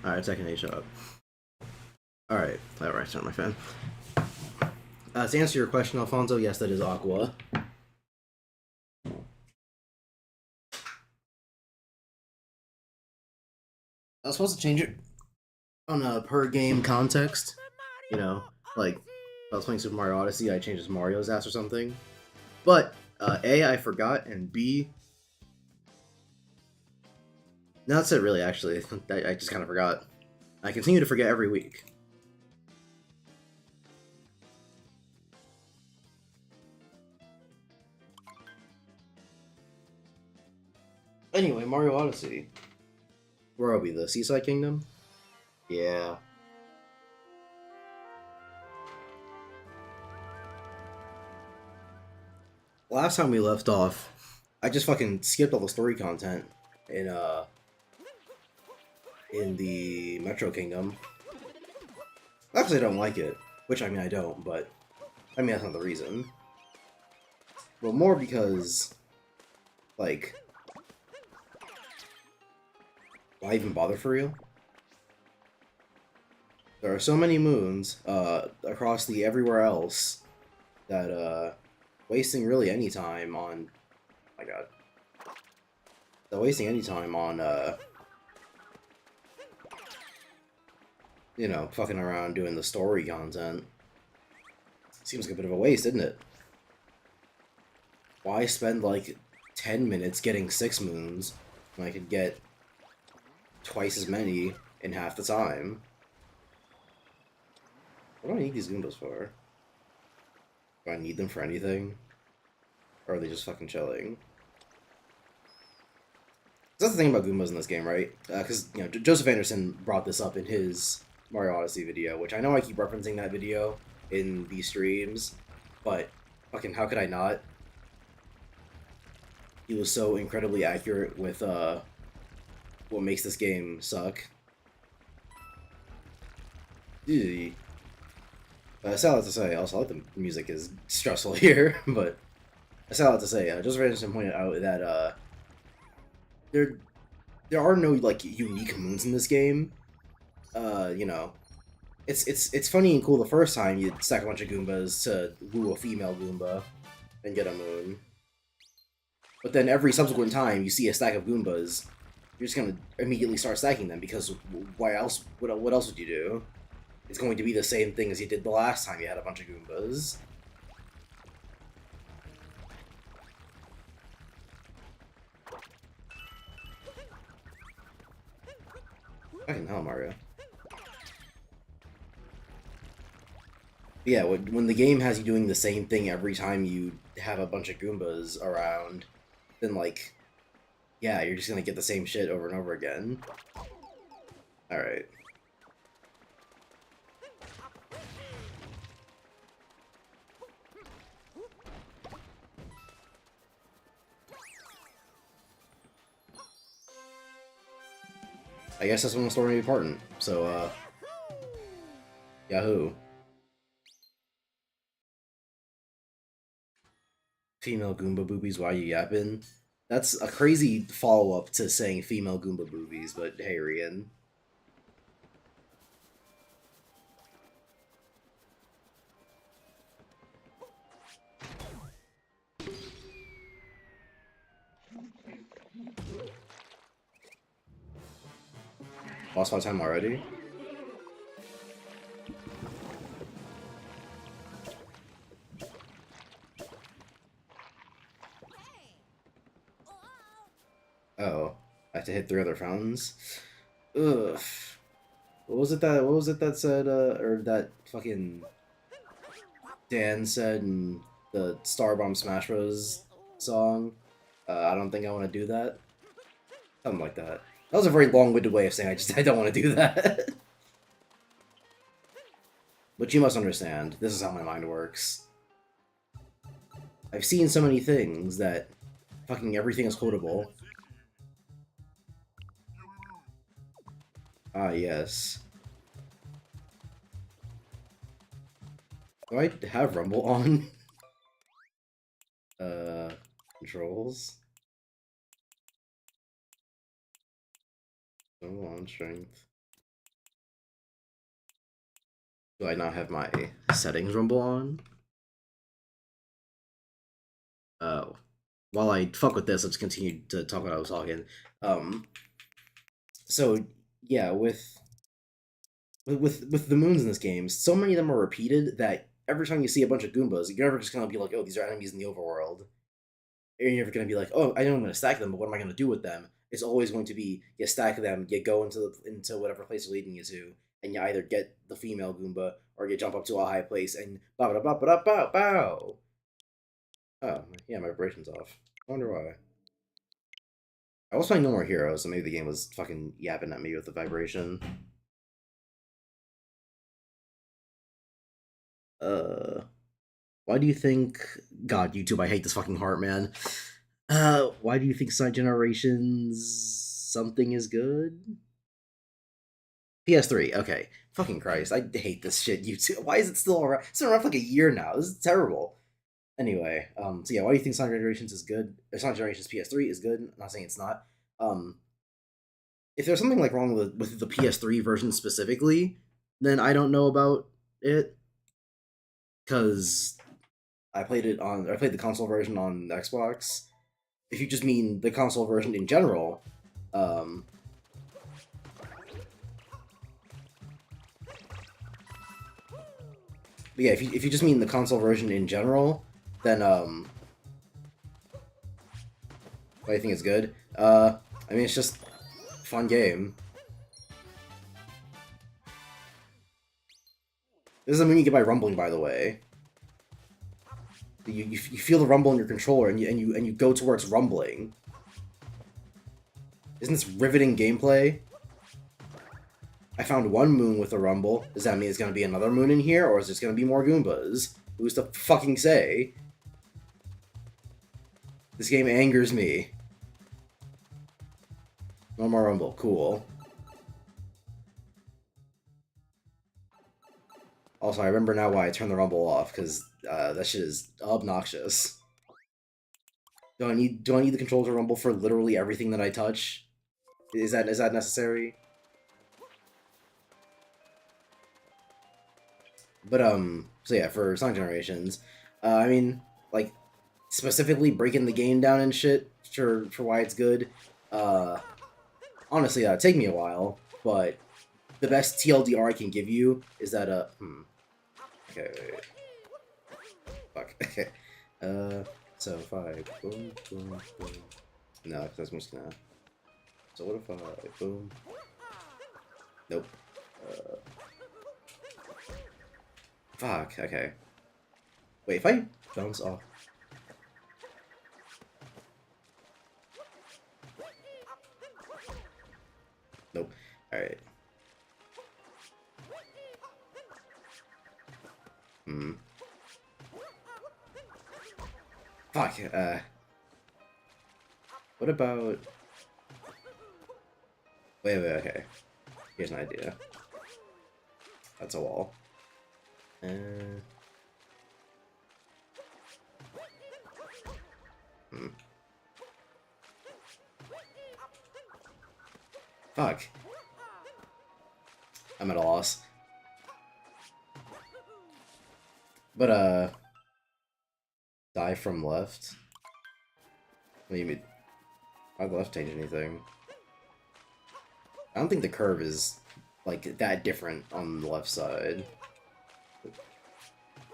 Alright, second A, shut up. Alright, turn my fan. To answer your question, Alfonso, yes, that is Aqua. I was supposed to change it on a per game context. You know, like if I was playing Super Mario Odyssey, I changed it to Mario's ass or something. But A, I forgot, and B, no, that's it really. Actually, I just kind of forgot. I continue to forget every week. Anyway, Mario Odyssey. Where are we? The Seaside Kingdom? Yeah. Last time we left off, I just fucking skipped all the story content in in the Metro Kingdom. Actually, I don't like it. Which I mean, I don't, but I mean that's not the reason. But more because, like, why even bother for real? There are so many moons across the everywhere else that wasting really any time on. Oh my God. That wasting any time on you know, fucking around doing the story content seems like a bit of a waste, isn't it? Why spend like 10 minutes getting 6 moons when I could get twice as many in half the time? What do I need these Goombas for? Do I need them for anything? Or are they just fucking chilling? That's the thing about Goombas in this game, right? Because, you know, Joseph Anderson brought this up in his Mario Odyssey video, which I know I keep referencing that video in these streams, but fucking how could I not? He was so incredibly accurate with what makes this game suck. Eee. Sad to say, also, I like the music is stressful here, but sad to say, Joseph Anderson pointed out that there there are no like unique moons in this game. You know, it's funny and cool the first time you stack a bunch of Goombas to woo a female Goomba and get a moon, but then every subsequent time you see a stack of Goombas, you're just gonna immediately start stacking them because why else? What else would you do? It's going to be the same thing as you did the last time you had a bunch of Goombas. Fucking hell, Mario. Yeah, when the game has you doing the same thing every time you have a bunch of Goombas around, then, like, yeah, you're just gonna get the same shit over and over again. Alright. I guess that's when the story may be important. So, Yahoo. Female Goomba boobies, why you yapping? That's a crazy follow-up to saying female Goomba boobies, but hey, Rian. Lost my time already? Oh, I have to hit 3 other fountains? Ugh. What was it that said, or that fucking Dan said in the Starbomb Smash Bros. Song? I don't think I want to do that. Something like that. That was a very long-winded way of saying I don't want to do that. But you must understand, this is how my mind works. I've seen so many things that fucking everything is quotable. Ah, yes. Do I have Rumble on? Controls? Rumble on strength. Do I not have my settings rumble on? Oh. While I fuck with this, let's continue to talk what I was talking. Um, so yeah, with the moons in this game, so many of them are repeated that every time you see a bunch of Goombas, you're never just gonna be like, oh, these are enemies in the overworld. You're never gonna be like, oh, I know I'm gonna stack them, but what am I gonna do with them? It's always going to be you stack them, you go into whatever place they're leading you to, and you either get the female Goomba or you jump up to a high place and ba ba ba ba ba bow. Oh yeah, my vibration's off. I wonder why. I was playing No More Heroes, so maybe the game was fucking yapping at me with the vibration. Uh, why do you think? God, YouTube, I hate this fucking heart, man. Why do you think Side Generations something is good? PS3, okay. Fucking Christ, I hate this shit. YouTube, why is it still around? It's been around for like a year now. This is terrible. Anyway, so yeah, why do you think Sonic Generations is good? Or Sonic Generations PS3 is good. I'm not saying it's not. Um, if there's something like wrong with the PS3 version specifically, then I don't know about it because I played the console version on Xbox. If you just mean the console version in general, um, but yeah, if you just mean the console version in general, then I think it's good. I mean it's just a fun game. This is a moon you get by rumbling, by the way. You feel the rumble in your controller, and you go towards rumbling. Isn't this riveting gameplay? I found one moon with a rumble. Does that mean it's gonna be another moon in here, or is there gonna be more Goombas? Who's to fucking say? This game angers me. No more rumble. Cool. Also, I remember now why I turned the rumble off, because that shit is obnoxious. Do I need the controller to rumble for literally everything that I touch? Is that necessary? But so yeah, for Sonic Generations, I mean, like specifically breaking the game down and shit for why it's good. Uh, honestly, that'd take me a while, but the best TLDR I can give you is that okay, wait. Fuck. Okay. So if I boom, boom, boom. No, because that's just gonna. So what if I boom? Nope. Uh, fuck. Okay. Wait, if I bounce off. Nope. All right. Hmm. Fuck. What about? Wait. Okay. Here's an idea. That's a wall. Hmm. Fuck. I'm at a loss. But die from left. What do you mean? Why the left change anything? I don't think the curve is like that different on the left side.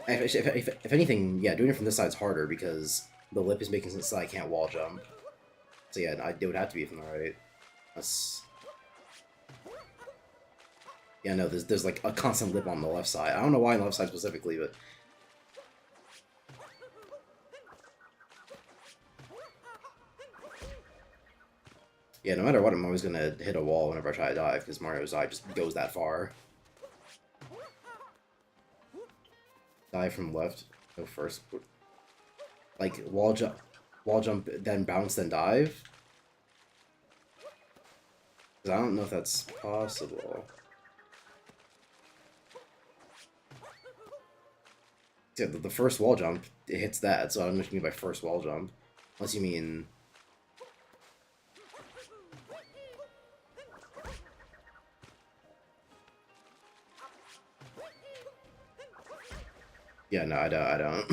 If anything, yeah, doing it from this side's harder because the lip is making sense that I can't wall jump. So yeah, it would have to be from the right. That's yeah, no, there's like a constant lip on the left side. I don't know why on the left side specifically, but yeah, no matter what, I'm always gonna hit a wall whenever I try to dive because Mario's eye just goes that far. Dive from left, go first. Like wall jump, then bounce, then dive. Because I don't know if that's possible. Yeah, the first wall jump, it hits that, so I don't know what you mean by first wall jump. Unless you mean... Yeah, no, I don't.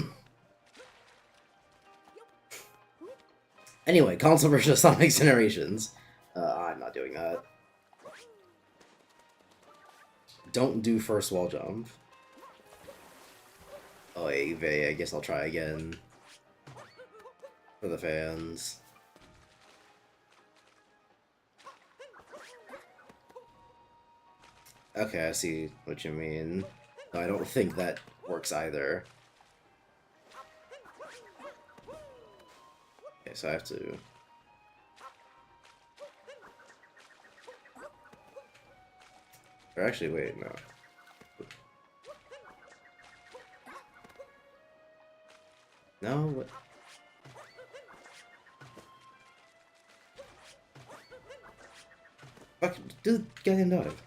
Anyway, console version of Sonic Generations. I'm not doing that. Don't do first wall jump. Oh, I guess I'll try again. For the fans. Okay, I see what you mean. No, I don't think that works either. Okay, so I have to... Or actually, wait, no. No, what? Fuck, do the goddamn dive.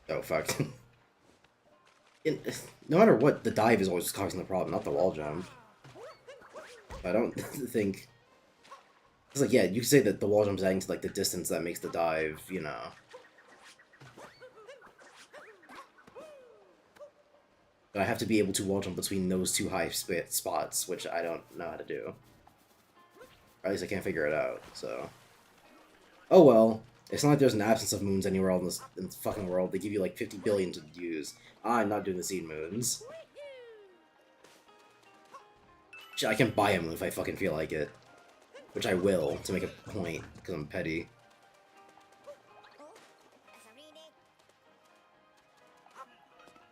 Oh, fuck. No matter what, the dive is always causing the problem, not the wall jump. I don't think... It's like, yeah, you could say that the wall jump's adding to, like, the distance that makes the dive, you know... But I have to be able to wall jump between those two high spots, which I don't know how to do. Or at least I can't figure it out, so... Oh well. It's not like there's an absence of moons anywhere else in this fucking world. They give you like 50 billion to use. I'm not doing the seed moons. I can buy a moon if I fucking feel like it. Which I will, to make a point, because I'm petty.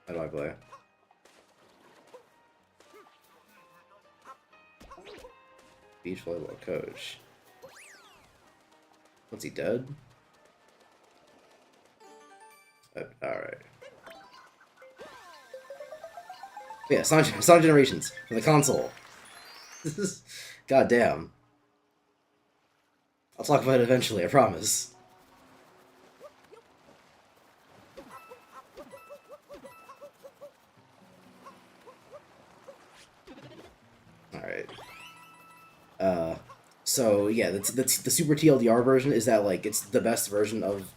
How do I play? Beach volleyball coach. What's he, dead? Alright. Yeah, Sonic Generations for the console. This is... Goddamn. I'll talk about it eventually, I promise. Alright. So yeah, the Super TLDR version is that, like, it's the best version of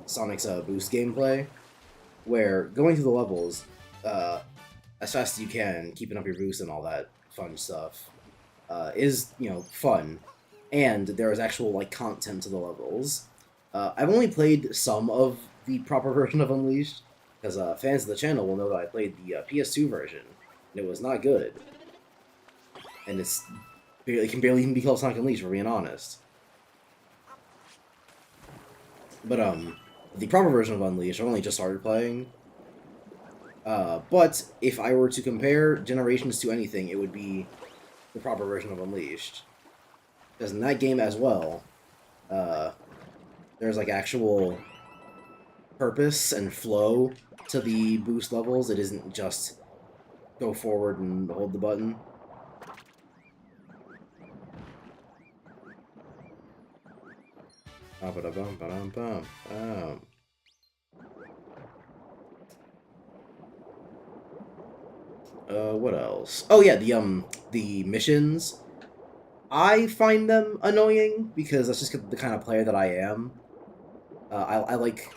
Sonic's boost gameplay, where going through the levels as fast as you can, keeping up your boost and all that fun stuff, is, you know, fun, and there is actual, like, content to the levels. I've only played some of the proper version of Unleashed, because fans of the channel will know that I played the PS2 version, and it was not good. And it can barely even be called Sonic Unleashed, for being honest. But, the proper version of Unleashed, I've only just started playing. But if I were to compare Generations to anything, it would be the proper version of Unleashed. Because in that game as well, there's, like, actual purpose and flow to the boost levels. It isn't just go forward and hold the button. What else? Oh yeah, the missions. I find them annoying because that's just the kind of player that I am. I like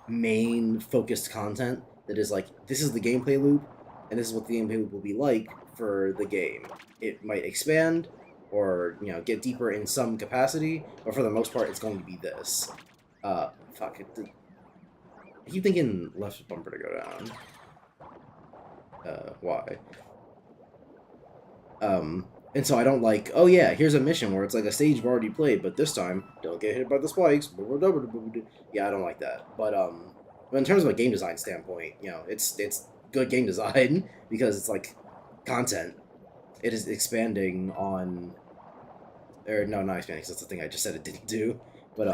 main focused content that is like, this is the gameplay loop, and this is what the gameplay loop will be like for the game. It might expand, or, you know, get deeper in some capacity, but for the most part, it's going to be this. Fuck it. I keep thinking left bumper to go down. Why? And so I don't like, oh yeah, here's a mission where it's like a stage you've already played, but this time, don't get hit by the spikes. Yeah, I don't like that. But in terms of a game design standpoint, you know, it's good game design, because it's like content. It is expanding on, or no, not expanding, because that's the thing I just said it didn't do. But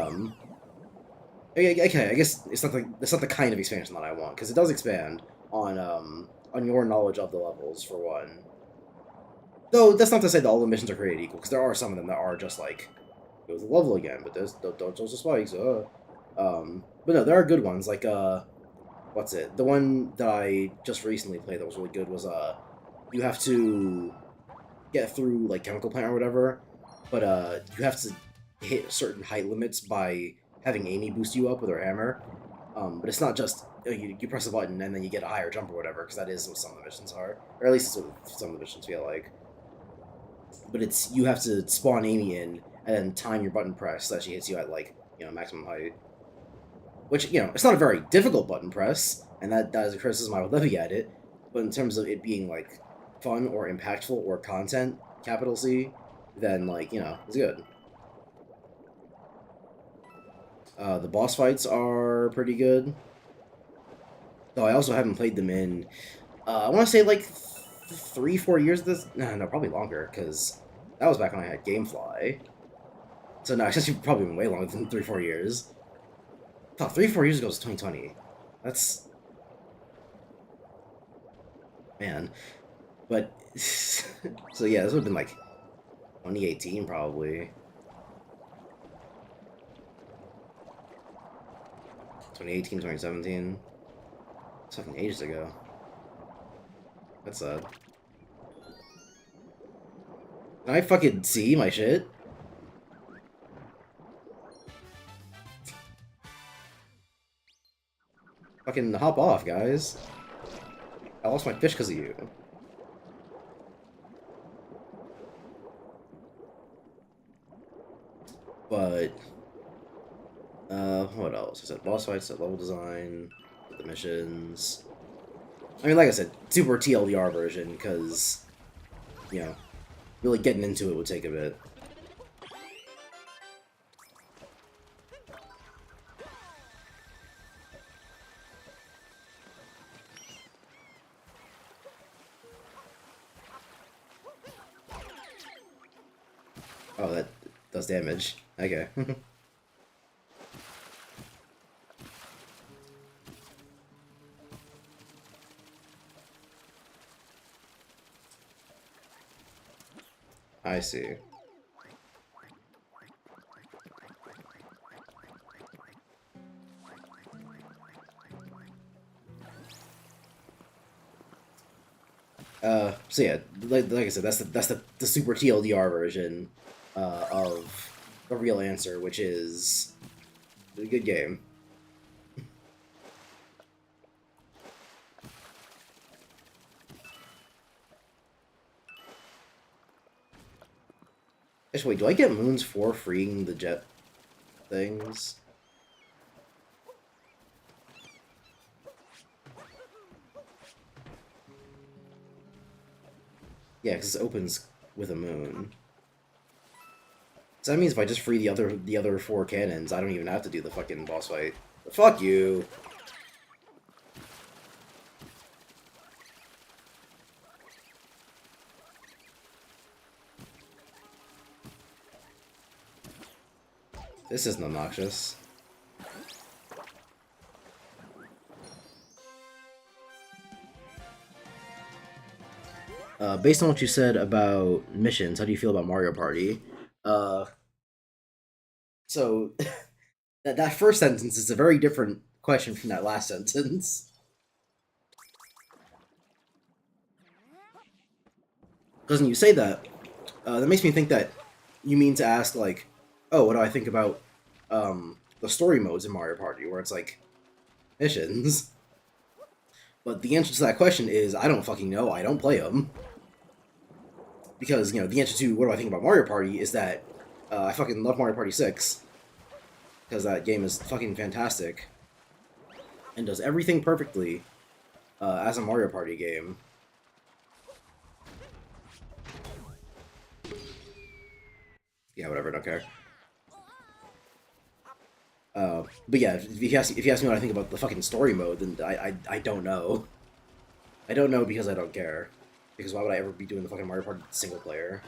okay, I guess it's not the kind of expansion that I want, because it does expand on your knowledge of the levels, for one. Though that's not to say that all the missions are created equal, because there are some of them that are just like, go to the level again, but don't touch the spikes. But no, there are good ones, like what's it? The one that I just recently played that was really good was you have to get through, like, chemical plant or whatever, but you have to hit certain height limits by having Amy boost you up with her hammer. But it's not just you press a button and then you get a higher jump or whatever, because that is what some of the missions are, or at least it's what some of the missions feel like. But it's you have to spawn Amy in and then time your button press so that she hits you at like maximum height. Which it's not a very difficult button press, and that is a criticism I would levy at it. But in terms of it being like fun or impactful or content, capital C, then like it's good. The boss fights are pretty good. Though I also haven't played them in, I want to say like 3-4 years. No, probably longer, because that was back when I had GameFly. So no, it's actually probably been way longer than 3-4 years. Fuck, 3-4 years ago was 2020. That's man. But so yeah, this would have been like 2018 probably. 2018, 2017. It's fucking ages ago. That's sad. Can I fucking see my shit? Fucking hop off, guys. I lost my fish because of you. But, what else? I said boss fights, said level design, the missions. I mean, like I said, super TLDR version, because, really getting into it would take a bit. Oh, that does damage. Okay. I see. So yeah, like I said, that's the super TLDR version of the real answer, which is a good game. Actually, wait, do I get moons for freeing the jet things? Yeah, because it opens with a moon. So that means if I just free the other 4 cannons, I don't even have to do the fucking boss fight. But fuck you! This isn't obnoxious. Based on what you said about missions, how do you feel about Mario Party? Uh, so that first sentence is a very different question from that last sentence. Doesn't you say that? That makes me think that you mean to ask like, oh, what do I think about the story modes in Mario Party, where it's like missions. But the answer to that question is I don't fucking know. I don't play them. Because, the answer to what do I think about Mario Party is that I fucking love Mario Party 6. Because that game is fucking fantastic. And does everything perfectly as a Mario Party game. Yeah, whatever, don't care. But yeah, if you ask me what I think about the fucking story mode, then I don't know. I don't know because I don't care. Because why would I ever be doing the fucking Mario Party single player?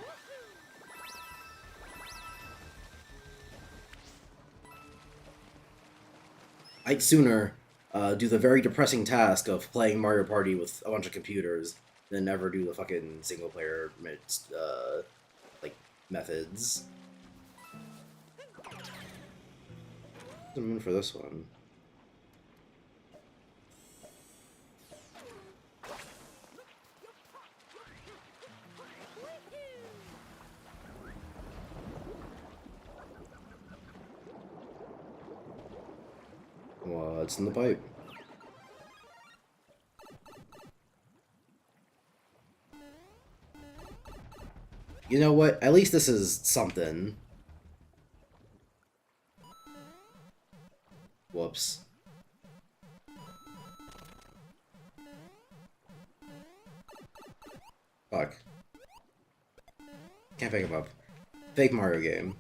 I'd sooner do the very depressing task of playing Mario Party with a bunch of computers than never do the fucking single player like methods. What's the moon for this one? What's in the pipe? You know what? At least this is something. Whoops. Fuck. Can't pick him up. Fake Mario game.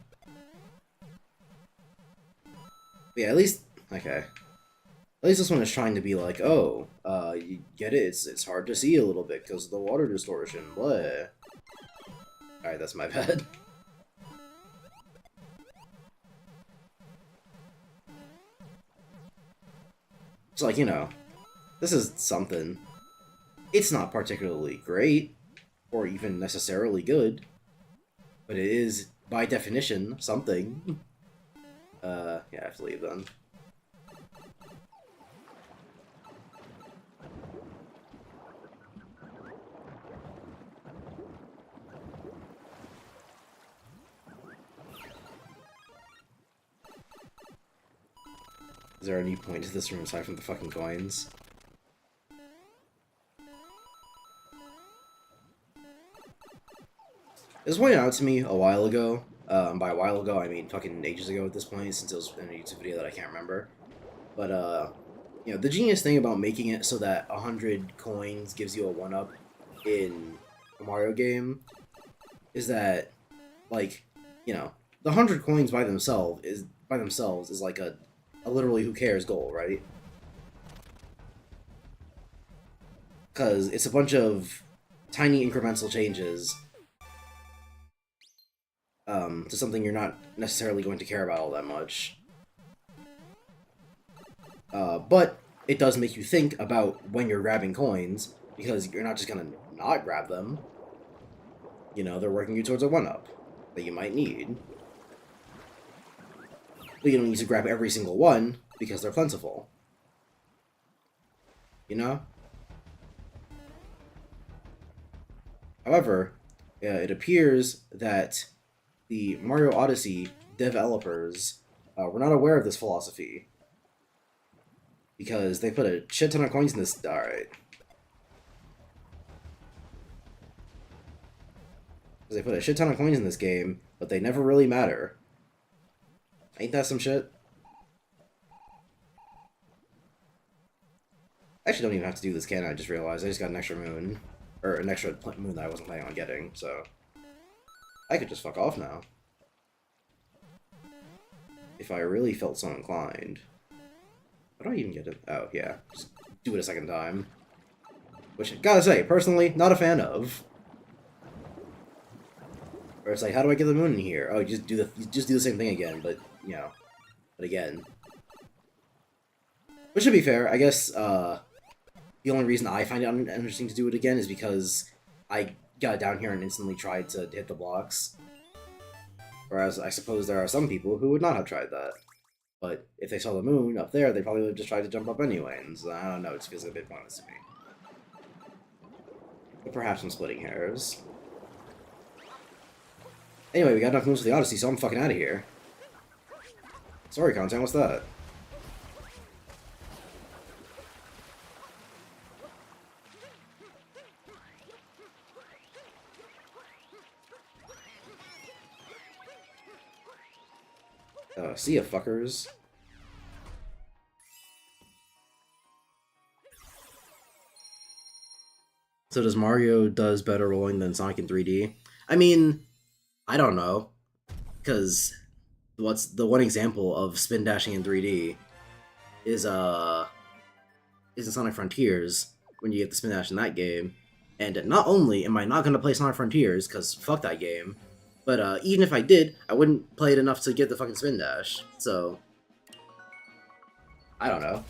Yeah, at least... Okay. At least this one is trying to be like, oh, you get it? It's hard to see a little bit because of the water distortion. Blah. Alright, that's my bad. It's like, you know, this is something. It's not particularly great, or even necessarily good, but it is, by definition, something. Yeah, I have to leave then. Is there any point to this room aside from the fucking coins? It was pointed out to me a while ago. By a while ago, I mean fucking ages ago at this point, since it was in a YouTube video that I can't remember. But, you know, the genius thing about making it so that 100 coins gives you a 1-up in a Mario game is that, like, you know, the 100 coins by themselves is like a literally who cares goal, right? Because it's a bunch of tiny incremental changes to something you're not necessarily going to care about all that much. But it does make you think about when you're grabbing coins, because you're not just gonna not grab them. You know, they're working you towards a 1-up that you might need. But you don't need to grab every single one, because they're plentiful. You know? However, it appears that the Mario Odyssey developers were not aware of this philosophy. Because they put a shit ton of coins in this... Alright. They put a shit ton of coins in this game, but they never really matter. Ain't that some shit? I actually don't even have to do this, can I? I just realized I just got an extra moon. Or an extra moon that I wasn't planning on getting, so... I could just fuck off now. If I really felt so inclined. How do I even get it? Oh, yeah. Just do it a second time. Which, gotta say, personally, not a fan of. Or it's like, how do I get the moon in here? Oh, you just do the same thing again, but, you know. But again. Which, to be fair, I guess, the only reason I find it interesting to do it again is because I got down here and instantly tried to hit the blocks. Whereas I suppose there are some people who would not have tried that. But if they saw the moon up there, they probably would have just tried to jump up anyway, and so, I don't know, it just feels a bit pointless to me. But perhaps I'm splitting hairs. Anyway, we got enough moves for the Odyssey, so I'm fucking out of here. Sorry, content, what's that? See ya, fuckers. So does Mario does better rolling than Sonic in 3D? I mean, I don't know. Because what's the one example of spin dashing in 3D is in Sonic Frontiers, when you get the spin dash in that game. And not only am I not going to play Sonic Frontiers, because fuck that game, but even if I did, I wouldn't play it enough to get the fucking spin dash. So, I don't know.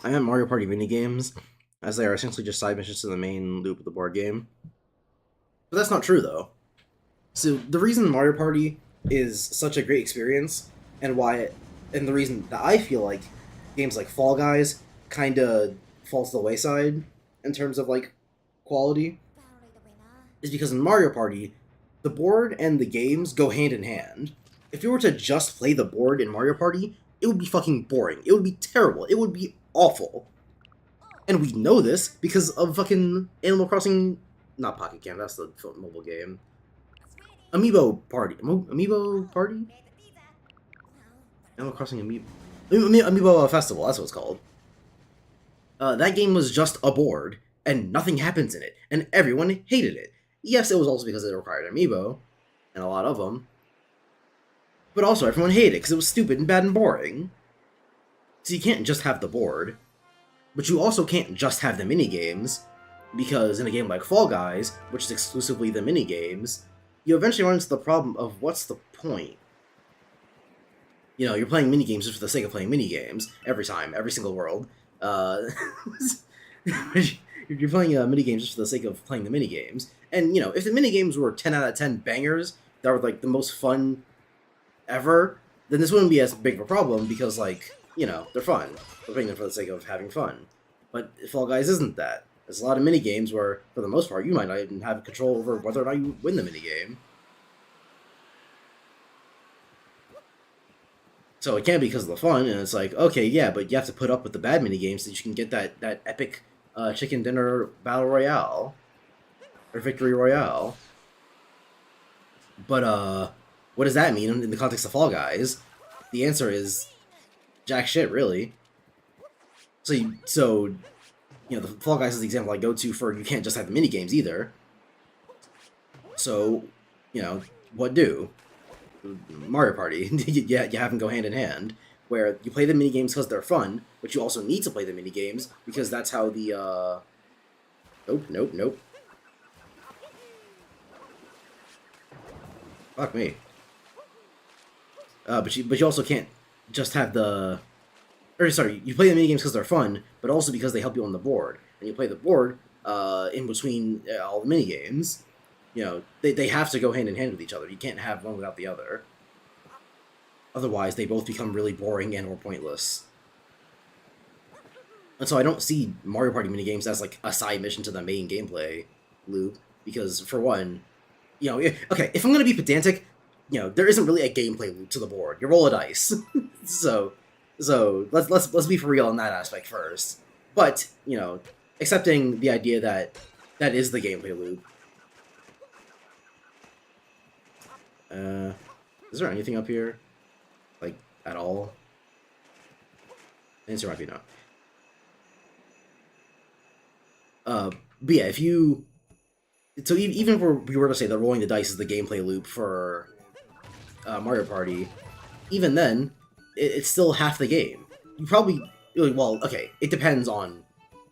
I meant Mario Party minigames, as they are essentially just side missions to the main loop of the board game. But that's not true, though. So, the reason Mario Party is such a great experience, and the reason that I feel like games like Fall Guys kinda fall to the wayside in terms of, like, quality, is because in Mario Party, the board and the games go hand in hand. If you were to just play the board in Mario Party, it would be fucking boring. It would be terrible. It would be awful. And we know this because of fucking Animal Crossing, not Pocket Camp, that's the mobile game. Amiibo Party. Amiibo Party? Animal Crossing Amiibo Festival, that's what it's called. That game was just a board, and nothing happens in it, and everyone hated it. Yes, it was also because it required Amiibo, and a lot of them, but also everyone hated it because it was stupid and bad and boring. So you can't just have the board, but you also can't just have the minigames, because in a game like Fall Guys, which is exclusively the minigames, you eventually run into the problem of what's the point? You know, you're playing minigames just for the sake of playing minigames every time, every single world. You're playing minigames just for the sake of playing the minigames. And, you know, if the minigames were 10 out of 10 bangers that were, like, the most fun ever, then this wouldn't be as big of a problem because, like, you know, they're fun. We're playing them for the sake of having fun. But Fall Guys isn't that. There's a lot of minigames where, for the most part, you might not even have control over whether or not you win the minigame. So it can't be because of the fun, and it's like, okay, yeah, but you have to put up with the bad minigames so that you can get that epic chicken dinner battle royale. Or victory royale. But, what does that mean in the context of Fall Guys? The answer is jack shit, really. So, you know, the Fall Guys is the example I go to for you can't just have the minigames either. So, you know, what do? Mario Party. You have them go hand in hand, where you play the minigames because they're fun, but you also need to play the minigames because that's how the, Nope. Fuck me. But you also can't just have the... Or, sorry, you play the minigames because they're fun, but also because they help you on the board. And you play the board in between all the minigames. You know, they have to go hand in hand with each other. You can't have one without the other. Otherwise, they both become really boring and or pointless. And so I don't see Mario Party minigames as, like, a side mission to the main gameplay loop. Because, for one, you know, okay, if I'm going to be pedantic, you know, there isn't really a gameplay loop to the board. You roll a dice. So let's be for real on that aspect first. But, you know, accepting the idea that that is the gameplay loop. Is there anything up here? Like, at all? The answer might be no. But yeah, if you... So even if we were to say that rolling the dice is the gameplay loop for Mario Party, even then, it's still half the game. You probably... Well, okay, it depends on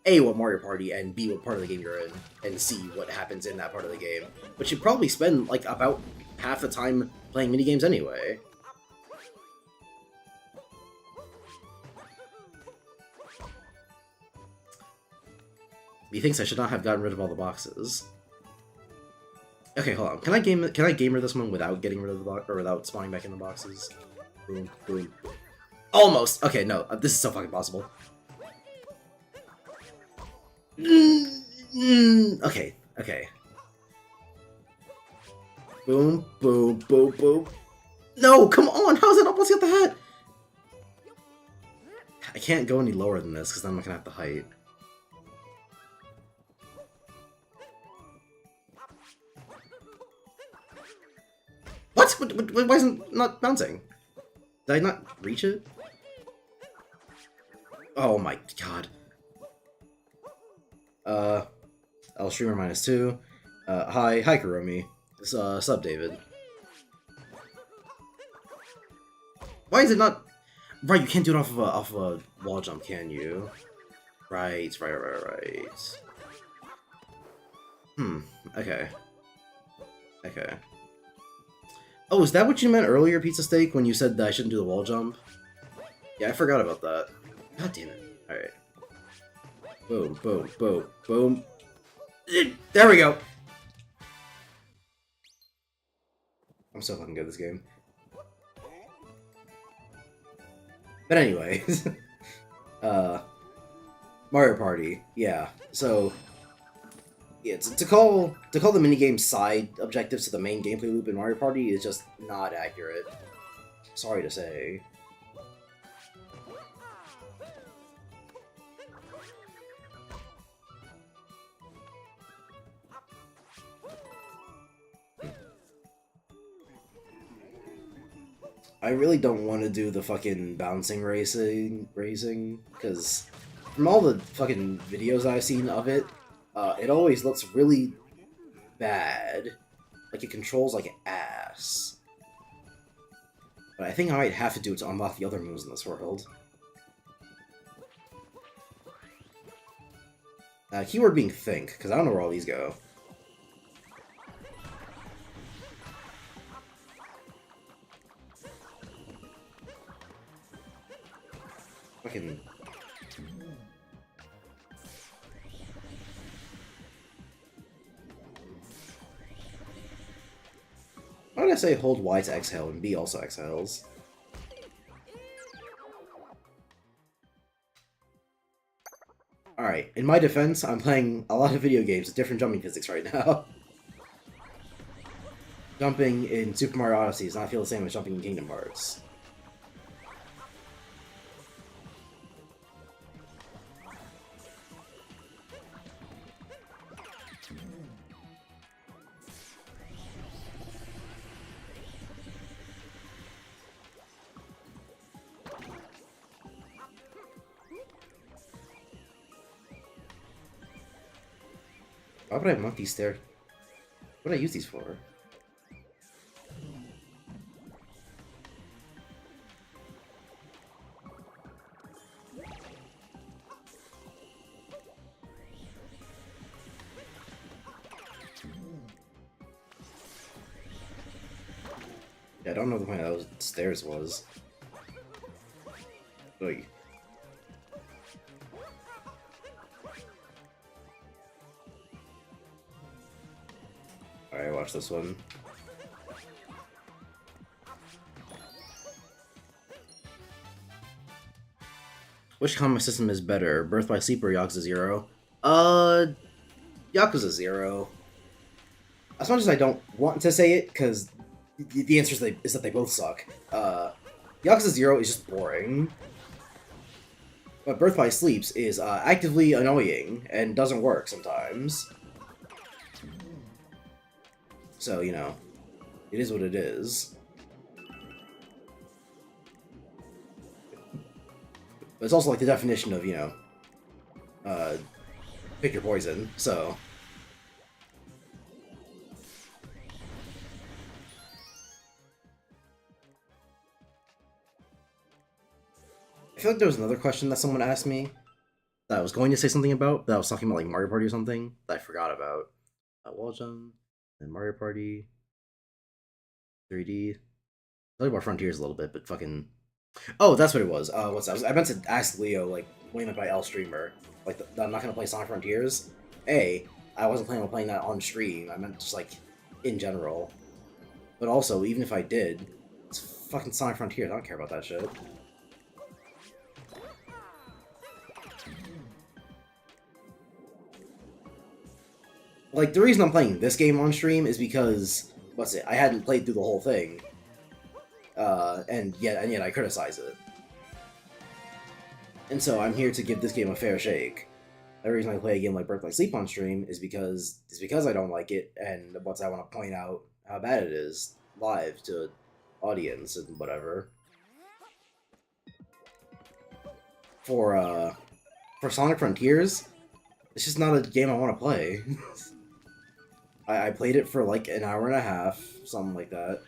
A, what Mario Party, and B, what part of the game you're in, and C, what happens in that part of the game. But you probably spend, like, about half the time playing minigames anyway. He thinks I should not have gotten rid of all the boxes. Okay, hold on. Can I gamer this one without getting rid of the box, or without spawning back in the boxes? Boom, boom. Almost. Okay, no, this is so fucking possible. Okay. Boom, boom, boom, boom. No, come on! How is it almost got the hat? I can't go any lower than this because I'm not gonna have the height. What? Why isn't it not bouncing? Did I not reach it? Oh my god. Streamer -2. Hi Kuromi. Sub David. Why is it not... Right, you can't do it off of a wall jump, can you? Right. Okay. Oh, is that what you meant earlier, Pizza Steak, when you said that I shouldn't do the wall jump? Yeah, I forgot about that. God damn it. Alright. Boom, boom, boom, boom. There we go! I'm so fucking good at this game. But anyways, Mario Party, yeah. So, Yeah, to call the minigame side objectives to the main gameplay loop in Mario Party is just not accurate. Sorry to say. I really don't want to do the fucking bouncing racing, because from all the fucking videos I've seen of it, it always looks really bad. Like it controls like ass. But I think I might have to do it to unlock the other moves in this world. Keyword being think, because I don't know where all these go. Fucking... Why did I say hold Y to exhale and B also exhales? Alright, in my defense, I'm playing a lot of video games with different jumping physics right now. Jumping in Super Mario Odyssey does not feel the same as jumping in Kingdom Hearts. Why would I want these stairs? What would I use these for? Yeah, I don't know the point of those stairs was. Oy. Alright, watch this one. Which combat system is better, Birth by Sleep or Yakuza 0? Yakuza 0. As much as I don't want to say it, because the answer is that they both suck. Yakuza 0 is just boring. But Birth by Sleeps is actively annoying and doesn't work sometimes. So, you know, it is what it is. But it's also like the definition of, you know, pick your poison, so... I feel like there was another question that someone asked me that I was going to say something about, that I was talking about like Mario Party or something, that I forgot about. Wall jump, and Mario Party, 3D. Talk about Frontiers a little bit, but fucking... Oh, that's what it was. What's that? I meant to ask Leo, like, what you meant by L streamer. Like, that I'm not gonna play Sonic Frontiers. I wasn't planning on playing that on stream. I meant just, like, in general. But also, even if I did, it's fucking Sonic Frontiers. I don't care about that shit. Like, the reason I'm playing this game on stream is because, I hadn't played through the whole thing. And yet I criticize it. And so I'm here to give this game a fair shake. The reason I play a game like Birth by Sleep on stream is because I don't like it, and I want to point out how bad it is live to audience and whatever. For Sonic Frontiers, it's just not a game I want to play. I played it for like an hour and a half, something like that.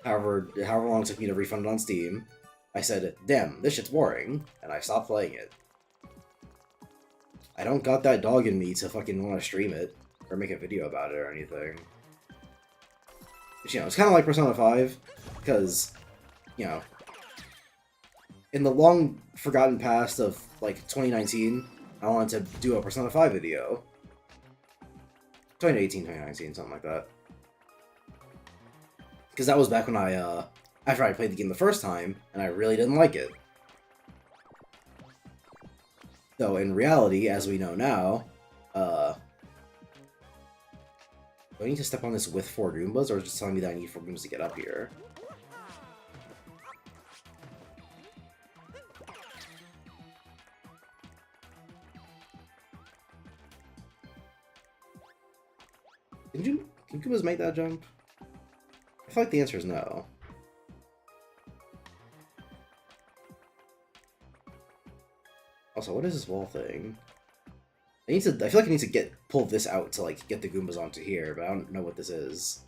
However long it took me to refund it on Steam, I said, damn, this shit's boring, and I stopped playing it. I don't got that dog in me to fucking want to stream it, or make a video about it or anything. But, you know, it's kind of like Persona 5, because, you know, in the long forgotten past of, like, 2019, I wanted to do a Persona 5 video. 2018, 2019, something like that. Because that was back when after I played the game the first time, and I really didn't like it. Though, in reality, as we know now, Do I need to step on this with 4 Goombas, or is it just telling me that I need 4 Goombas to get up here? Can Goombas make that jump? I feel like the answer is no. Also, what is this wall thing? I feel like I need to pull this out to like get the Goombas onto here, but I don't know what this is.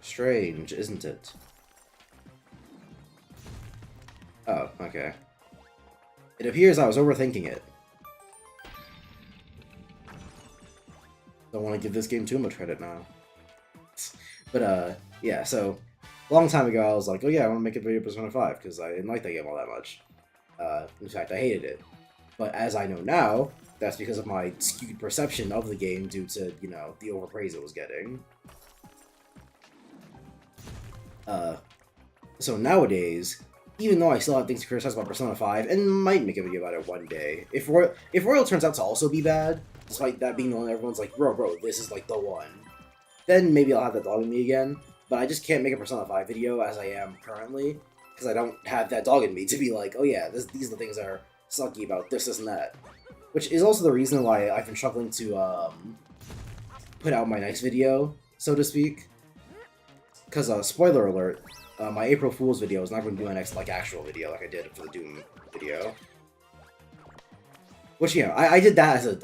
Strange, isn't it? Oh, okay. It appears I was overthinking it. Don't want to give this game too much credit now. But, yeah, so, a long time ago I was like, oh yeah, I want to make a video of Persona 5, because I didn't like that game all that much. In fact, I hated it. But as I know now, that's because of my skewed perception of the game due to, you know, the overpraise it was getting. So nowadays, even though I still have things to criticize about Persona 5, and might make a video about it one day, if Royal turns out to also be bad, despite that being the one everyone's like, bro, this is like the one, then maybe I'll have that dog in me again. But I just can't make a Persona 5 video as I am currently, because I don't have that dog in me to be like, oh yeah, these are the things that are sucky about this, and that. Which is also the reason why I've been struggling to put out my next video, so to speak. Because, spoiler alert, my April Fool's video is not going to be my next, like, actual video like I did for the Doom video. Which, you know, I did that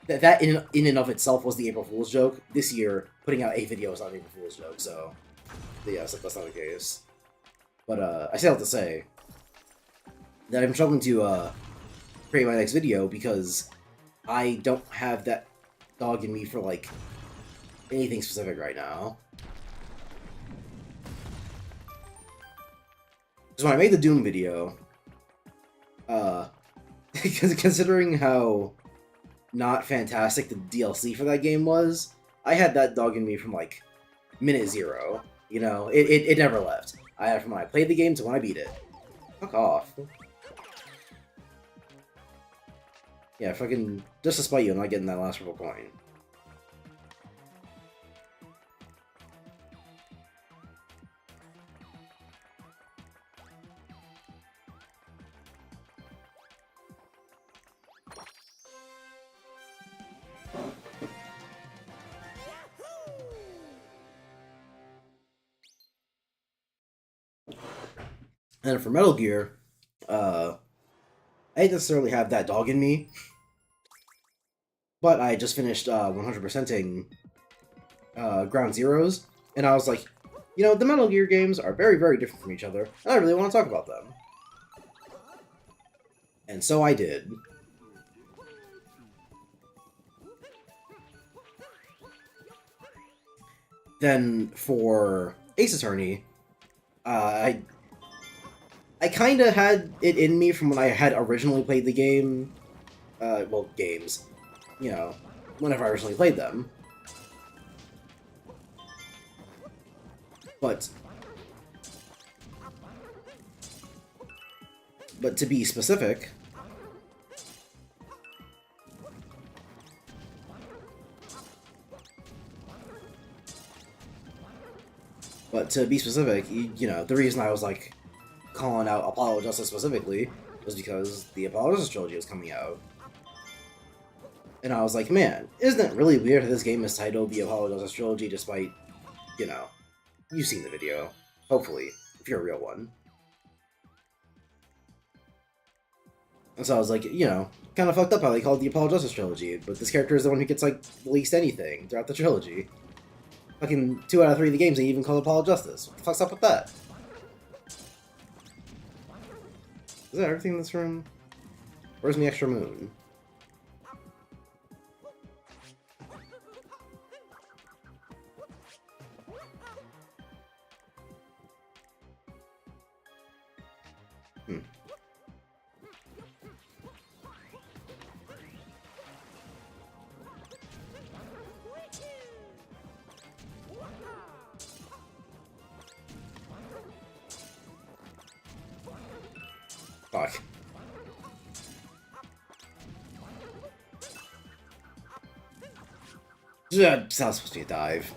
that in and of itself was the April Fool's joke. This year, putting out a video is not an April Fool's joke, so yes, that's not the case. But, I still have to say that I'm struggling to, create my next video because I don't have that dog in me for, like, anything specific right now. So when I made the Doom video, considering how not fantastic the DLC for that game was, I had that dog in me from, like, minute 0. You know, it never left. I had it from when I played the game to when I beat it. Fuck off. Yeah, fucking, just to spite you, I'm not getting that last purple coin. And for Metal Gear, I didn't necessarily have that dog in me, but I just finished 100%ing Ground Zeroes, and I was like, you know, the Metal Gear games are very, very different from each other, and I really want to talk about them. And so I did. Then for Ace Attorney, I kind of had it in me from when I had originally played the game. Well, games. You know, whenever I originally played them. But to be specific, you know, the reason I was like calling out Apollo Justice specifically was because the Apollo Justice trilogy was coming out. And I was like, man, isn't it really weird that this game is titled the Apollo Justice Trilogy despite, you know, you've seen the video, hopefully, if you're a real one. And so I was like, you know, kind of fucked up how they called it the Apollo Justice Trilogy, but this character is the one who gets, like, the least anything throughout the trilogy. Fucking 2 out of 3 of the games they even call Apollo Justice. What the fuck's up with that? Is that everything in this room? Where's the extra moon? fuck. That's not supposed to be a dive.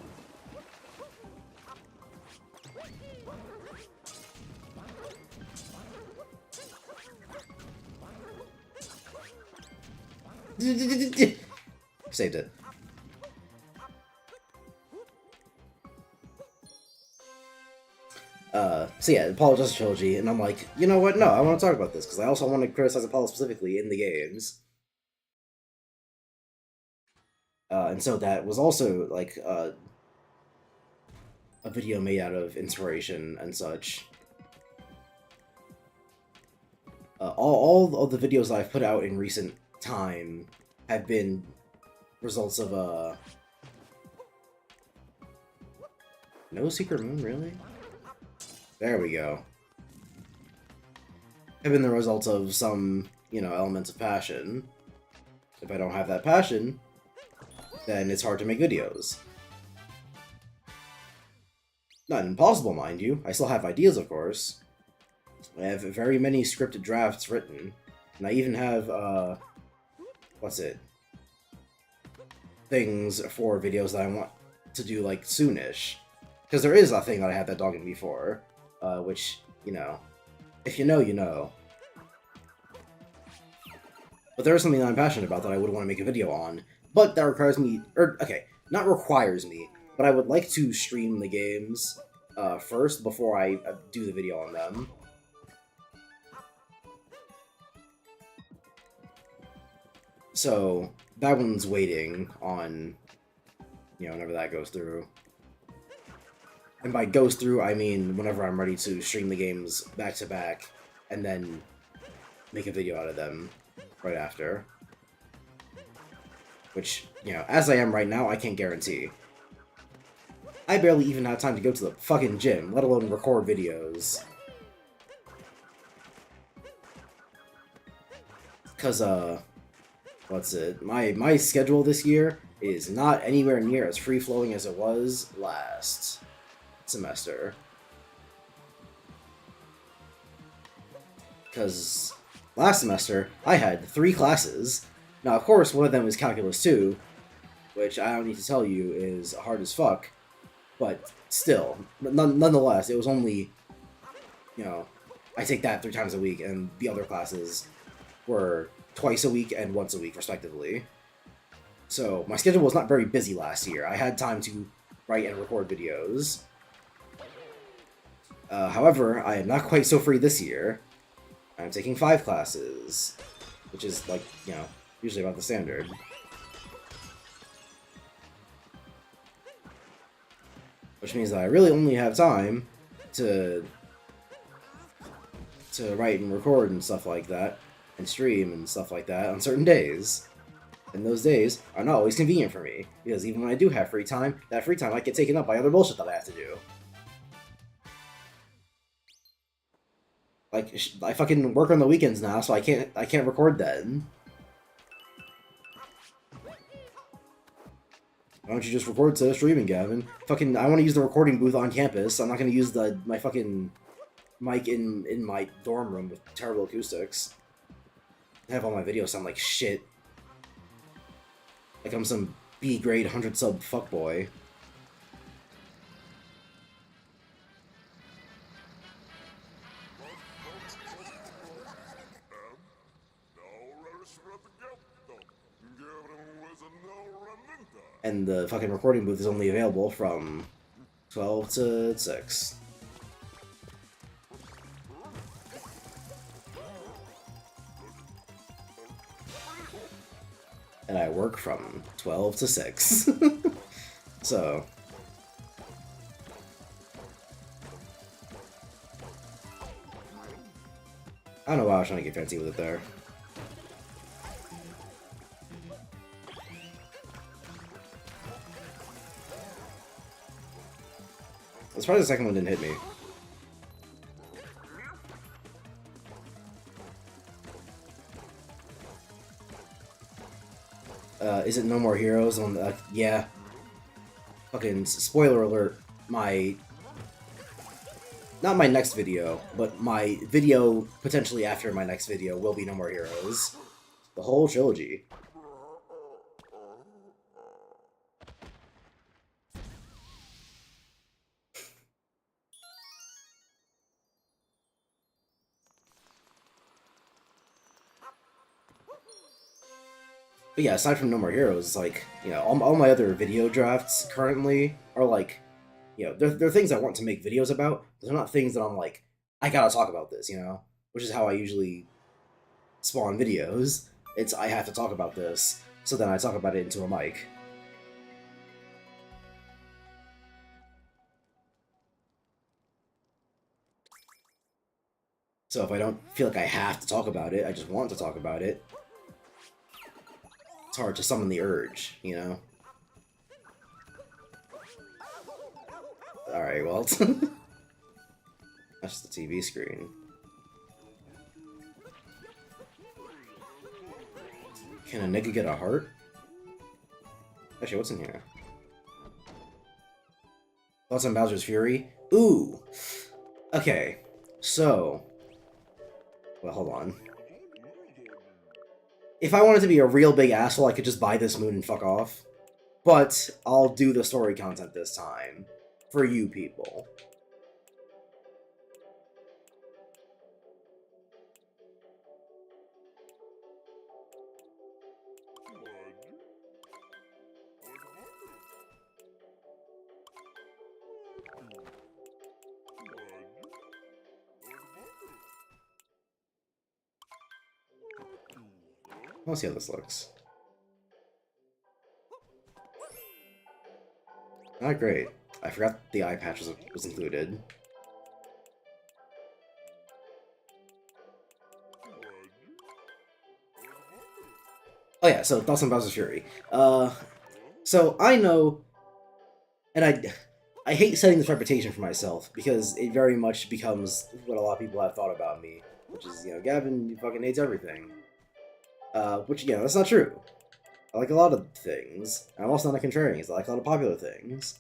Saved it. So yeah, Apollo Justice Trilogy, and I'm like, you know what? No, I want to talk about this, because I also want to criticize Apollo specifically in the games. And so that was also, like, a video made out of inspiration and such. All of the videos I've put out in recent time have been results of, No Secret Moon, really? There we go. Have been the results of some, you know, elements of passion. If I don't have that passion, then it's hard to make videos. Not impossible, mind you. I still have ideas, of course. I have very many scripted drafts written. And I even have, what's it? Things for videos that I want to do, like, soonish. Because there is a thing that I had that dogging me for. Which, you know, if you know, you know. But there is something that I'm passionate about that I would want to make a video on, but that requires me, or, okay, not requires me, but I would like to stream the games first before I do the video on them. So, that one's waiting on, you know, whenever that goes through. And by goes through, I mean whenever I'm ready to stream the games back to back, and then make a video out of them right after. Which, you know, as I am right now, I can't guarantee. I barely even have time to go to the fucking gym, let alone record videos. Cause, what's it? My schedule this year is not anywhere near as free-flowing as it was last semester. Because last semester, I had 3 classes. Now, of course, one of them is Calculus 2, which I don't need to tell you is hard as fuck, but still, nonetheless, it was only, you know, I take that 3 times a week, and the other classes were twice a week and once a week, respectively. So, my schedule was not very busy last year. I had time to write and record videos. However, I am not quite so free this year. I'm taking 5 classes, which is, like, you know, usually about the standard. Which means that I really only have time to write and record and stuff like that, and stream and stuff like that on certain days. And those days are not always convenient for me, because even when I do have free time, that free time might get taken up by other bullshit that I have to do. Like, I fucking work on the weekends now, so I can't record then. Why don't you just record to streaming, Gavin? Fucking, I want to use the recording booth on campus. I'm not gonna use my fucking mic in my dorm room with terrible acoustics. I have all my videos sound like shit. Like I'm some B-grade 100 sub fuckboy. And the fucking recording booth is only available from 12 to 6. And I work from 12 to 6. So... I don't know why I was trying to get fancy with it there. I'm surprised the second one didn't hit me. Is it No More Heroes? Yeah. Fucking spoiler alert, not not my next video, but my video potentially after my next video will be No More Heroes. The whole trilogy. But yeah, aside from No More Heroes, like, you know, all my other video drafts currently are like, you know, they're things I want to make videos about, but they're not things that I'm like, I gotta talk about this, you know? Which is how I usually spawn videos. It's, I have to talk about this, so then I talk about it into a mic. So if I don't feel like I have to talk about it, I just want to talk about it, it's hard to summon the urge, you know? Alright, well... That's the TV screen. Can a nigga get a heart? Actually, what's in here? Thoughts on Bowser's Fury? Ooh! Okay, so... Well, hold on. If I wanted to be a real big asshole, I could just buy this moon and fuck off. But I'll do the story content this time. For you people. Let's see how this looks. Not great. I forgot the eye patch was included. Oh yeah, so thoughts on Bowser's Fury. So I know, and I hate setting this reputation for myself, because it very much becomes what a lot of people have thought about me, which is, you know, Gavin fucking hates everything. Which, you know, that's not true. I like a lot of things. I'm also not a contrarian, I like a lot of popular things.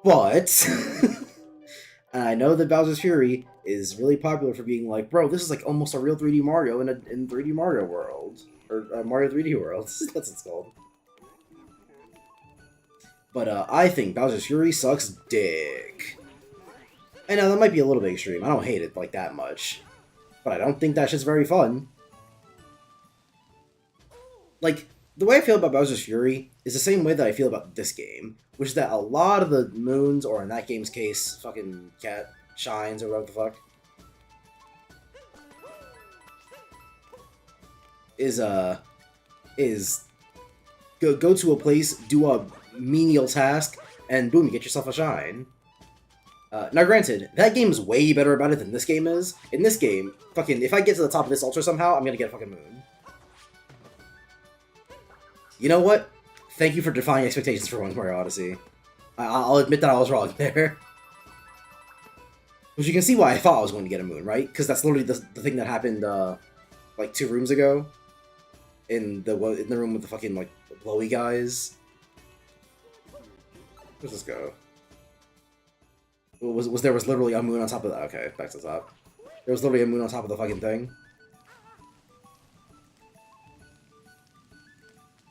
But, I know that Bowser's Fury is really popular for being like, bro, this is like almost a real 3D Mario in 3D Mario World. Or Mario 3D World, that's what it's called. But I think Bowser's Fury sucks dick. And that might be a little bit extreme, I don't hate it like that much. But I don't think that shit's very fun. Like, the way I feel about Bowser's Fury is the same way that I feel about this game, which is that a lot of the moons, or in that game's case, fucking cat shines, or whatever the fuck, is go to a place, do a menial task, and boom, you get yourself a shine. Now granted, that game is way better about it than this game is. In this game, fucking, if I get to the top of this ultra somehow, I'm gonna get a fucking moon. You know what? Thank you for defying expectations for once, Mario Odyssey. I'll admit that I was wrong there. Which you can see why I thought I was going to get a moon, right? Because that's literally the thing that happened, like 2 rooms ago. In the room with the fucking, like, blowy guys. Where's this go? There was literally a moon on top of that. Okay, back to the top. There was literally a moon on top of the fucking thing.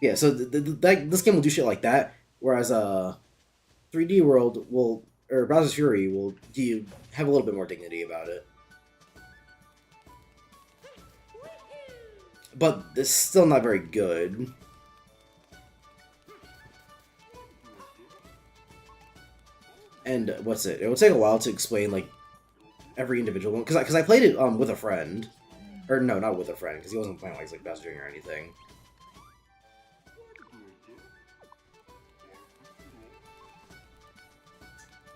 Yeah, so this game will do shit like that, whereas 3D World will, or Bowser's Fury will have a little bit more dignity about it. But it's still not very good. And what's it? It will take a while to explain, like, every individual one, because I played it with a friend, or no, not with a friend, because he wasn't playing like Bowser Jr. or anything.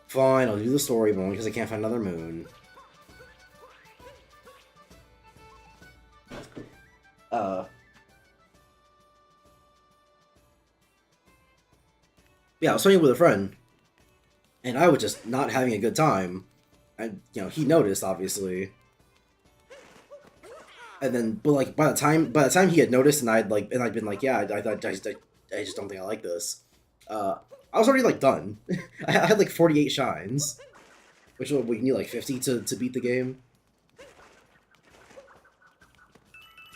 Fine, I'll do the story mode because I can't find another moon. Yeah, I was playing with a friend, and I was just not having a good time. And, you know, he noticed, obviously. And then, but like, by the time he had noticed, and I'd been like, yeah, I just don't think I like this. I was already like done. I had like 48 shines, which we need like 50 to beat the game.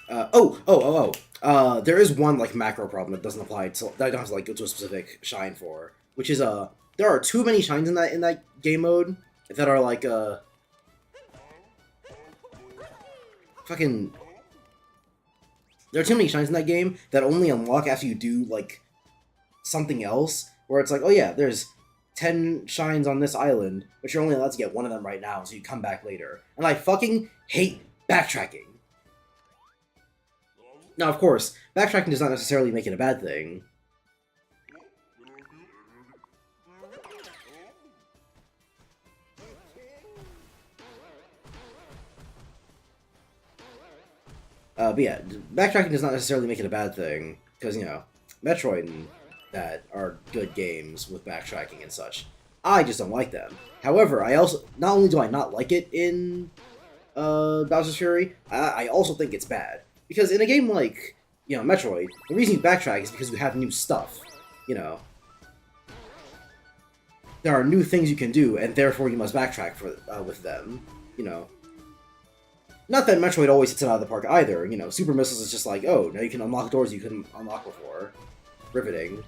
There is one like macro problem that doesn't apply to that I don't have to like go to a specific shine for, which is there are too many shines in that game mode that are like fucking. There are too many shines in that game that only unlock after you do like something else, where it's like, oh yeah, there's 10 shines on this island, but you're only allowed to get one of them right now, so you come back later. And I fucking hate backtracking. Now, of course, backtracking does not necessarily make it a bad thing. But yeah, backtracking does not necessarily make it a bad thing, because, you know, Metroid and that are good games with backtracking and such. I just don't like them. However, I also, not only do I not like it in Bowser's Fury, I also think it's bad. Because in a game like, you know, Metroid, the reason you backtrack is because you have new stuff, you know. There are new things you can do, and therefore you must backtrack for with them, you know. Not that Metroid always hits it out of the park either, you know, Super Missiles is just like, oh, now you can unlock doors you couldn't unlock before. Riveting.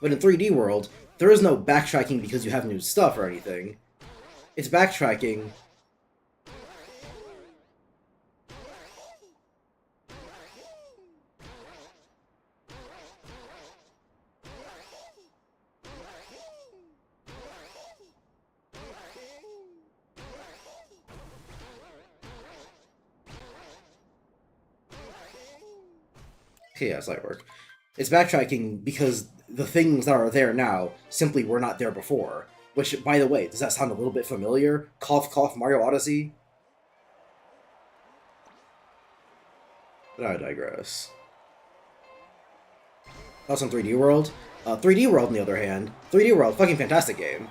But in 3D World, there is no backtracking because you have new stuff or anything. It's backtracking. Okay, yeah, slight work. It's backtracking because the things that are there now simply were not there before. Which, by the way, does that sound a little bit familiar? Cough, cough, Mario Odyssey? But I digress. Thoughts on 3D World? 3D World, on the other hand, 3D World, fucking fantastic game.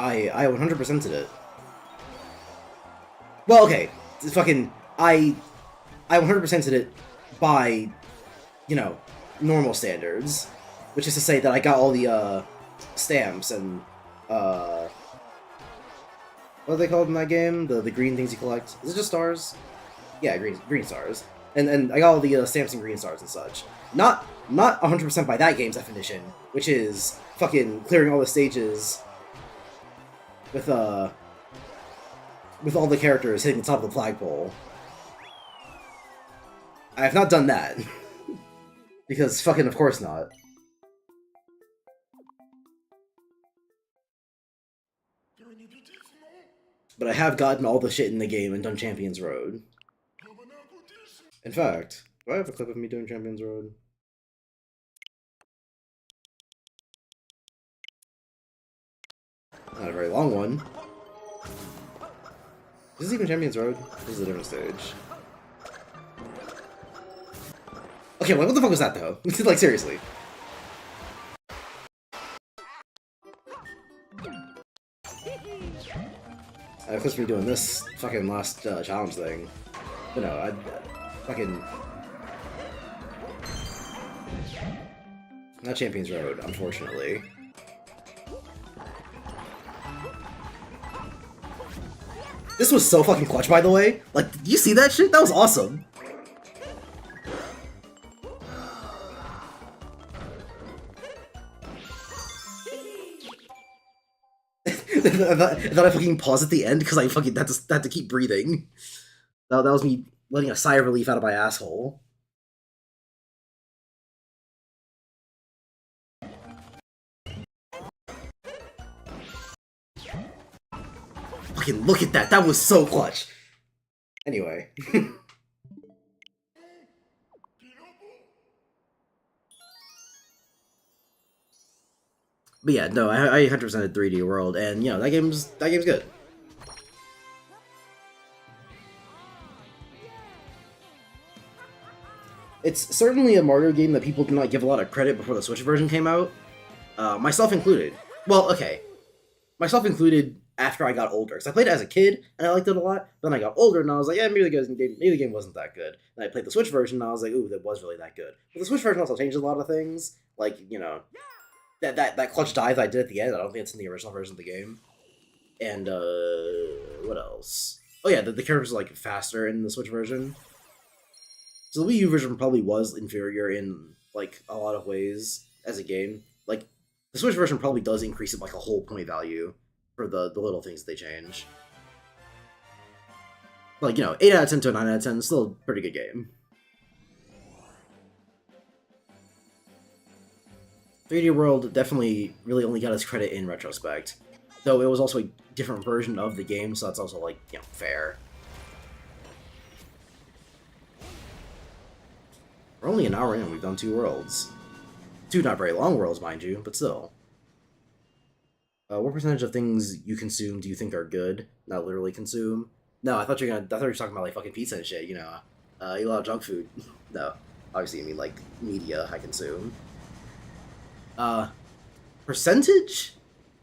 I 100%ed it. Well, okay, it's fucking I 100%ed it by, you know, normal standards, which is to say that I got all the stamps and what are they called in that game? The green things you collect. Is it just stars? Yeah, green stars. And I got all the stamps and green stars and such. Not 100% by that game's definition, which is fucking clearing all the stages with all the characters hitting the top of the flagpole. I have not done that. Because fucking of course not. But I have gotten all the shit in the game and done Champions Road. In fact, do I have a clip of me doing Champions Road? Not a very long one. Is this even Champions Road? This is a different stage. Okay, what the fuck was that though? Like, seriously. I was me doing this fucking last challenge thing. But no, I fucking... Not Champions Road, unfortunately. This was so fucking clutch, by the way. Like, did you see that shit? That was awesome. I thought I fucking paused at the end because I fucking had to keep breathing. That was me letting a sigh of relief out of my asshole. Fucking look at that! That was so clutch! Anyway. But yeah, no, I 100% did 3D World, and you know that game's good. It's certainly a Mario game that people do not give a lot of credit before the Switch version came out, myself included. Well, okay, myself included after I got older, because I played it as a kid and I liked it a lot. Then I got older and I was like, yeah, maybe the game wasn't that good. And I played the Switch version and I was like, ooh, that was really that good. But the Switch version also changed a lot of things, like you know that clutch dive I did at the end. I don't think it's in the original version of the game. And what else? Oh yeah, the characters are like faster in the Switch version. So the Wii U version probably was inferior in like a lot of ways as a game. Like the Switch version probably does increase it like a whole point value for the little things they change. Like, you know, 8 out of 10 to a 9 out of 10 is still a pretty good game. 3D World definitely really only got its credit in retrospect. Though it was also a different version of the game, so that's also, like, you know, fair. We're only an hour in and we've done 2 worlds. 2 not very long worlds, mind you, but still. What percentage of things you consume do you think are good? Not literally consume. No, I thought you were talking about like fucking pizza and shit. You know, eat a lot of junk food. No, obviously you mean like media I consume. Uh, percentage?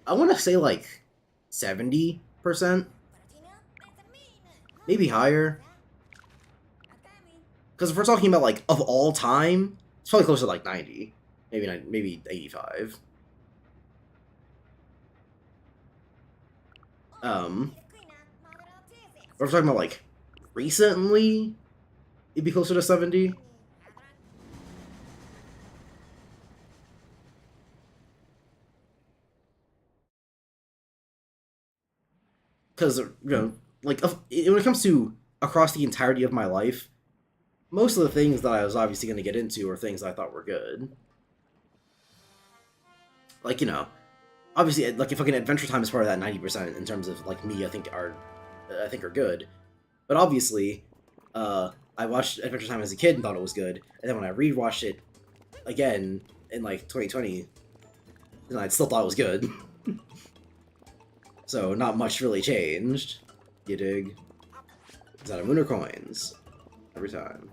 I want to say like 70%, maybe higher. Because if we're talking about like of all time, it's probably closer to like 90, maybe 85. If we're talking about like recently, it'd be closer to 70. Because you know, like when it comes to across the entirety of my life, most of the things that I was obviously going to get into are things I thought were good. Like you know, obviously, like if fucking Adventure Time is part of that 90% in terms of like me, I think are good. But obviously, I watched Adventure Time as a kid and thought it was good, and then when I rewatched it again in like 2020, then I still thought it was good. So not much really changed. You dig? Is that a moon or coins? Every time.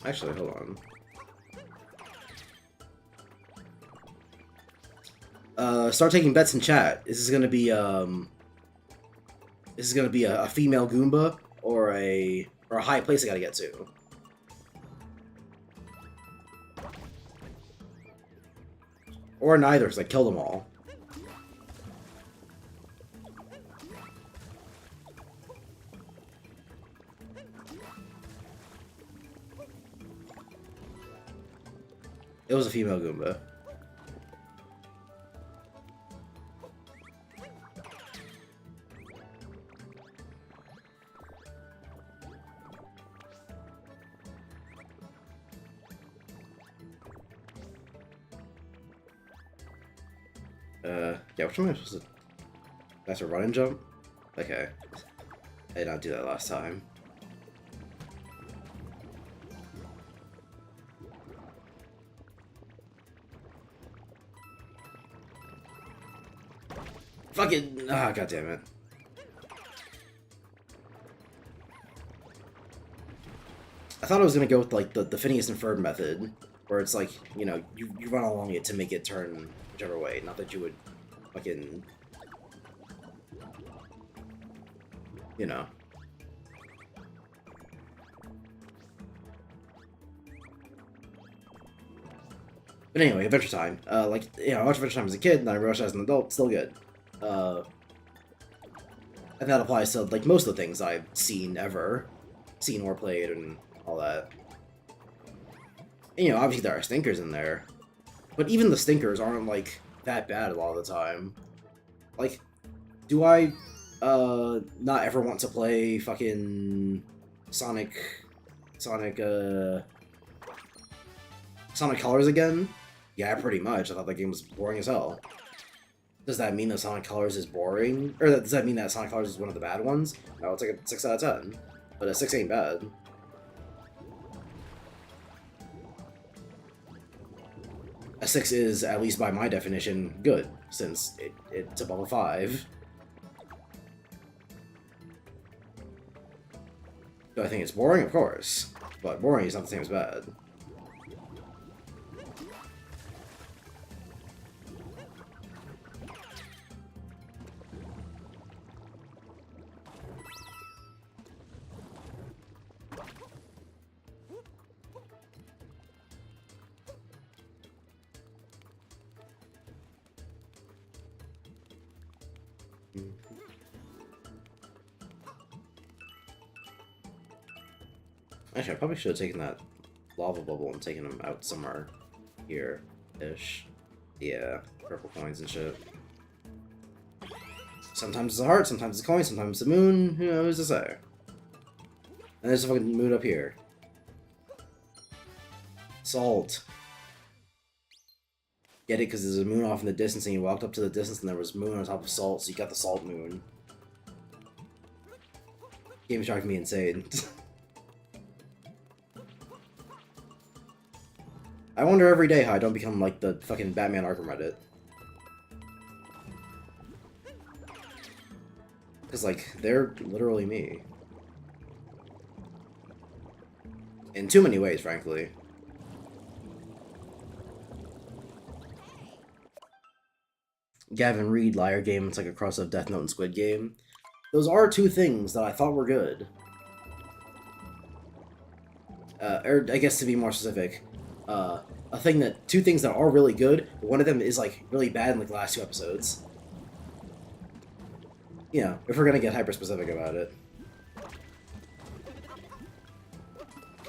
Actually, hold on. Start taking bets in chat. This is gonna be a female Goomba or a high place I gotta get to. Or neither, because I killed them all. It was a female Goomba. Yeah, which one am I supposed to... That's a run and jump? Okay. I did not do that last time. Fucking... Ah, god damn it. I thought I was gonna go with, like, the Phineas and Ferb method, where it's like, you know, you run along it to make it turn whichever way, not that you would fucking... You know. But anyway, Adventure Time. Like, you know, I watched Adventure Time as a kid, and then I watched it as an adult, still good. And that applies to, like, most of the things I've seen ever. Seen or played and all that. And, you know, obviously there are stinkers in there. But even the stinkers aren't, like, that bad a lot of the time. Like, do I, not ever want to play fucking Sonic Colors again? Yeah, pretty much. I thought that game was boring as hell. Does that mean that Sonic Colors is boring? Or does that mean that Sonic Colors is one of the bad ones? No, it's like a 6 out of 10. But a 6 ain't bad. A 6 is, at least by my definition, good, since it's above a 5. Do I think it's boring? Of course. But boring is not the same as bad. Actually, I probably should have taken that lava bubble and taken him out somewhere here-ish. Yeah, purple coins and shit. Sometimes it's a heart, sometimes it's a coin, sometimes it's a moon, who knows to say. And there's a fucking moon up here. Salt. Get it? Because there's a moon off in the distance and you walked up to the distance and there was moon on top of salt, so you got the salt moon. Game's driving me insane. I wonder every day how I don't become like the fucking Batman Arkham Reddit. Because, like, they're literally me. In too many ways, frankly. Gavin Reed, Liar Game, it's like a cross of Death Note and Squid Game. Those are two things that I thought were good. Or, I guess to be more specific, two things that are really good, but one of them is, like, really bad in, like, the last 2 episodes. You know, if we're gonna get hyper-specific about it.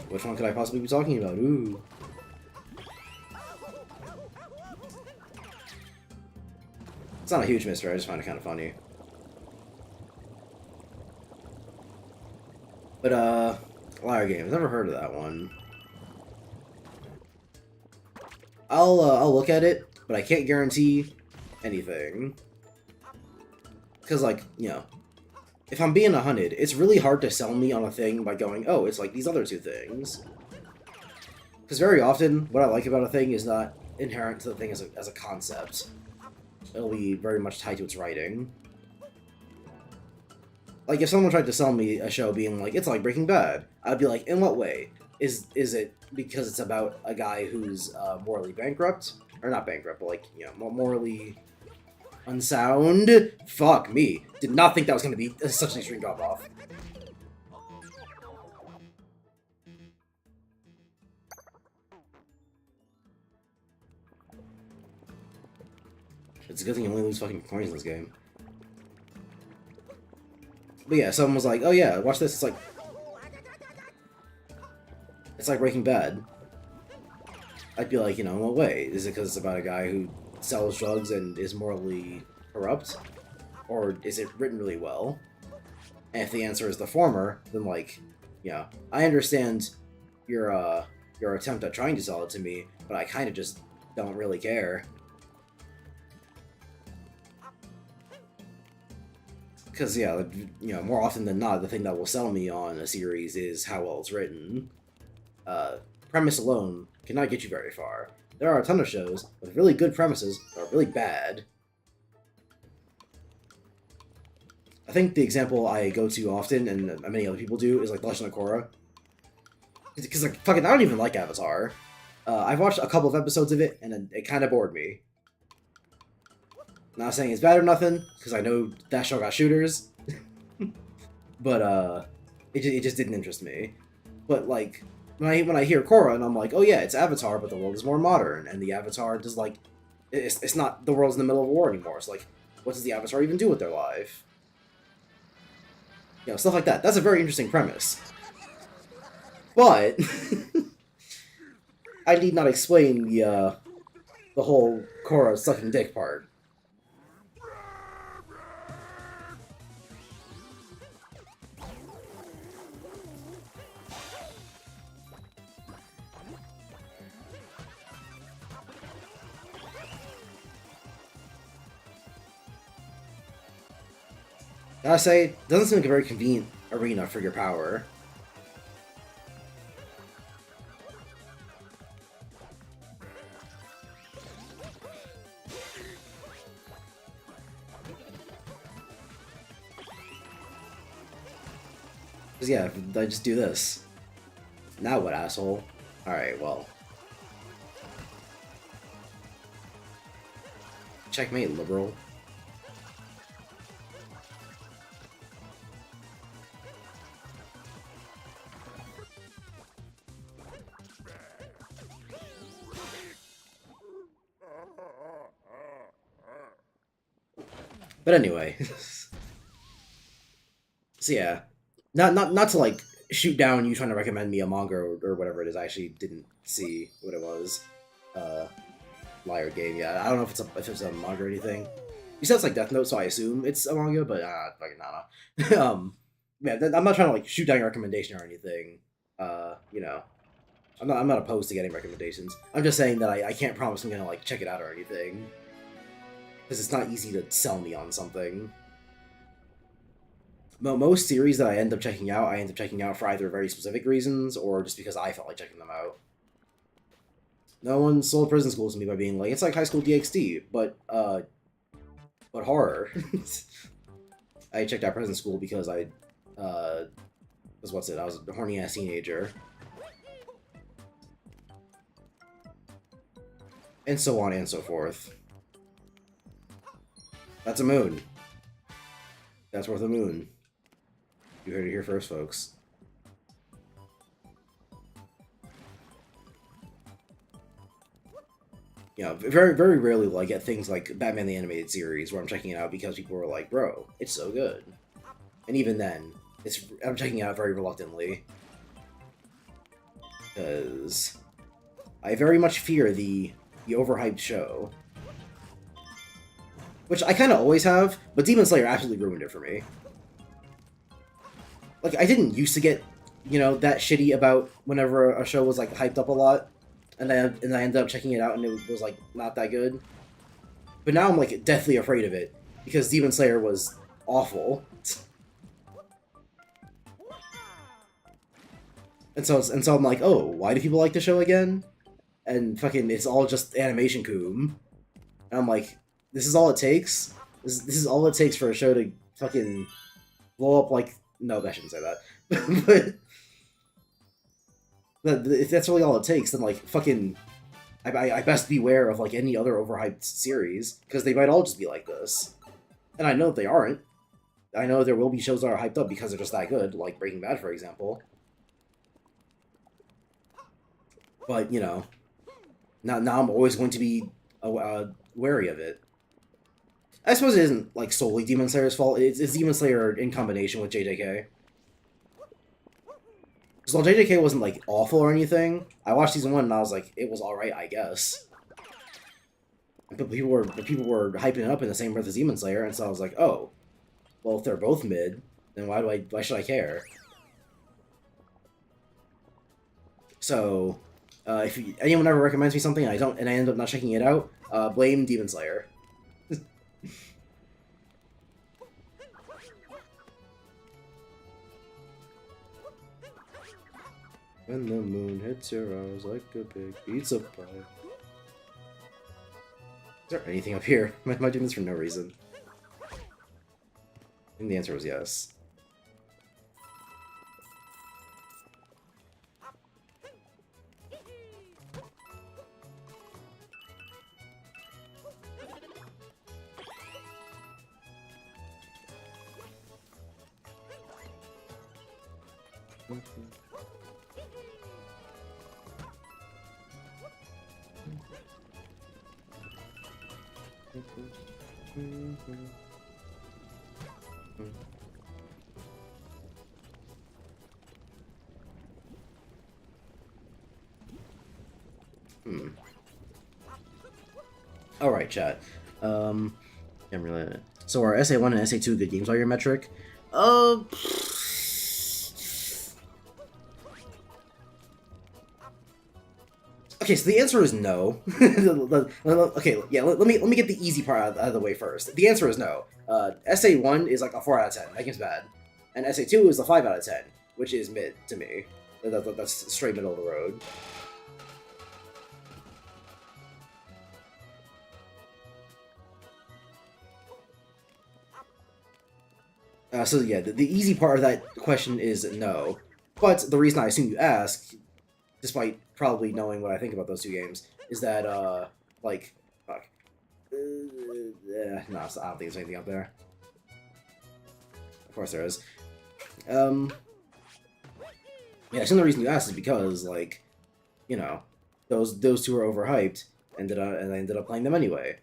Which one could I possibly be talking about? Ooh. It's not a huge mystery, I just find it kind of funny. But, Liar Games, never heard of that one. I'll look at it, but I can't guarantee anything. Because, like, you know, if I'm being hunted, it's really hard to sell me on a thing by going, oh, it's like these other 2 things. Because very often, what I like about a thing is not inherent to the thing as a concept. It'll be very much tied to its writing. Like, if someone tried to sell me a show being like, it's like Breaking Bad, I'd be like, in what way? Is it because it's about a guy who's morally bankrupt? Or not bankrupt, but, like, you know, morally unsound? Fuck me. Did not think that was going to be such an extreme drop-off. It's a good thing you only lose fucking coins in this game. But yeah, someone was like, oh yeah, watch this, it's like Breaking Bad. I'd be like, you know, in what way? Is it because it's about a guy who sells drugs and is morally corrupt? Or is it written really well? And if the answer is the former, then, like, you know, I understand your attempt at trying to sell it to me, but I kind of just don't really care. Because, yeah, you know, more often than not, the thing that will sell me on a series is how well it's written. Premise alone cannot get you very far. There are a ton of shows with really good premises that are really bad. I think the example I go to often, and many other people do, is like The Legend of Korra. Because, like, fucking, I don't even like Avatar. I've watched a couple of episodes of it, and it kind of bored me. Not saying it's bad or nothing, because I know that show got shooters. But, it just didn't interest me. But, like, when I hear Korra, and I'm like, oh yeah, it's Avatar, but the world is more modern, and the Avatar does, like, it's not the world's in the middle of a war anymore. It's like, what does the Avatar even do with their life? You know, stuff like that. That's a very interesting premise. But I need not explain the whole Korra sucking dick part. Gotta say, it doesn't seem like a very convenient arena for your power. Because, yeah, I just do this. Now what, asshole? Alright, well. Checkmate, liberal. But anyway. So yeah. Not to like shoot down you trying to recommend me a manga or whatever it is. I actually didn't see what it was. Liar game, yeah. I don't know if it's a manga or anything. You said it's like Death Note, so I assume it's a manga, but fucking nah. Yeah, I'm not trying to like shoot down your recommendation or anything. You know, I'm not opposed to getting recommendations. I'm just saying that I can't promise I'm gonna like check it out or anything, because it's not easy to sell me on something. Most series that I end up checking out for either very specific reasons or just because I felt like checking them out. No one sold Prison School to me by being like, it's like High School DxD, but horror. I checked out Prison School because I was a horny ass teenager. And so on and so forth. That's a moon. That's worth a moon. You heard it here first, folks. You know, very, very rarely will I get things like Batman the Animated Series where I'm checking it out because people are like, bro, it's so good. And even then, I'm checking it out very reluctantly. Because I very much fear the overhyped show. Which I kind of always have, but Demon Slayer absolutely ruined it for me. Like, I didn't used to get, you know, that shitty about whenever a show was, like, hyped up a lot. And I ended up checking it out and it was, like, not that good. But now I'm, like, deathly afraid of it. Because Demon Slayer was awful. And so I'm like, oh, why do people like the show again? And fucking, it's all just animation coom. And I'm like, this is all it takes? This is all it takes for a show to fucking blow up like... No, I shouldn't say that. But if that's really all it takes, then, like, fucking... I best beware of, like, any other overhyped series, because they might all just be like this. And I know they aren't. I know there will be shows that are hyped up because they're just that good, like Breaking Bad, for example. But, you know, now I'm always going to be wary of it. I suppose it isn't, like, solely Demon Slayer's fault. It's Demon Slayer in combination with JJK. Because while JJK wasn't, like, awful or anything, I watched season 1 and I was like, it was alright, I guess. But people were hyping it up in the same breath as Demon Slayer, and so I was like, oh, well, if they're both mid, then why should I care? So, if anyone ever recommends me something and I end up not checking it out, blame Demon Slayer. When the moon hits your eyes like a big pizza pie. Is there anything up here? Am I doing this for no reason? And the answer was yes. Alright, chat. So are SA1 and SA2 good games by your metric? Okay, so the answer is no. Okay, yeah, let me get the easy part out of the way first. The answer is no. SA1 is like a 4 out of 10. That game's bad. And SA2 is a 5 out of 10, which is mid to me. That's straight middle of the road. So yeah, the easy part of that question is no. But the reason I assume you ask, despite probably knowing what I think about those two games, is that like, fuck. No, I don't think there's anything up there. Of course there is. Yeah, I assume the reason you asked is because like, you know, those two are overhyped, and I ended up playing them anyway.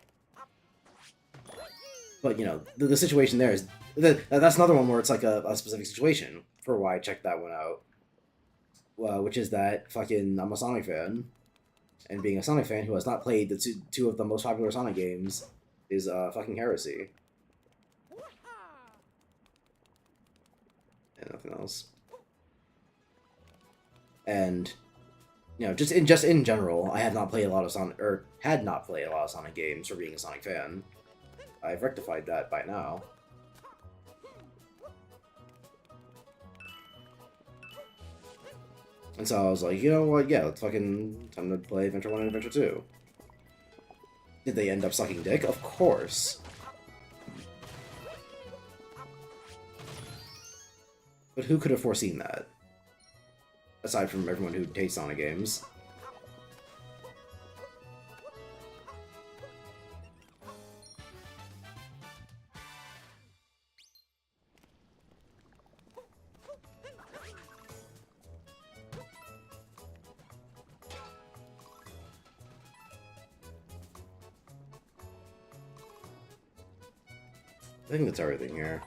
But you know, the situation there is that's another one where it's like a specific situation for why I checked that one out. Which is that fucking I'm a Sonic fan, and being a Sonic fan who has not played the two of the most popular Sonic games is fucking heresy. And nothing else. And you know, just in general, I had not played a lot of Sonic, or had not played a lot of Sonic games for being a Sonic fan. I've rectified that by now. And so I was like, you know what, yeah, let's fucking time to play Adventure 1 and Adventure 2. Did they end up sucking dick? Of course. But who could have foreseen that? Aside from everyone who hates Sonic games. I think that's everything here.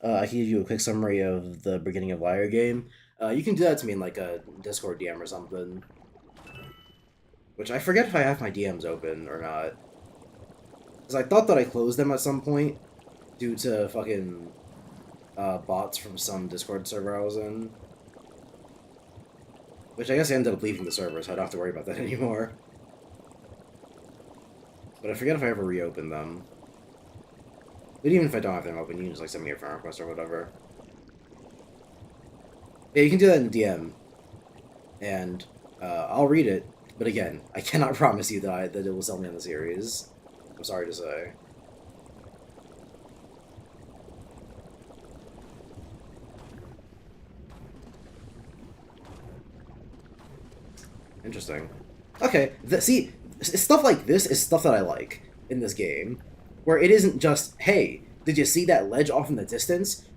I can give you a quick summary of the beginning of Liar game. You can do that to me in like a Discord DM or something. Which I forget if I have my DMs open or not. Because I thought that I closed them at some point due to fucking bots from some Discord server I was in. Which I guess I ended up leaving the server, so I don't have to worry about that anymore. But I forget if I ever reopened them. But even if I don't have them open, you can just like send me a friend request or whatever. Yeah, you can do that in the DM. And I'll read it. But again, I cannot promise you that it will sell me on the series. I'm sorry to say. Interesting. Okay, see, stuff like this is stuff that I like in this game. Where it isn't just, hey, did you see that ledge off in the distance?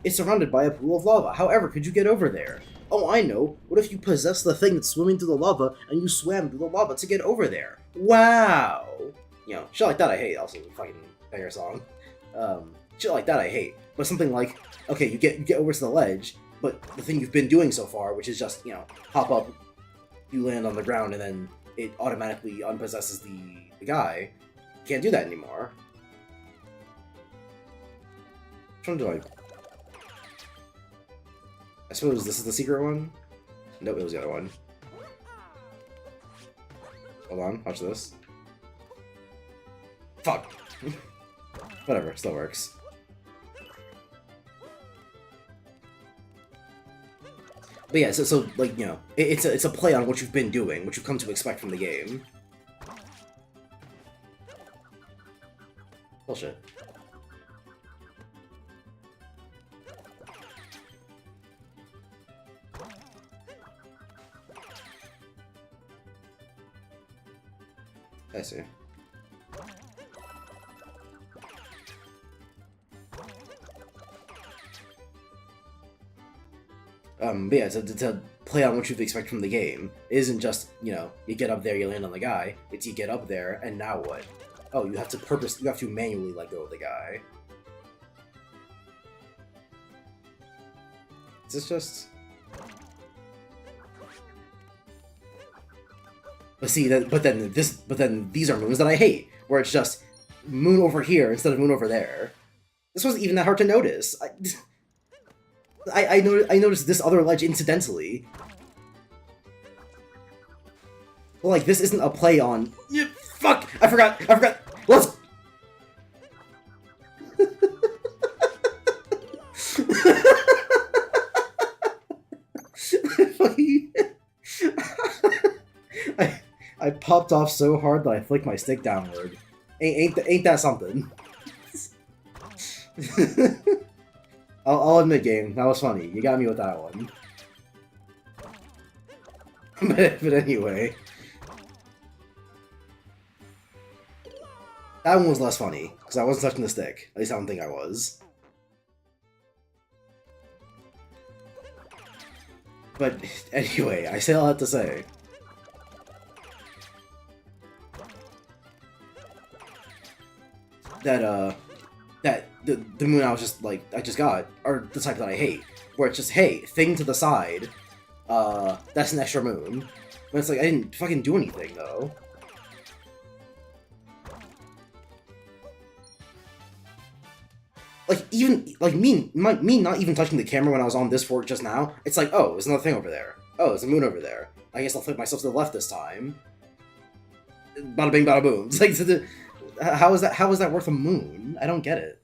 It's surrounded by a pool of lava. However, could you get over there? Oh, I know. What if you possess the thing that's swimming through the lava and you swam through the lava to get over there? Wow! You know, shit like that I hate. Also, fucking banger song. Shit like that I hate. But something like, okay, you get over to the ledge, but the thing you've been doing so far, which is just, you know, hop up, you land on the ground, and then it automatically unpossesses the guy. You can't do that anymore. Which one do I suppose this is the secret one? Nope, it was the other one. Hold on, watch this. Fuck! Whatever, still works. But yeah, so like, you know, it's a play on what you've been doing, what you've come to expect from the game. Bullshit. I see. But yeah, to play on what you expect from the game, it isn't just, you know, you get up there, you land on the guy. It's you get up there, and now what? Oh, you have to manually let go of the guy. Is this just... But see, but then these are moons that I hate, where it's just moon over here instead of moon over there. This wasn't even that hard to notice. I noticed this other ledge incidentally. Well, like, this isn't a play on... Yeah, fuck! I forgot! Let's... I popped off so hard that I flicked my stick downward. Ain't that something? I'll admit, game, that was funny. You got me with that one. But anyway, that one was less funny because I wasn't touching the stick. At least I don't think I was. But anyway, I say all that to say. That the moon I was just like I just got are the type that I hate, where it's just, hey, thing to the side, that's an extra moon. But it's like I didn't fucking do anything though. Like even like me not even touching the camera when I was on this fork just now, it's like, oh, there's another thing over there. Oh, there's a moon over there. I guess I'll flip myself to the left this time. Bada bing, bada boom. It's like, how is that worth a moon? I don't get it.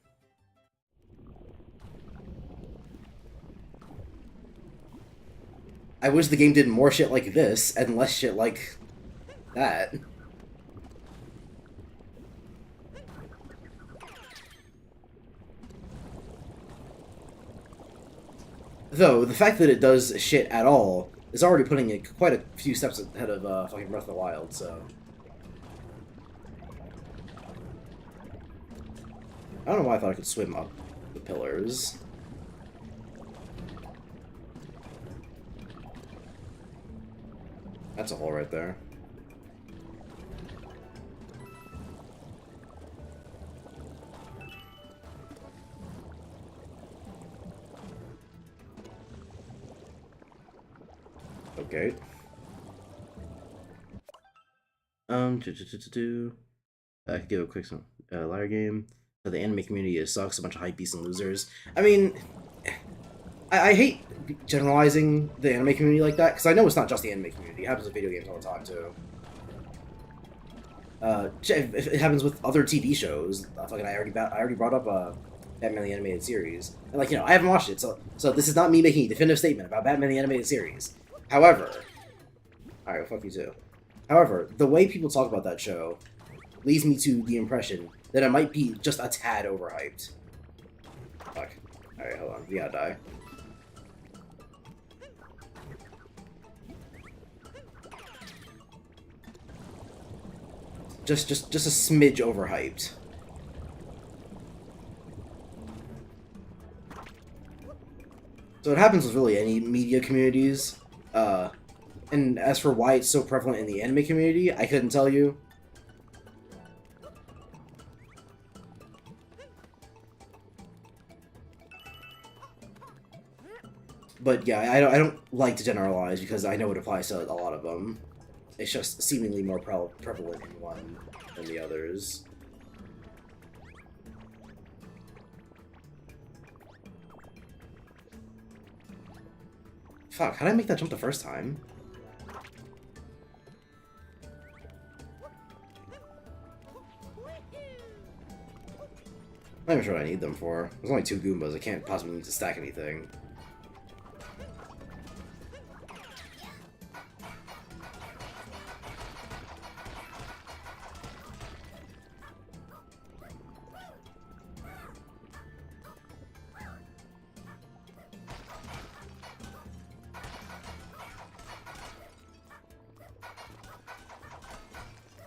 I wish the game did more shit like this and less shit like that. Though, the fact that it does shit at all is already putting it quite a few steps ahead of fucking Breath of the Wild, so... I don't know why I thought I could swim up the pillars. That's a hole right there. Okay. I could give a quick liar game. So the anime community sucks, a bunch of hypebeasts and losers. I mean, I hate generalizing the anime community like that, because I know it's not just the anime community. It happens with video games all the time, too. It happens with other TV shows. Fucking, I already brought up Batman the Animated Series. And, like, you know, I haven't watched it, so this is not me making a definitive statement about Batman the Animated Series. However... Alright, well, fuck you too. However, the way people talk about that show leads me to the impression that it might be just a tad overhyped. Fuck. Alright, hold on. We gotta die. Just a smidge overhyped. So it happens with really any media communities. And as for why it's so prevalent in the anime community, I couldn't tell you. But yeah, I don't like to generalize because I know it applies to a lot of them. It's just seemingly more prevalent in one than the others. Fuck, how did I make that jump the first time? I'm not even sure what I need them for. There's only 2 Goombas, I can't possibly need to stack anything.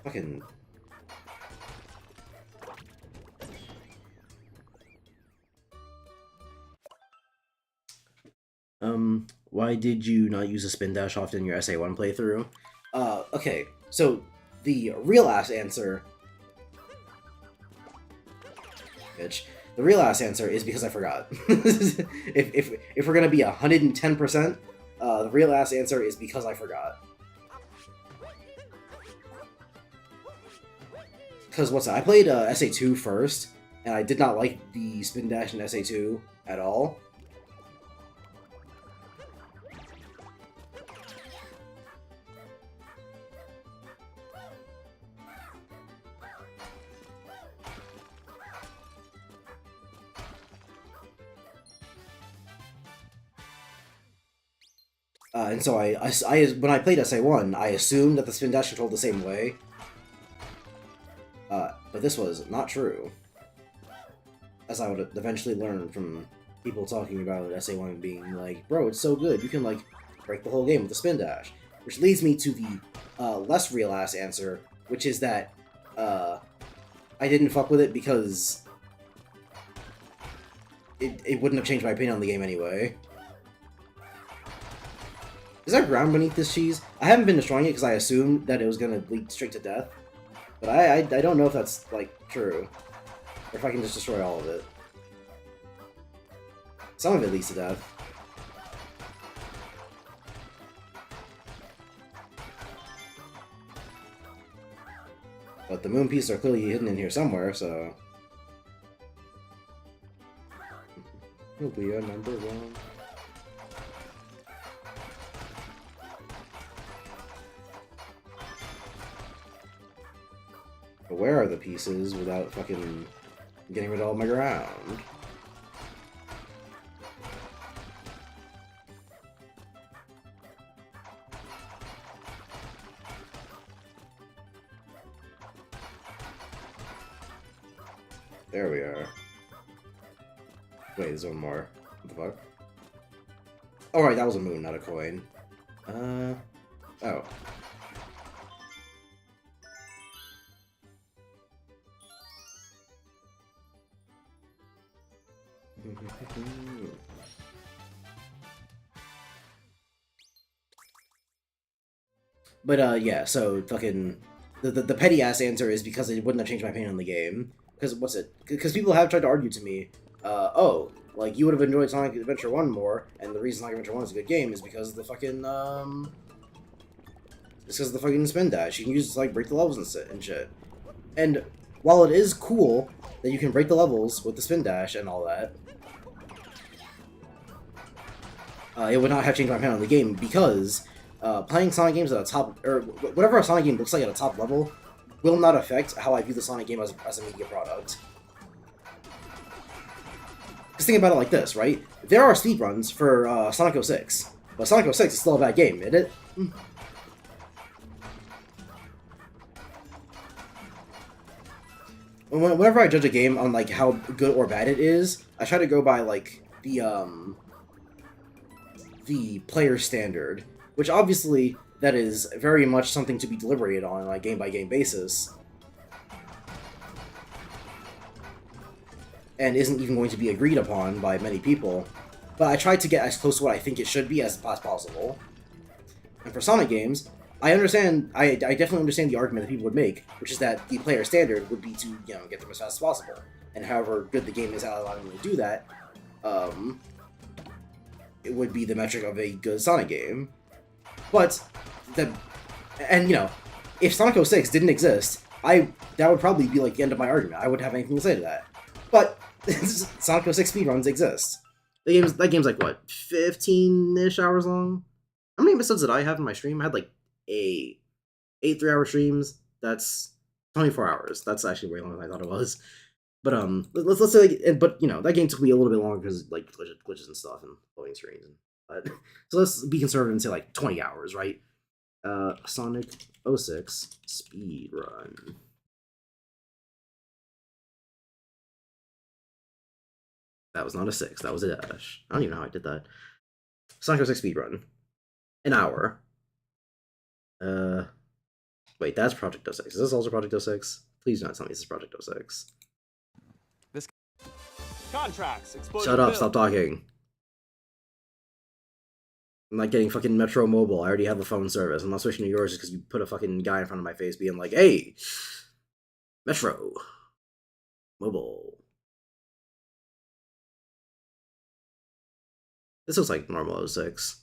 Fucking... Why did you not use a spin dash often in your SA1 playthrough? Okay, so the real ass answer... Bitch. The real ass answer is because I forgot. if we're gonna be 110%, the real ass answer is because I forgot. Because what's that? I played SA2 first, and I did not like the spin dash in SA2 at all. And so when I played SA1, I assumed that the spin dash controlled the same way. But this was not true. As I would eventually learn from people talking about SA1 being like, bro, it's so good, you can, like, break the whole game with the spin dash. Which leads me to the less real-ass answer, which is that I didn't fuck with it because it wouldn't have changed my opinion on the game anyway. Is there ground beneath this cheese? I haven't been destroying it because I assumed that it was going to lead straight to death. But I don't know if that's, like, true. Or if I can just destroy all of it. Some of it leads to death. But the moon pieces are clearly hidden in here somewhere, so... It'll be a number one. But where are the pieces without fucking getting rid of all my ground? There we are. Wait, there's one more. What the fuck? Oh, right, that was a moon, not a coin. Oh. But, yeah, so, fucking... The petty-ass answer is because it wouldn't have changed my opinion on the game. Because people have tried to argue to me, oh, like, you would have enjoyed Sonic Adventure 1 more, and the reason Sonic Adventure 1 is a good game is because of the fucking, it's because of the fucking spin dash. You can use it to, like, break the levels and shit. And while it is cool that you can break the levels with the spin dash and all that, it would not have changed my opinion on the game because playing Sonic games at a top, or whatever a Sonic game looks like at a top level, will not affect how I view the Sonic game as a media product. Just think about it like this, right? There are speedruns for Sonic 06, but Sonic 06 is still a bad game, isn't it? Whenever I judge a game on, like, how good or bad it is, I try to go by, like, the player standard, which obviously that is very much something to be deliberated on a game-by-game basis, and isn't even going to be agreed upon by many people, but I try to get as close to what I think it should be as possible. And for Sonic games, I definitely understand the argument that people would make, which is that the player standard would be to, you know, get them as fast as possible. And however good the game is at allowing them to do that, it would be the metric of a good Sonic game. But, you know, if Sonic 06 didn't exist, that would probably be, like, the end of my argument. I wouldn't have anything to say to that. But, Sonic 06 speedruns exist. That game's like, what, 15-ish hours long? How many episodes did I have in my stream? I had, like, 8 3-hour streams. That's 24 hours. That's actually way longer than I thought it was. But, let's say, like, but, you know, that game took me a little bit longer because, like, glitches and stuff and loading screens. But, so let's be conservative and say, like, 20 hours, right? Sonic 06 speedrun. That was not a 6, that was a dash. I don't even know how I did that. Sonic 06 speedrun. An hour. Wait, that's Project 06. Is this also Project 06? Please do not tell me this is Project 06. Contracts. Shut up, stop talking. I'm not getting fucking Metro Mobile. I already have a phone service. I'm not switching to yours just because you put a fucking guy in front of my face being like, hey, Metro Mobile. This looks like normal 06.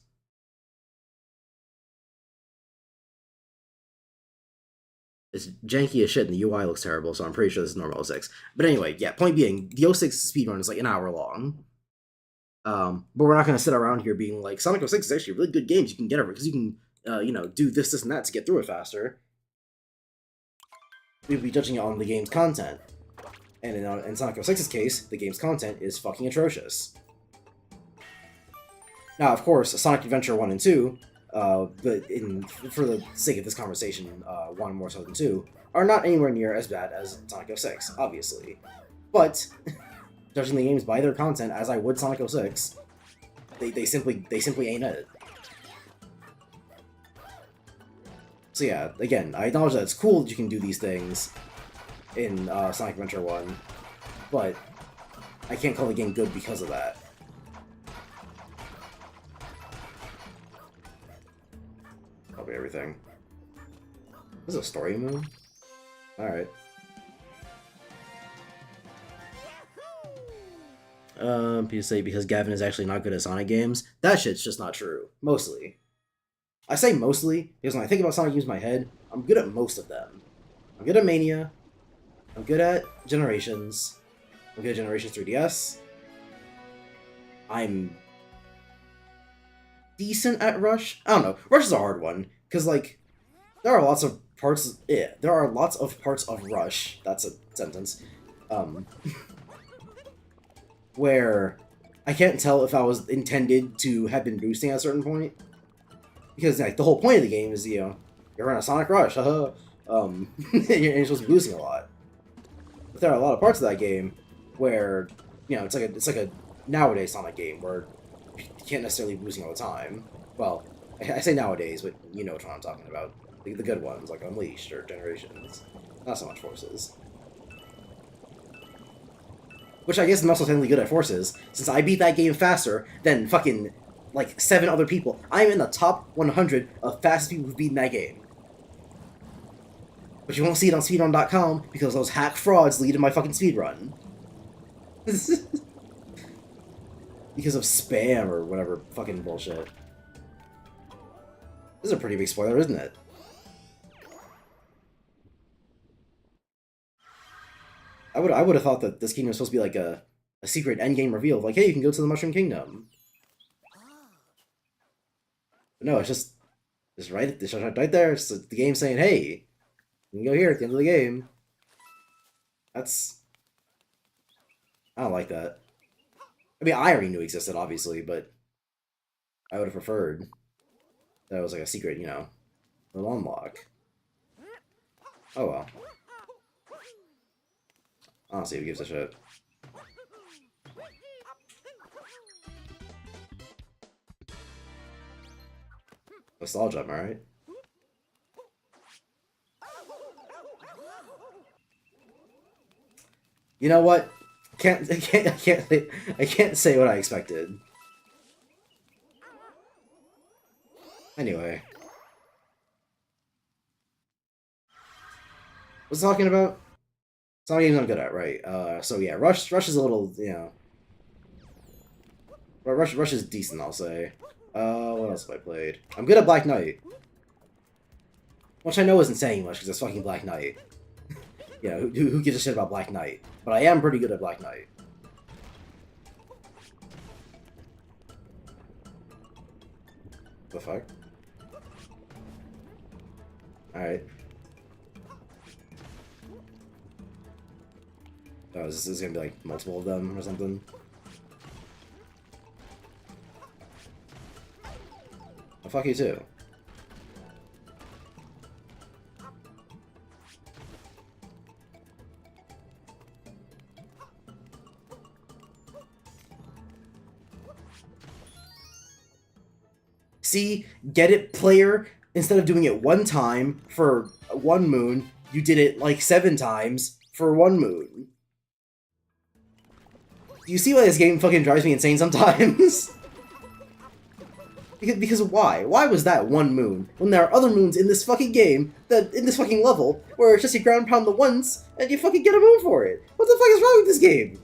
It's janky as shit and the UI looks terrible, so I'm pretty sure this is normal 06. But anyway, yeah, point being, the 06 speedrun is like an hour long. But we're not going to sit around here being like, Sonic 06 is actually a really good game. You can get over it because you can, you know, do this, and that to get through it faster. We'd be judging it on the game's content. And in Sonic 06's case, the game's content is fucking atrocious. Now, of course, Sonic Adventure 1 and 2, but for the sake of this conversation, 1 more so than 2, are not anywhere near as bad as Sonic 06, obviously. But, judging the games by their content, as I would Sonic 06, they simply ain't it. So yeah, again, I acknowledge that it's cool that you can do these things in Sonic Adventure 1, but I can't call the game good because of that. Probably everything. This is a story move? Alright. People say because Gavin is actually not good at Sonic games. That shit's just not true. Mostly. I say mostly, because when I think about Sonic games in my head, I'm good at most of them. I'm good at Mania. I'm good at Generations. I'm good at Generations 3DS. I'm decent at Rush. I don't know. Rush is a hard one, because, like, there are lots of parts... Yeah, there are lots of parts of Rush. That's a sentence. Where I can't tell if I was intended to have been boosting at a certain point. Because, like, the whole point of the game is, you know, you're on a Sonic Rush, and you're supposed to be boosting a lot. But there are a lot of parts of that game where, you know, it's like a nowadays Sonic game where you can't necessarily be boosting all the time. Well, I say nowadays, but you know what I'm talking about. The good ones, like Unleashed or Generations. Not so much Forces. Which I guess I'm also technically good at Forces, since I beat that game faster than fucking... like 7 other people. I'm in the top 100 of fastest people who've beaten that game. But you won't see it on speedrun.com because those hack frauds lead to my fucking speedrun. Because of spam or whatever fucking bullshit. This is a pretty big spoiler, isn't it? I would have thought that this kingdom was supposed to be like a secret endgame reveal. Like, hey, you can go to the Mushroom Kingdom. No, it's just right there. It's the game saying, "Hey, you can go here at the end of the game." That's... I don't like that. I mean, I already knew it existed, obviously, but I would have preferred that it was like a secret, you know, little unlock. Oh well. Honestly, who gives a shit? Nostalgia, am I right? You know what? I can't say what I expected. Anyway. What's talking about? Sonic games I'm good at, right? So yeah, Rush is a little, you know... Rush is decent, I'll say. What else have I played? I'm good at Black Knight. Which I know isn't saying much, because it's fucking Black Knight. You know, who gives a shit about Black Knight? But I am pretty good at Black Knight. The fuck? Alright. Oh, is this gonna be like multiple of them or something? Oh, fuck you too. See? Get it, player? Instead of doing it one time for one moon, you did it like 7 times for 1 moon. Do you see why this game fucking drives me insane sometimes? Because why? Why was that 1 moon when there are other moons in this fucking game, in this fucking level, where it's just you ground pound the once and you fucking get a moon for it? What the fuck is wrong with this game?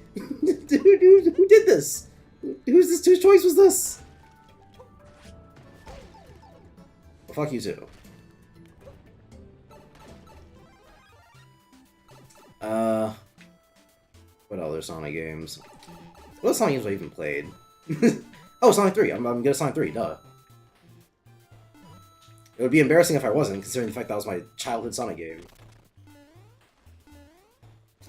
Who did this? Whose choice was this? Well, fuck you too. What other Sonic games? What Sonic games have I even played? Oh, Sonic 3. I'm good at Sonic 3, duh. It would be embarrassing if I wasn't, considering the fact that was my childhood Sonic game.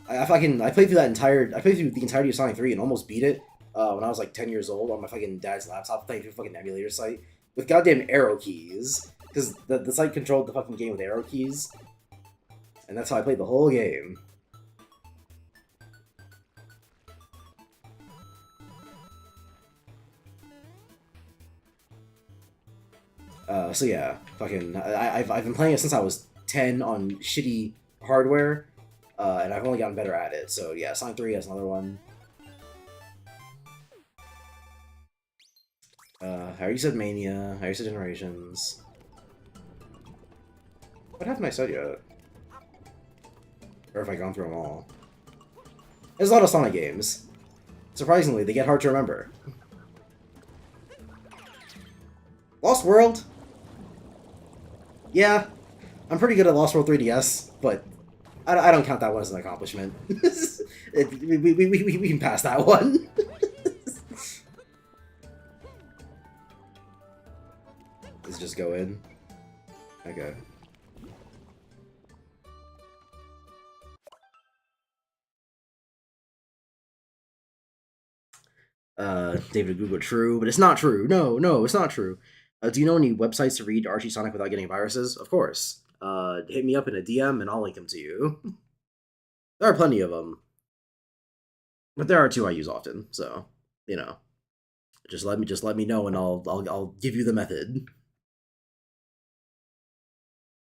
I played through the entirety of Sonic 3 and almost beat it, when I was like 10 years old on my fucking dad's laptop playing through a fucking emulator site with goddamn arrow keys. Because the site controlled the fucking game with arrow keys. And that's how I played the whole game. So yeah, fucking, I've been playing it since I was 10 on shitty hardware, and I've only gotten better at it. So yeah, Sonic 3 has another one. How you said Mania, how you said Generations. What haven't I said yet? Or have I gone through them all? There's a lot of Sonic games. Surprisingly, they get hard to remember. Lost World? Yeah, I'm pretty good at Lost World 3DS, but I don't count that one as an accomplishment. We can pass that one. Let's just go in. Okay. David Google true, but it's not true. No, it's not true. Do you know any websites to read Archie Sonic without getting viruses? Of course. Hit me up in a DM and I'll link them to you. There are plenty of them, but there are two I use often. So you know, just let me know and I'll give you the method.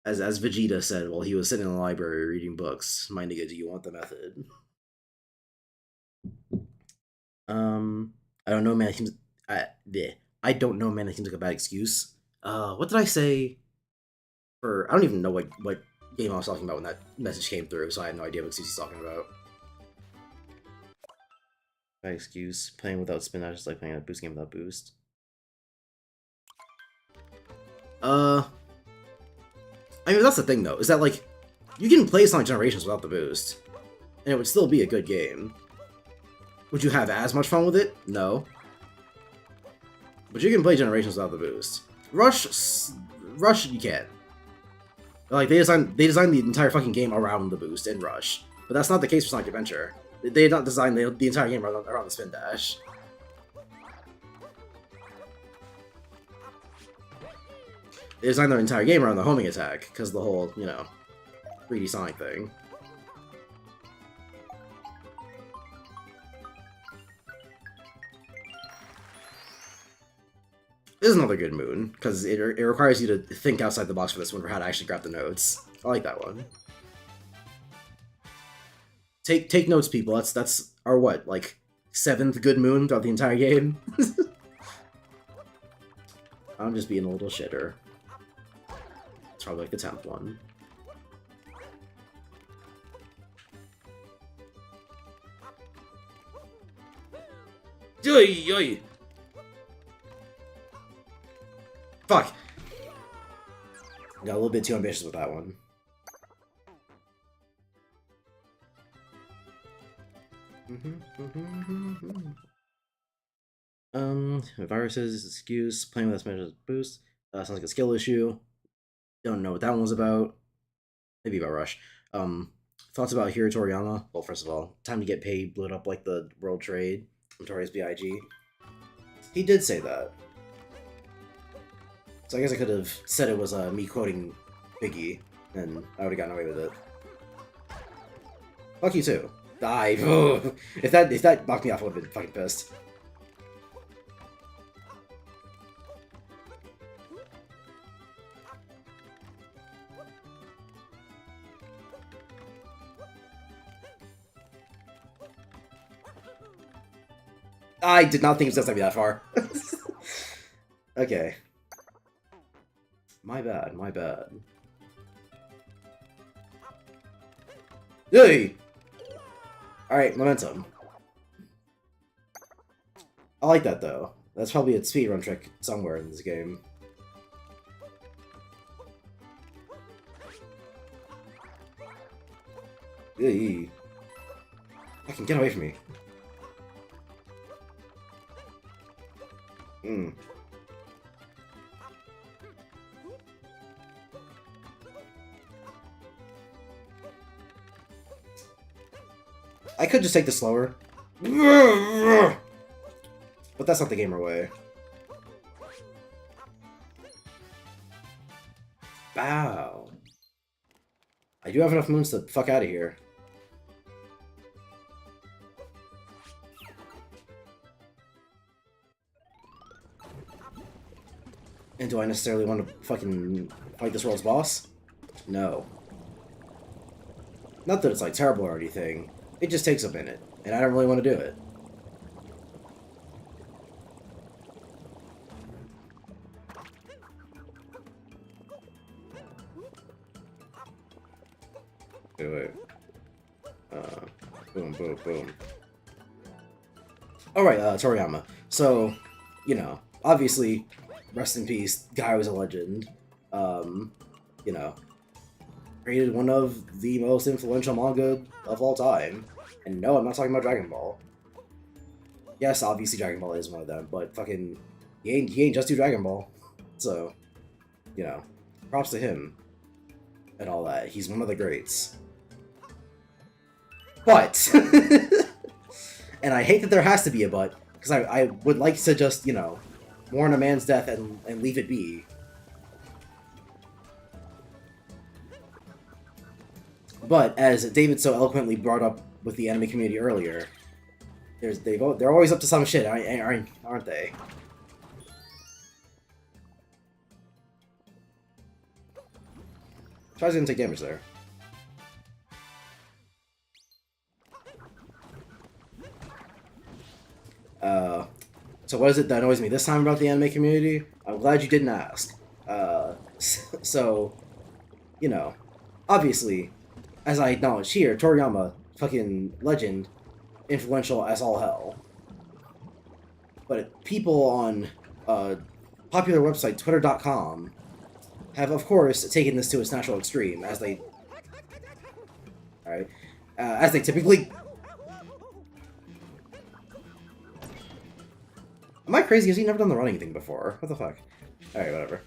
As Vegeta said while he was sitting in the library reading books, my nigga, do you want the method? I don't know, man. It seems I don't know, man. It seems like a bad excuse. What did I say? I don't even know what game I was talking about when that message came through, so I have no idea what excuse he's talking about. Bad excuse. Playing without spin, I just like playing a boost game without boost. I mean, that's the thing, though, is that, like, you can play Sonic Generations without the boost, and it would still be a good game. Would you have as much fun with it? No. But you can play Generations without the boost. Rush, you can. Like, they designed the entire fucking game around the boost in Rush. But that's not the case for Sonic Adventure. They did not design the entire game around the spin dash. They designed their entire game around the homing attack, because the whole, you know, 3D Sonic thing. This is another good moon, because it requires you to think outside the box for this one for how to actually grab the notes. I like that one. Take notes, people. That's our what, like, 7th good moon throughout the entire game? I'm just being a little shitter. It's probably like the 10th one. Yoy! Fuck! Got a little bit too ambitious with that one. Viruses, excuse, playing with this boost. Sounds like a skill issue. Don't know what that one was about. Maybe about Rush. Thoughts about Hiro Toriyama? Well, first of all, time to get paid, blew it up like the World Trade. Notorious B.I.G. He did say that. So I guess I could have said it was me quoting Biggie, and I would have gotten away with it. Fuck you too. Die. If that knocked me off, I would have been fucking pissed. I did not think it was going to be that far. Okay. My bad. Yay! Alright, momentum. I like that, though. That's probably a speedrun trick somewhere in this game. Yay! Fucking get away from me. I could just take this slower. But that's not the gamer way. Bow. I do have enough moons to fuck out of here. And do I necessarily want to fucking fight this world's boss? No. Not that it's like terrible or anything. It just takes a minute, and I don't really want to do it. Wait. Boom, boom, boom. Alright, Toriyama. So, you know, obviously, rest in peace, guy was a legend. You know, created one of the most influential manga of all time. And no, I'm not talking about Dragon Ball. Yes, obviously Dragon Ball is one of them, but fucking, he ain't just do Dragon Ball. So, you know, props to him and all that. He's one of the greats. But, and I hate that there has to be a but, because I would like to just, you know, mourn a man's death and leave it be. But, as David so eloquently brought up with the anime community earlier, they're always up to some shit, aren't they? Tries gonna take damage there. So what is it that annoys me this time about the anime community? I'm glad you didn't ask. So, you know, obviously, as I acknowledge here, Toriyama, fucking legend, influential as all hell. But people on popular website Twitter.com have, of course, taken this to its natural extreme, as they... Alright. As they typically... Am I crazy? Has he never done the running thing before? What the fuck? Alright, whatever.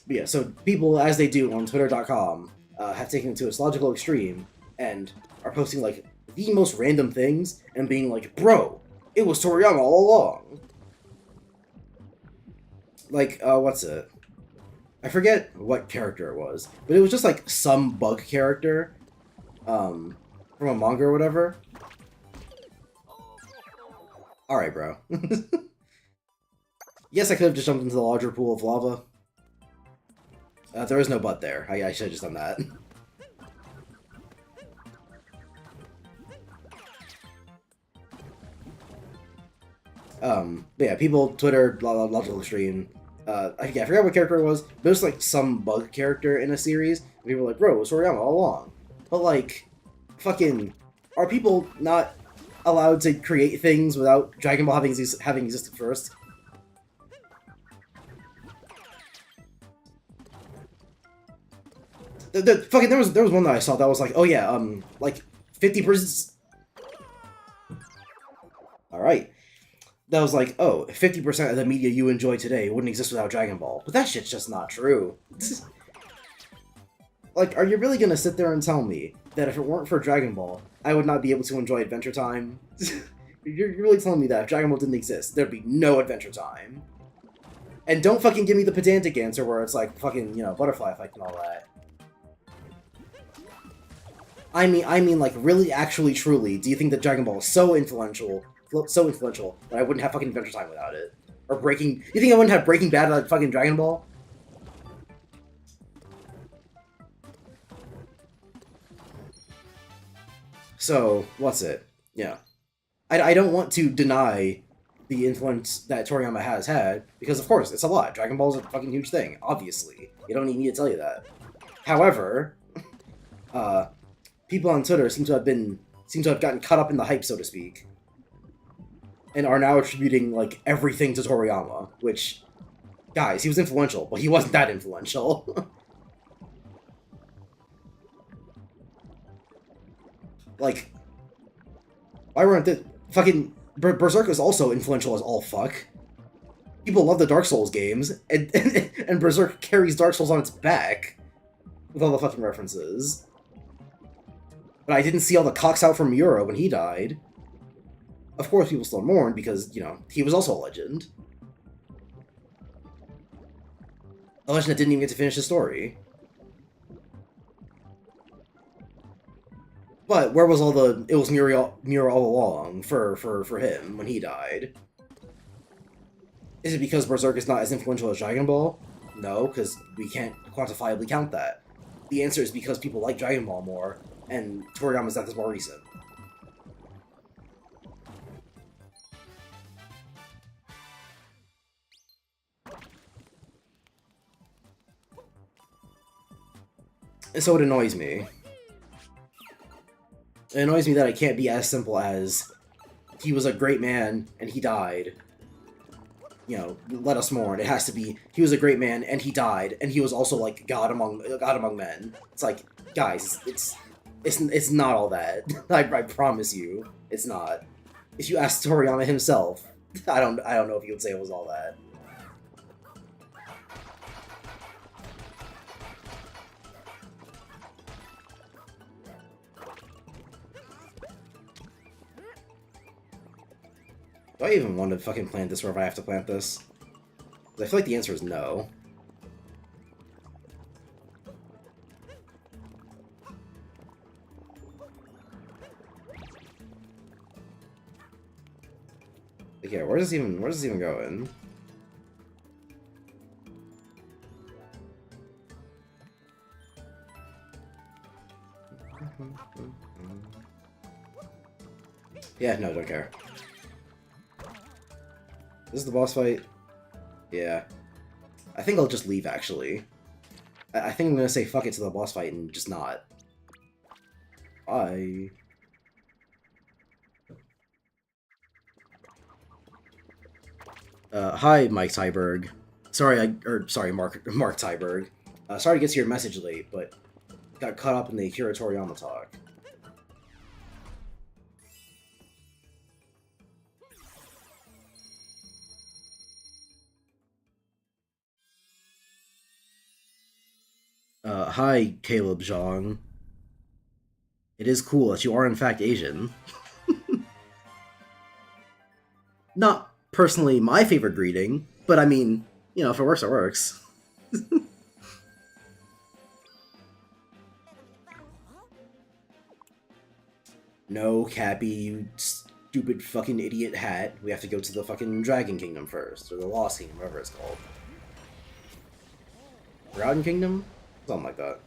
But yeah, so people, as they do on Twitter.com, have taken it to its logical extreme, and are posting, like, the most random things, and being like, bro, it was Toriyama all along. Like, what's it? I forget what character it was, but it was just, like, some bug character, from a manga or whatever. Alright, bro. Yes, I could have just jumped into the larger pool of lava. There is no but there. I should have just done that. But yeah, people, Twitter, logical extreme. I forgot what character it was, but it was like some bug character in a series. And people were like, bro, it was Toriyama all along. But like, fucking, are people not allowed to create things without Dragon Ball having existed first? Fucking, there was one that I saw that was like, oh yeah, like 50%. All right. That was like, oh, 50% of the media you enjoy today wouldn't exist without Dragon Ball. But that shit's just not true. Like, are you really gonna sit there and tell me that if it weren't for Dragon Ball, I would not be able to enjoy Adventure Time? You're really telling me that if Dragon Ball didn't exist, there'd be no Adventure Time? And don't fucking give me the pedantic answer where it's like, fucking, you know, butterfly effect and all that. I mean, like, really, actually, truly, do you think that Dragon Ball is so influential that I wouldn't have fucking Adventure Time without it? Or Breaking... You think I wouldn't have Breaking Bad without fucking Dragon Ball? So, what's it? Yeah. I don't want to deny the influence that Toriyama has had, because of course, it's a lot. Dragon Ball is a fucking huge thing, obviously. You don't need me to tell you that. However, people on Twitter seem to have gotten caught up in the hype, so to speak, and are now attributing like everything to Toriyama. Which, guys, he was influential, but he wasn't that influential. Like, why weren't the fucking Berserk is also influential as all fuck. People love the Dark Souls games, and Berserk carries Dark Souls on its back with all the fucking references. But I didn't see all the cocks out from Miura when he died. Of course, people still mourn because, you know, he was also a legend. A legend that didn't even get to finish the story. But where was all the... It was Mura all along for him when he died. Is it because Berserk is not as influential as Dragon Ball? No, because we can't quantifiably count that. The answer is because people like Dragon Ball more, and Toriyama's death is more recent. And so it annoys me. It annoys me that it can't be as simple as he was a great man and he died. You know, let us mourn. It has to be he was a great man and he died, and he was also like God among men. It's like, guys, it's not all that. I promise you, it's not. If you ask Toriyama himself, I don't know if he would say it was all that. Do I even want to fucking plant this, or if I have to plant this? I feel like the answer is no. Okay, where's this even going? Yeah, no, don't care. This is the boss fight? Yeah. I think I'll just leave, actually. I think I'm gonna say fuck it to the boss fight and just not. Bye. Hi, Mike Tyberg. Sorry, Mark Tyberg. Sorry to get to your message late, but got caught up in the Akira Toriyama talk. Hi, Caleb Zhang. It is cool that you are in fact Asian. Not personally my favorite greeting, but I mean, you know, if it works, it works. No, Cappy, you stupid fucking idiot hat. We have to go to the fucking Dragon Kingdom first, or the Lost Kingdom, whatever it's called. Forgotten Kingdom? Something like that.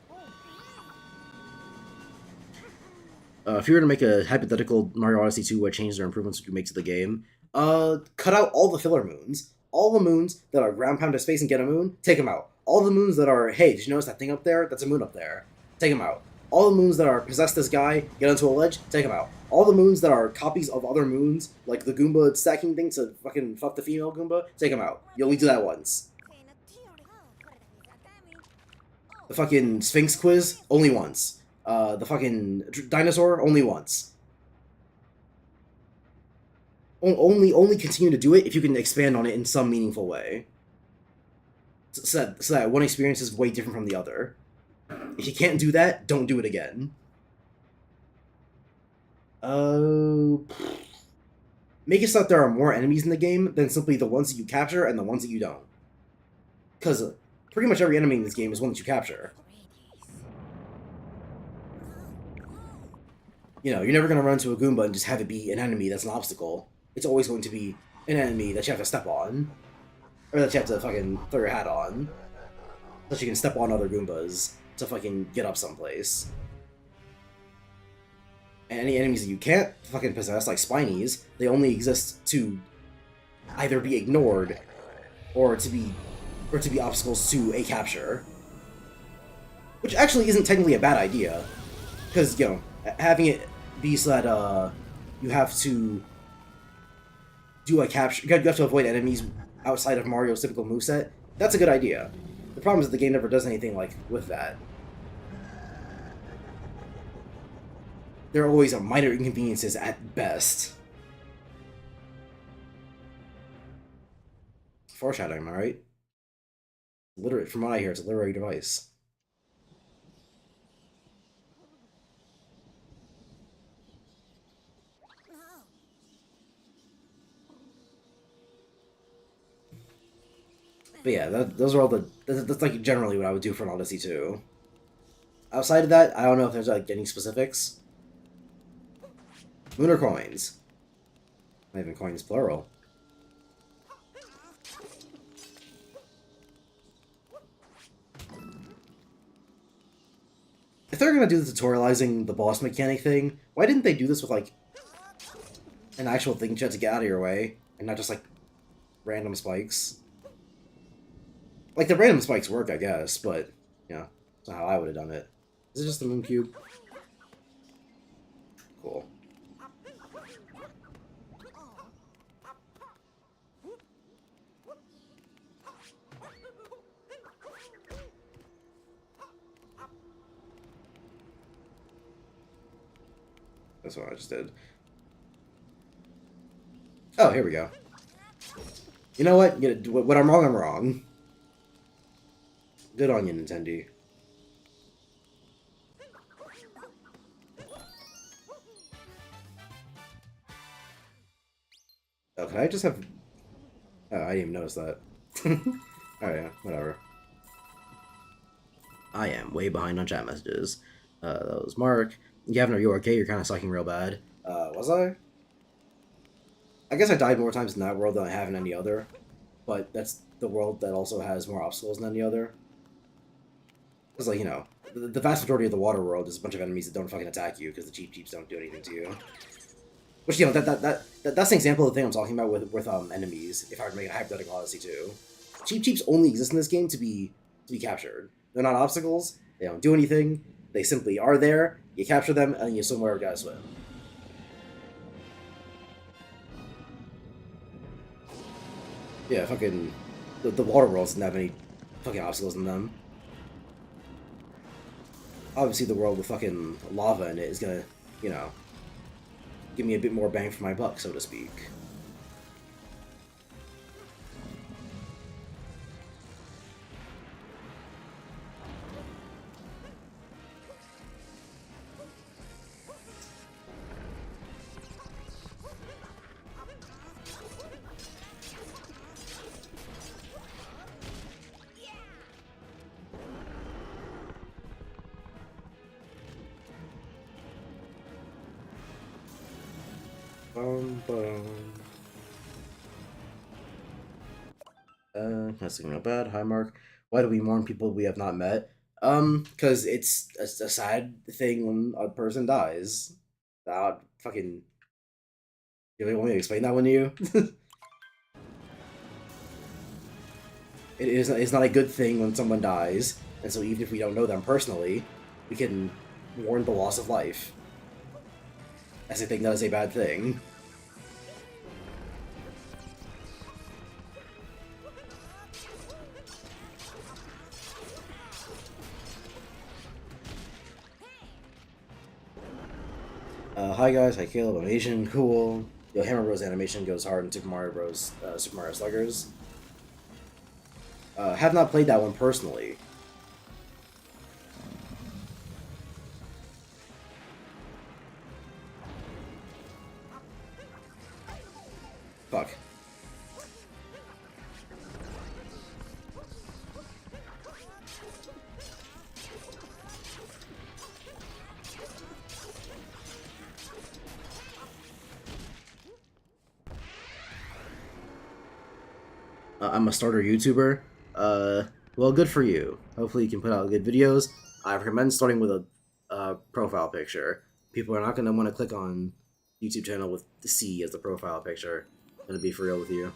If you were to make a hypothetical Mario Odyssey 2, what changes or improvements would you make to the game? Cut out all the filler moons. All the moons that are ground pound to space and get a moon, take them out. All the moons that are, hey, did you notice that thing up there? That's a moon up there. Take them out. All the moons that are, possess this guy, get onto a ledge, take them out. All the moons that are copies of other moons, like the Goomba stacking thing to fucking fuck the female Goomba, take them out. You only do that once. The fucking Sphinx quiz, only once. The fucking dinosaur, only once. Only continue to do it if you can expand on it in some meaningful way. So that one experience is way different from the other. If you can't do that, don't do it again. Make it so that there are more enemies in the game than simply the ones that you capture and the ones that you don't. Because pretty much every enemy in this game is one that you capture. You know, you're never going to run into a Goomba and just have it be an enemy that's an obstacle. It's always going to be an enemy that you have to step on. Or that you have to fucking throw your hat on. So that you can step on other Goombas to fucking get up someplace. And any enemies that you can't fucking possess, like Spinies, they only exist to either be ignored or to be obstacles to a capture. Which actually isn't technically a bad idea. Because, you know, having it be so that you have to do a capture, you have to avoid enemies outside of Mario's typical moveset, that's a good idea. The problem is that the game never does anything like with that. There are always minor inconveniences at best. Foreshadowing, am I right? Literally, from what I hear, it's a literary device. But yeah, those are all that's like generally what I would do for an Odyssey 2. Outside of that, I don't know if there's like any specifics. Lunar coins. Not even coins plural. If they're gonna do the tutorializing the boss mechanic thing, why didn't they do this with like an actual thing you had to get out of your way and not just like random spikes? Like the random spikes work, I guess, but you know, that's not how I would have done it. Is it just the moon cube? Cool. That's what I just did. Oh, here we go. You know what? When I'm wrong, I'm wrong. Good on you, Nintendo. Oh, can I just have... Oh, I didn't even notice that. Oh yeah, whatever. I am way behind on chat messages. That was Mark. Gavin, are you okay? You're kind of sucking real bad. Was I? I guess I died more times in that world than I have in any other. But that's the world that also has more obstacles than any other. Because, like, you know, the vast majority of the water world is a bunch of enemies that don't fucking attack you because the Cheep Cheeps don't do anything to you. Which, you know, that's an example of the thing I'm talking about with enemies, if I were to make a hypothetical Odyssey 2. Cheep Cheeps only exist in this game to be captured. They're not obstacles, they don't do anything, they simply are there, you capture them, and you swim wherever you gotta swim. Yeah, fucking... The water worlds didn't have any fucking obstacles in them. Obviously the world with fucking lava in it is gonna, you know, give me a bit more bang for my buck, so to speak. That's not bad. Hi, Mark. Why do we mourn people we have not met? Because it's a sad thing when a person dies. Fucking. You really want me to explain that one to you? It's not a good thing when someone dies, and so even if we don't know them personally, we can mourn the loss of life. As I think that is a bad thing. Hi guys, hi Caleb, I'm Asian, cool. Yo, Hammer Bros animation goes hard in Super Mario Bros. Super Mario Sluggers. Have not played that one personally. Fuck. I'm a starter YouTuber. Well, good for you. Hopefully you can put out good videos. I recommend starting with a profile picture. People are not going to want to click on YouTube channel with the C as the profile picture. I'm going to be for real with you.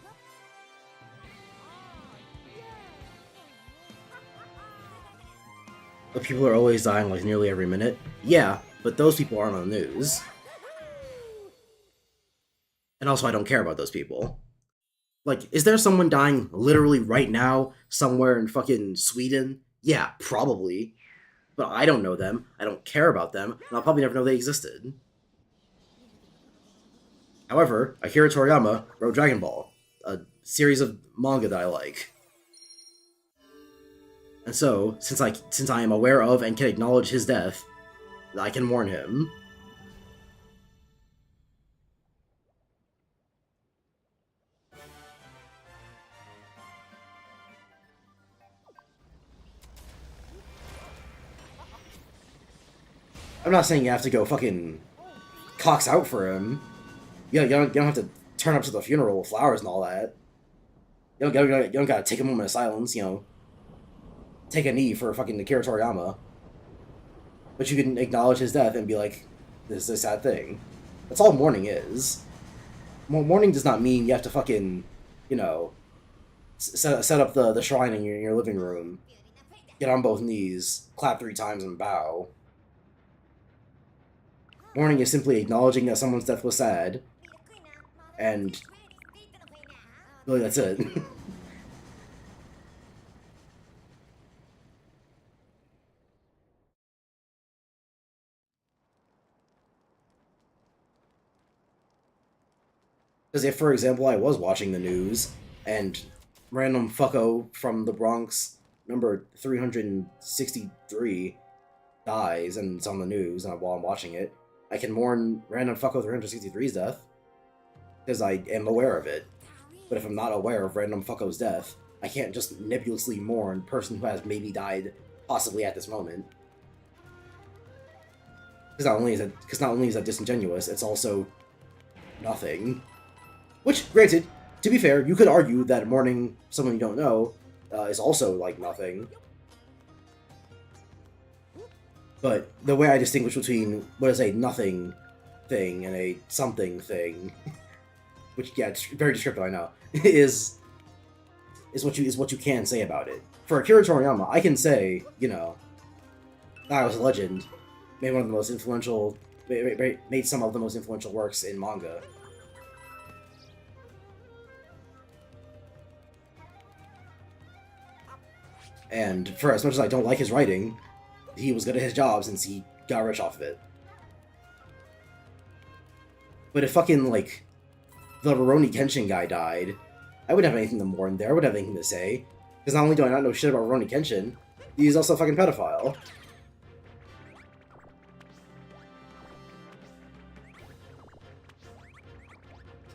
But people are always dying like nearly every minute. Yeah, but those people aren't on the news. And also, I don't care about those people. Like, is there someone dying literally right now somewhere in fucking Sweden? Yeah, probably. But I don't know them, I don't care about them, and I'll probably never know they existed. However, Akira Toriyama wrote Dragon Ball, a series of manga that I like. And so, since I am aware of and can acknowledge his death, I can mourn him. I'm not saying you have to go fucking cocks out for him. You don't have to turn up to the funeral with flowers and all that. You don't gotta take a moment of silence, you know. Take a knee for fucking Akira Toriyama. But you can acknowledge his death and be like, this is a sad thing. That's all mourning is. Mourning does not mean you have to fucking, you know, set up the shrine in your living room, get on both knees, clap 3 times, and bow. Mourning is simply acknowledging that someone's death was sad, and really that's it. Because if, for example, I was watching the news, and random fucko from the Bronx, number 363, dies, and it's on the news, and while I'm watching it, I can mourn random fucko 363's death, because I am aware of it. But if I'm not aware of random fucko's death, I can't just nebulously mourn person who has maybe died, possibly at this moment. Because not only is that disingenuous, it's also nothing. Which, granted, to be fair, you could argue that mourning someone you don't know is also, like, nothing. But the way I distinguish between what is a nothing thing and a something thing, which, yeah, it's very descriptive, I know, is what you can say about it. For Akira Toriyama, I can say, you know, I was a legend, made one of the most influential, made some of the most influential works in manga. And for as much as I don't like his writing, he was good at his job since he got rich off of it. But if fucking, like, the Rurouni Kenshin guy died, I wouldn't have anything to mourn there. I wouldn't have anything to say. Because not only do I not know shit about Rurouni Kenshin, he's also a fucking pedophile.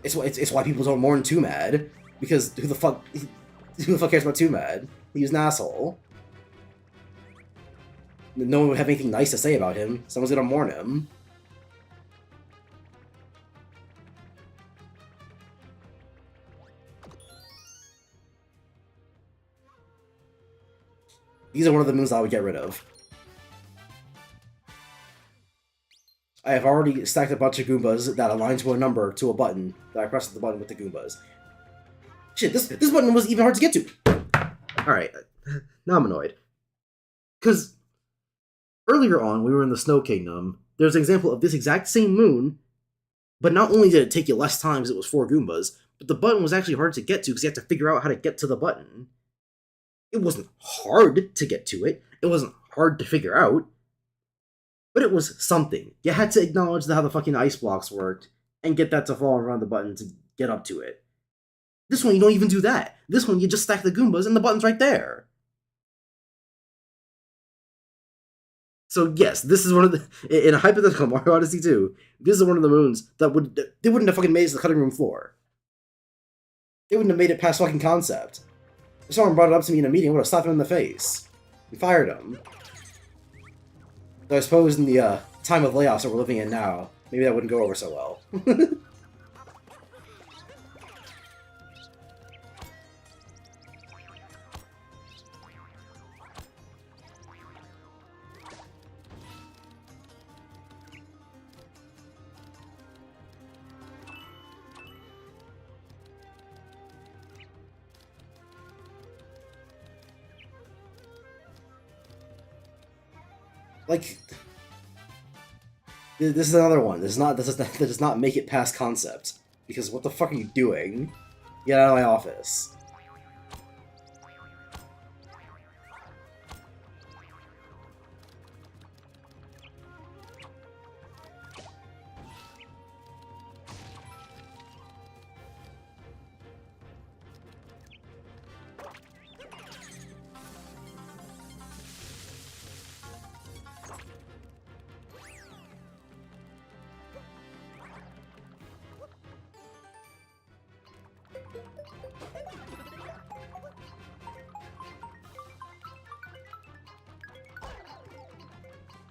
It's why people don't mourn Too Mad. Because who the fuck cares about Too Mad? He was an asshole. No one would have anything nice to say about him. Someone's gonna mourn him. These are one of the moons I would get rid of. I have already stacked a bunch of Goombas that align to a number to a button that I press the button with the Goombas. Shit, this button was even hard to get to! Alright, now I'm annoyed. Because earlier on, we were in the Snow Kingdom. There's an example of this exact same moon, but not only did it take you less time because it was 4 Goombas, but the button was actually hard to get to because you had to figure out how to get to the button. It wasn't hard to get to it. It wasn't hard to figure out. But it was something. You had to acknowledge how the fucking ice blocks worked and get that to fall around the button to get up to it. This one, you don't even do that. This one, you just stack the Goombas and the button's right there. So yes, this is one of the... In a hypothetical Mario Odyssey 2, this is one of the moons that they wouldn't have fucking made it to the cutting room floor. They wouldn't have made it past fucking concept. If someone brought it up to me in a meeting, I would have slapped him in the face. And fired him. Though I suppose in the time of layoffs that we're living in now, maybe that wouldn't go over so well. Like, this is another one. This does not make it past concept. Because what the fuck are you doing? Get out of my office.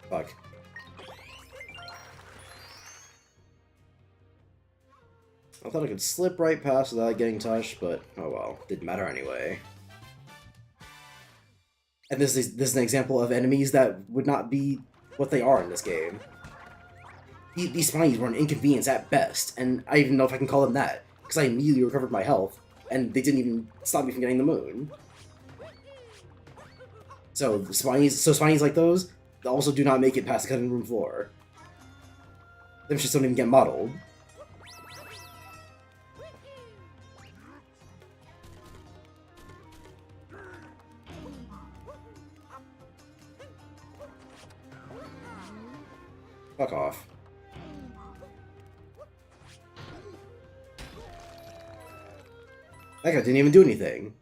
Fuck. I thought I could slip right past without getting touched, but oh well, didn't matter anyway. And this is an example of enemies that would not be what they are in this game. These spinies were an inconvenience at best, and I don't even know if I can call them that, because I immediately recovered my health, and they didn't even stop me from getting the moon. So spinies like those also do not make it past the cutting room floor. Them just don't even get modeled. Fuck off. That guy didn't even do anything.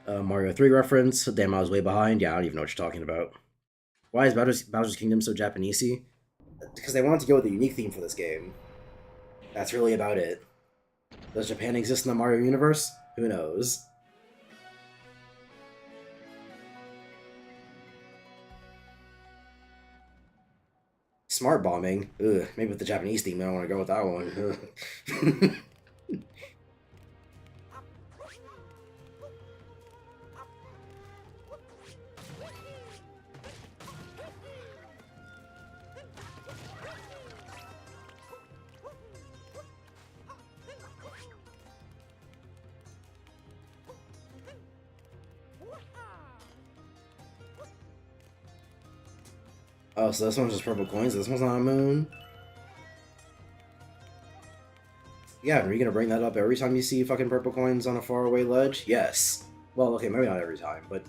Mario 3 reference. Damn, I was way behind. Yeah, I don't even know what you're talking about. Why is Bowser's Kingdom so Japanesey? Because they wanted to go with a unique theme for this game. That's really about it. Does Japan exist in the Mario universe? Who knows? Smart bombing? Ugh, maybe with the Japanese theme, I don't want to go with that one. Oh, so this one's just purple coins? This one's not a moon? Yeah, are you gonna bring that up every time you see fucking purple coins on a faraway ledge? Yes. Well, okay, maybe not every time, but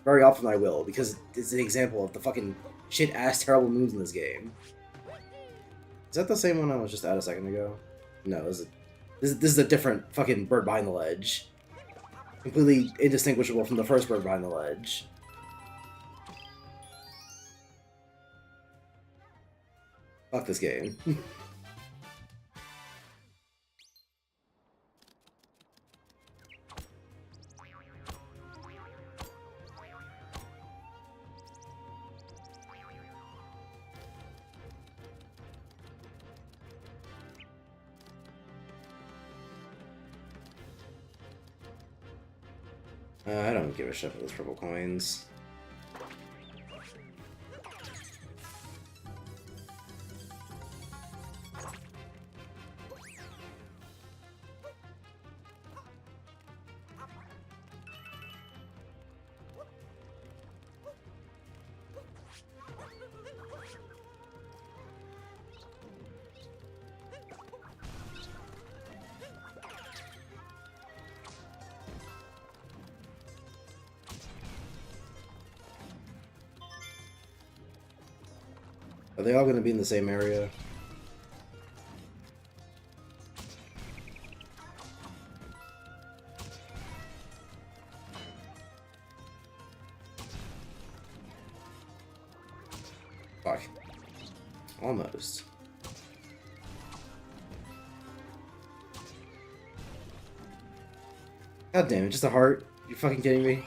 very often I will, because it's an example of the fucking shit-ass terrible moves in this game. Is that the same one I was just at a second ago? No, this is a different fucking bird behind the ledge. Completely indistinguishable from the first bird behind the ledge. Fuck this game. I don't give a shit for those purple coins. Are they all going to be in the same area? Fuck. Almost. God damn it, just a heart? You fucking kidding me?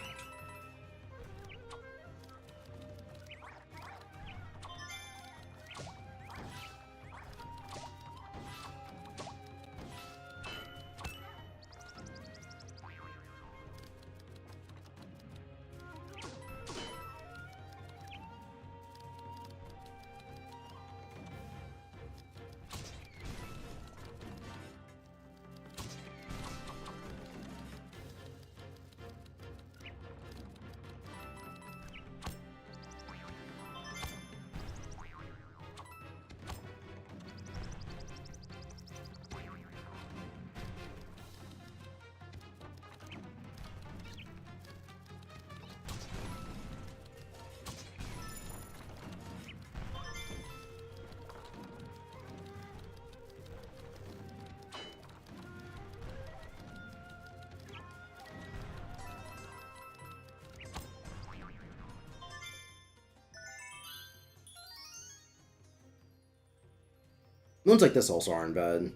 Ones like this also aren't bad.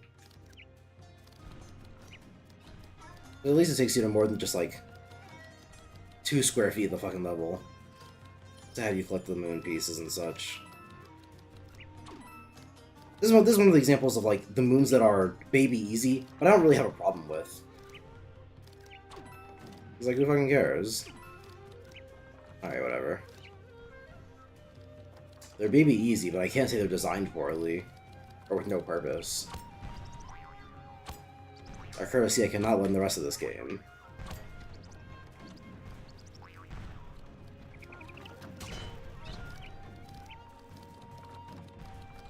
At least it takes you to more than just like 2 square feet of the fucking level to have you collect the moon pieces and such. This is one of the examples of like the moons that are baby easy, but I don't really have a problem with. It's like, who fucking cares? Alright, whatever. They're baby easy, but I can't say they're designed poorly. Or with no purpose. Our courtesy, I cannot win the rest of this game.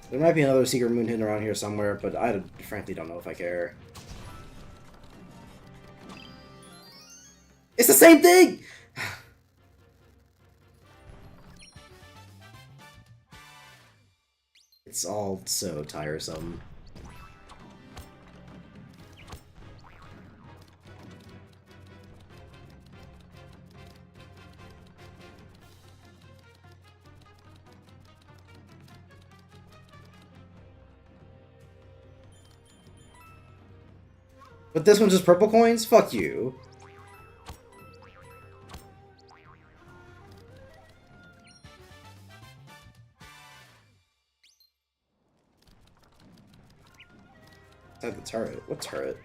There might be another secret moon hidden around here somewhere, but I frankly don't know if I care. It's the same thing! It's all so tiresome. But this one's just purple coins? Fuck you. Inside the turret? What turret?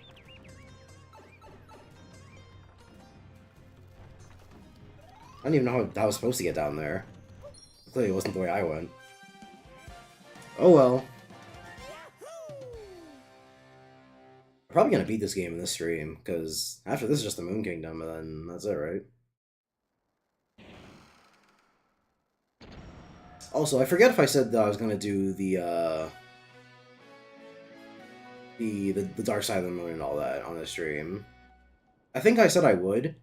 I don't even know how I was supposed to get down there. Clearly it wasn't the way I went. Oh well. I'm probably gonna beat this game in this stream, because after this is just the Moon Kingdom, and then that's it, right? Also, I forget if I said that I was gonna do the Dark Side of the Moon and all that on the stream. I think I said I would,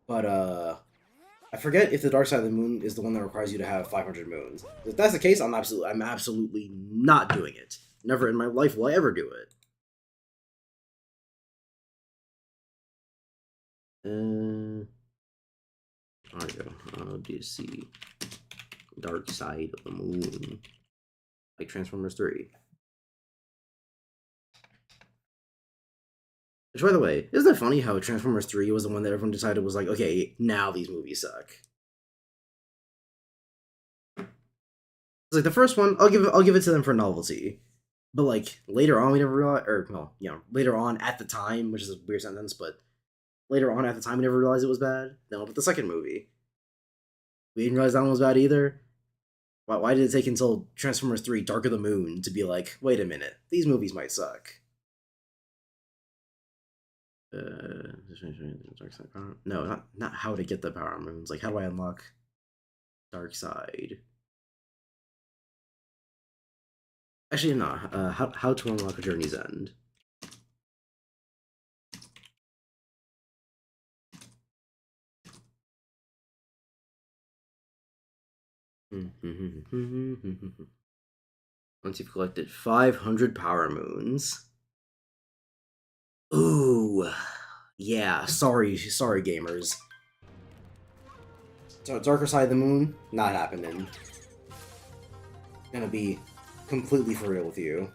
but I forget if the Dark Side of the Moon is the one that requires you to have 500 moons. If that's the case, I'm absolutely not doing it. Never in my life will I ever do it. There we go. Odyssey. Dark Side of the Moon. Like Transformers 3. Which, by the way, isn't it funny how Transformers 3 was the one that everyone decided was like, okay, now these movies suck. It's like the first one, I'll give it to them for novelty. But like later on we never realized, or well, you know, later on at the time, which is a weird sentence, but later on at the time we never realized it was bad. No, but the second movie, we didn't realize that one was bad either. Why did it take until Transformers 3 Dark of the Moon to be like, wait a minute, these movies might suck? No, not how to get the power moons. Like, how do I unlock Dark Side? Actually, no. How to unlock a Journey's End? Once you've collected 500 power moons. Ooh, yeah. Sorry, gamers. So Darker Side of the Moon, not happening. Gonna be completely for real with you.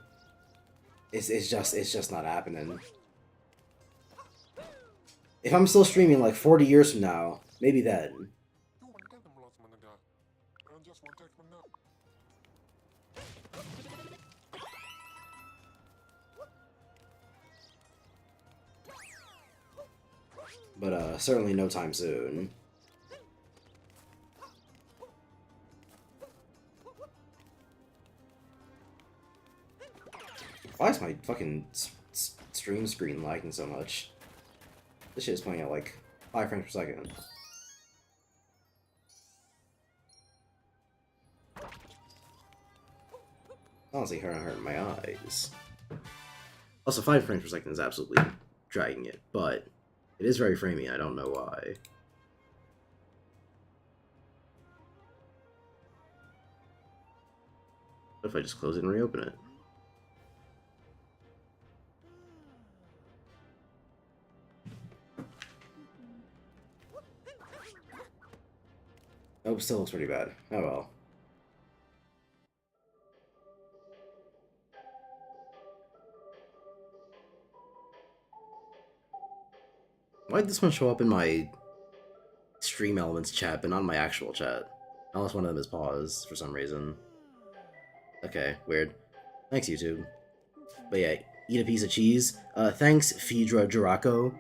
It's just not happening. If I'm still streaming like 40 years from now, maybe then. But certainly no time soon. Why is my fucking stream screen lagging so much? This shit is playing at like 5 frames per second. Honestly, hurting my eyes. Also, 5 frames per second is absolutely dragging it, but it is very framey. I don't know why. What if I just close it and reopen it? Oh, still looks pretty bad. Oh well. Why did this one show up in my stream elements chat, but not my actual chat. Unless one of them is paused for some reason. Okay, weird. Thanks, YouTube. But yeah, eat a piece of cheese. Thanks, Phaedra Juraco,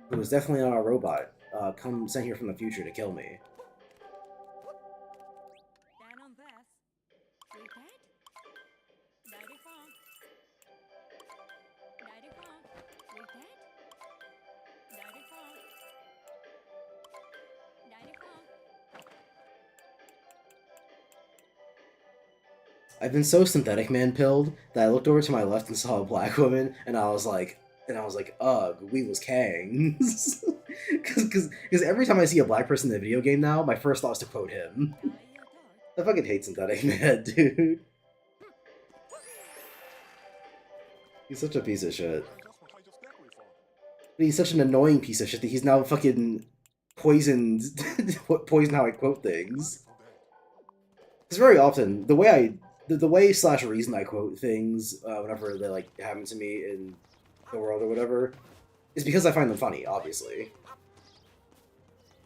who was definitely not a robot. Come sent here from the future to kill me. I've been so synthetic man pilled that I looked over to my left and saw a black woman, and I was like, ugh, we was Kangs. Because every time I see a black person in a video game now, my first thought is to quote him. I fucking hate synthetic man, dude. He's such a piece of shit. But he's such an annoying piece of shit that he's now fucking poisoned how I quote things. Because very often, the way slash reason I quote things whenever they like happen to me in the world or whatever is because I find them funny, obviously.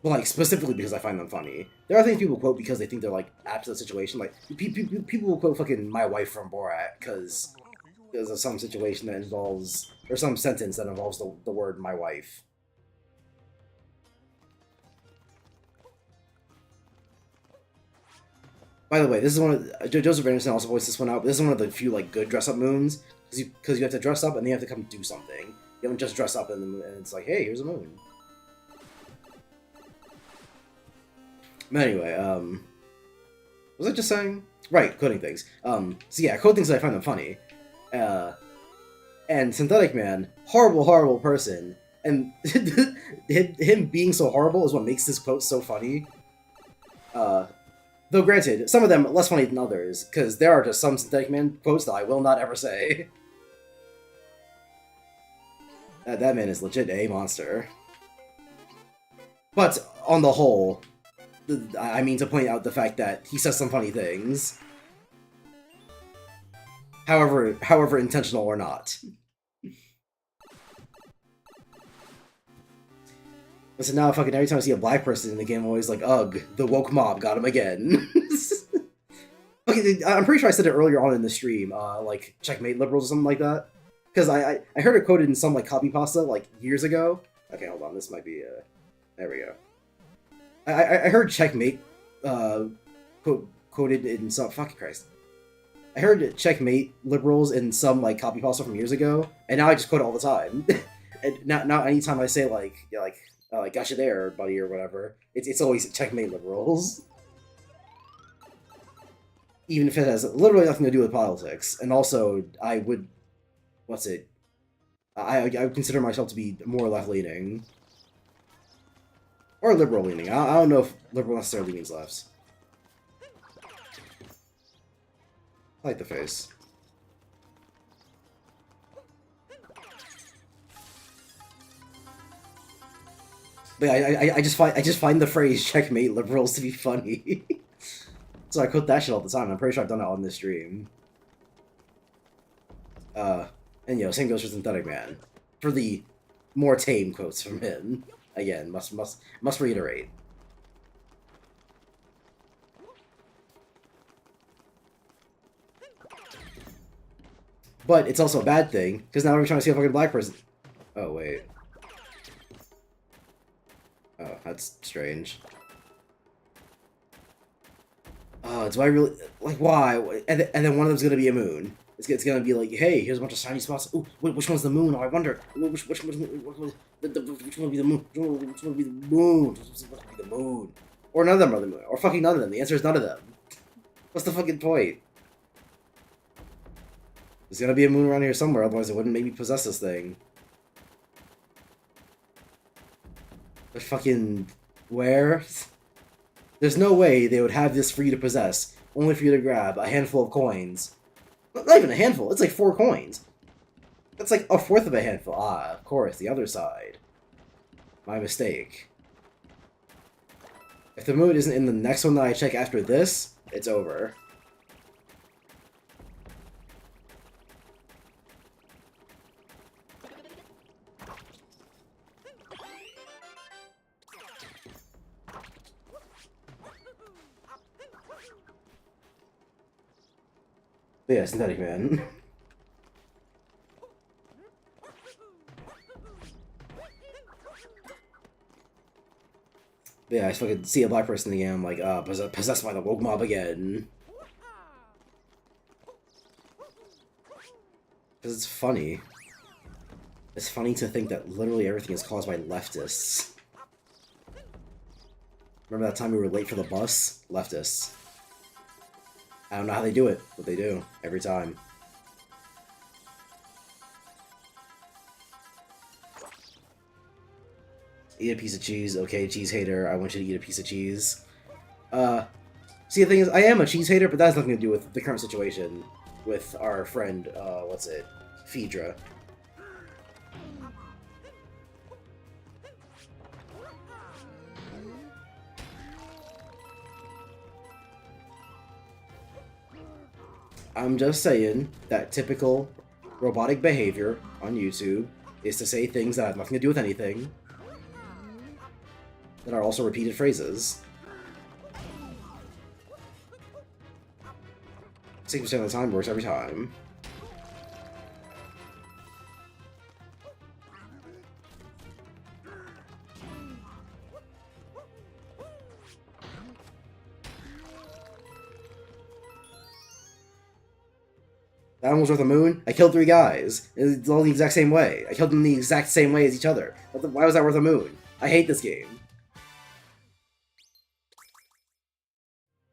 Well, like, specifically because I find them funny. There are things people quote because they think they're, like, apt to the situation. Like, people will quote fucking my wife from Borat because of some situation that involves, or some sentence that involves the word my wife. By the way, this is one of Joseph Anderson also voiced this one out, but this is one of the few like good dress up moons because you have to dress up and then you have to come do something. You don't just dress up and it's like, hey, here's a moon. But anyway, what was I just saying? Right, quoting things. So yeah, quote things that I find them funny. And Synthetic Man, horrible person, and him being so horrible is what makes this quote so funny. Though granted, some of them less funny than others, because there are just some Synthetic Man quotes that I will not ever say. That man is legit a monster. But, on the whole, I mean to point out the fact that he says some funny things. However intentional or not. Listen, now fucking every time I see a black person in the game, I'm always like, ugh, the woke mob got him again. Okay, I'm pretty sure I said it earlier on in the stream, like, checkmate liberals or something like that. Because I heard it quoted in some, like, copy pasta, like, years ago. Okay, hold on, this might be, there we go. I heard checkmate, quoted in some, fucking Christ. I heard checkmate liberals in some, like, copy pasta from years ago, and now I just quote it all the time. And now anytime I say, like, gotcha there, buddy, or whatever, it's always checkmate liberals. Even if it has literally nothing to do with politics. And also, I would... What's it? I would consider myself to be more left-leaning. Or liberal-leaning. I don't know if liberal necessarily means lefts. I like the face. But yeah, I just find the phrase "checkmate liberals" to be funny. So I quote that shit all the time. I'm pretty sure I've done it on this stream. And same goes for Synthetic Man. For the more tame quotes from him, again, must reiterate. But it's also a bad thing because now every time I see a fucking black person. Oh wait. Oh, that's strange. Oh, do I really... Like, why? And then one of them's gonna be a moon. It's gonna be like, hey, here's a bunch of shiny spots. Ooh, which one's the moon? Oh, I wonder. Which one will be the moon? Which one will be the moon? Which one will be the moon? Or none of them are the moon. Or fucking none of them. The answer is none of them. What's the fucking point? There's gonna be a moon around here somewhere, otherwise it wouldn't make me possess this thing. But fucking... Where? There's no way they would have this for you to possess, only for you to grab a handful of coins. Not even a handful, it's like 4 coins. That's like a fourth of a handful. Ah, of course, the other side. My mistake. If the moon isn't in the next one that I check after this, it's over. But yeah, Synthetic Man. But yeah, I fucking see a black person in the game, I'm like, possessed by the woke mob again. Because it's funny. It's funny to think that literally everything is caused by leftists. Remember that time we were late for the bus? Leftists. I don't know how they do it, but they do. Every time. Eat a piece of cheese. Okay, cheese hater. I want you to eat a piece of cheese. See, the thing is, I am a cheese hater, but that has nothing to do with the current situation with our friend, what's it? Phaedra. I'm just saying that typical robotic behavior on YouTube is to say things that have nothing to do with anything that are also repeated phrases. 60% of the time works every time. That one was worth a moon. I killed 3 guys. It's all the exact same way. I killed them the exact same way as each other. Why was that worth a moon? I hate this game.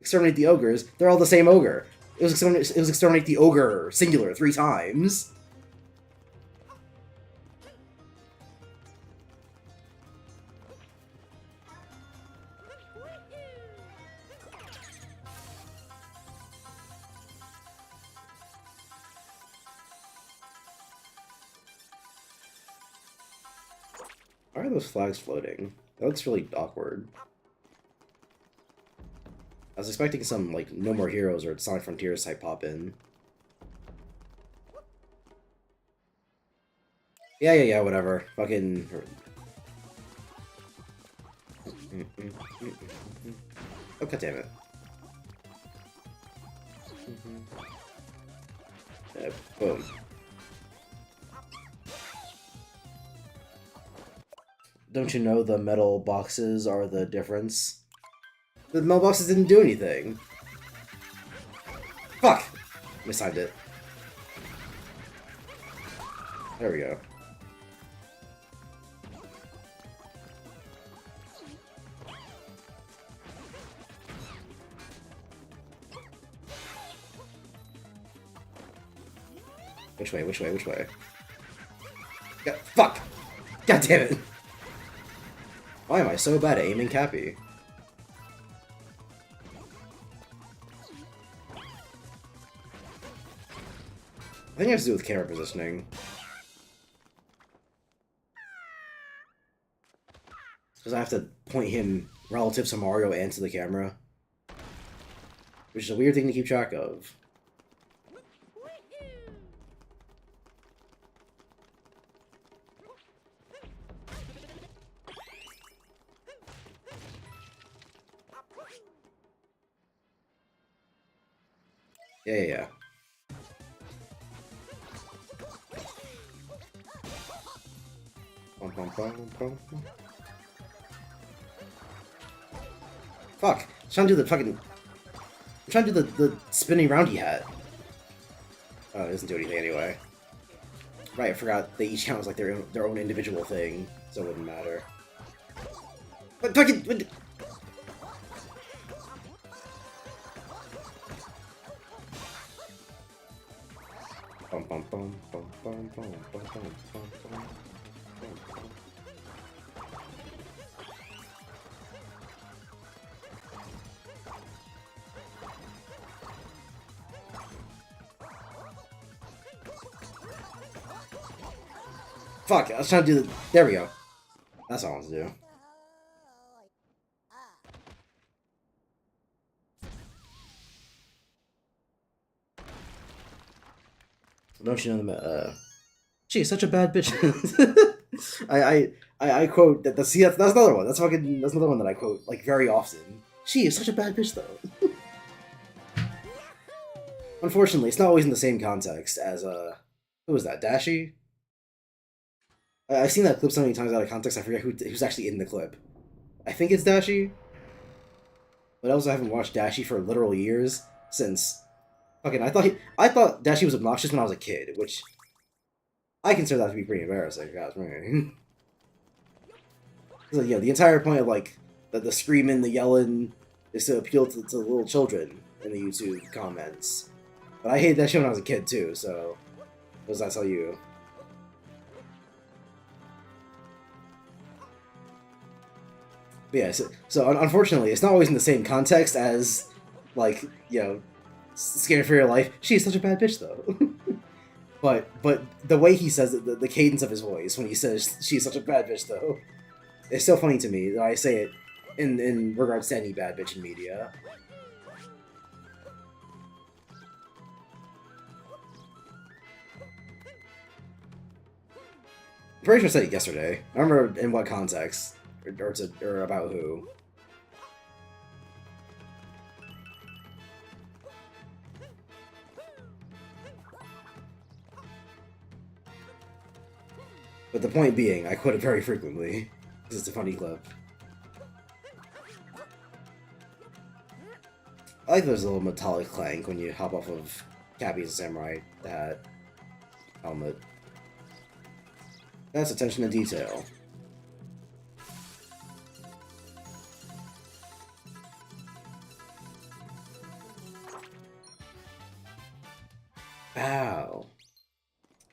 Exterminate the ogres. They're all the same ogre. It was exterminate the ogre, singular, 3 times. Why are those flags floating? That looks really awkward. I was expecting some, like, No More Heroes or Sonic Frontiers type pop-in. Yeah, whatever. Fucking... Oh, god damn it. Yeah, boom. Don't you know the metal boxes are the difference? The metal boxes didn't do anything. Fuck! Mistimed it. There we go. Which way, which way, which way? Yeah, fuck! God damn it! Why am I so bad at aiming Cappy? I think it has to do with camera positioning. Because I have to point him relative to Mario and to the camera. Which is a weird thing to keep track of. Yeah. Fuck! I'm trying to do the fucking... I'm trying to do the spinning roundy hat. Oh, it doesn't do anything anyway. Right, I forgot they each count as like their own individual thing, so it wouldn't matter. But fucking... Fuck, I was trying to do the... There we go. That's all I want to do. Don't you know the she's such a bad bitch. I quote that. See, that's another one. That's another one that I quote like very often. She is such a bad bitch though. unfortunately, it's not always in the same context as who was that? Dashi? I've seen that clip so many times out of context. I forget who's actually in the clip. I think it's Dashi, but I also haven't watched Dashi for literal years since. Fucking, I thought Dashi was obnoxious when I was a kid, which I consider that to be pretty embarrassing. Guys, right? So, the entire point of like the screaming, the yelling, is to appeal to little children in the YouTube comments. But I hated that shit when I was a kid too. So, what does that tell you? But yeah, so unfortunately, it's not always in the same context as, like, scared for your life. She's such a bad bitch, though. but the way he says it, the cadence of his voice when he says she's such a bad bitch, though, it's so funny to me that I say it in regards to any bad bitch in media. I'm pretty sure I said it yesterday. I don't remember in what context, or about who. But the point being, I quote it very frequently, because it's a funny clip. I like there's a little metallic clank when you hop off of Cappy as a Samurai, that helmet. That's attention to detail. Ow.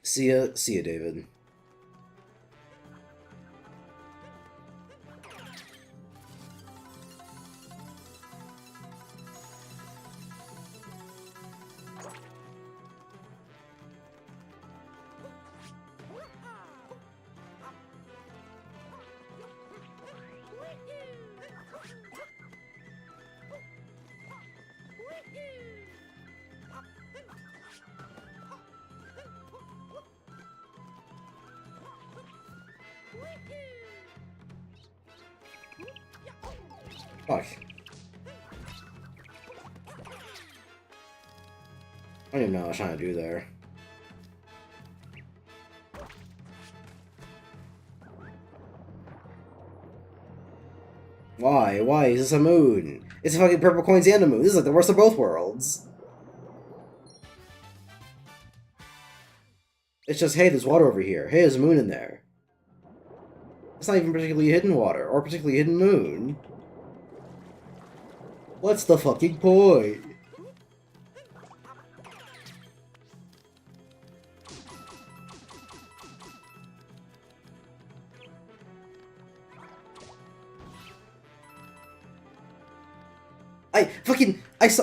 See ya, David. Fuck. I don't even know what I was trying to do there. Why? Why is this a moon? It's a fucking purple coins and a moon. This is like the worst of both worlds. It's just, hey, there's water over here. Hey, there's a moon in there. It's not even particularly hidden water, or particularly hidden moon. What's the fucking point?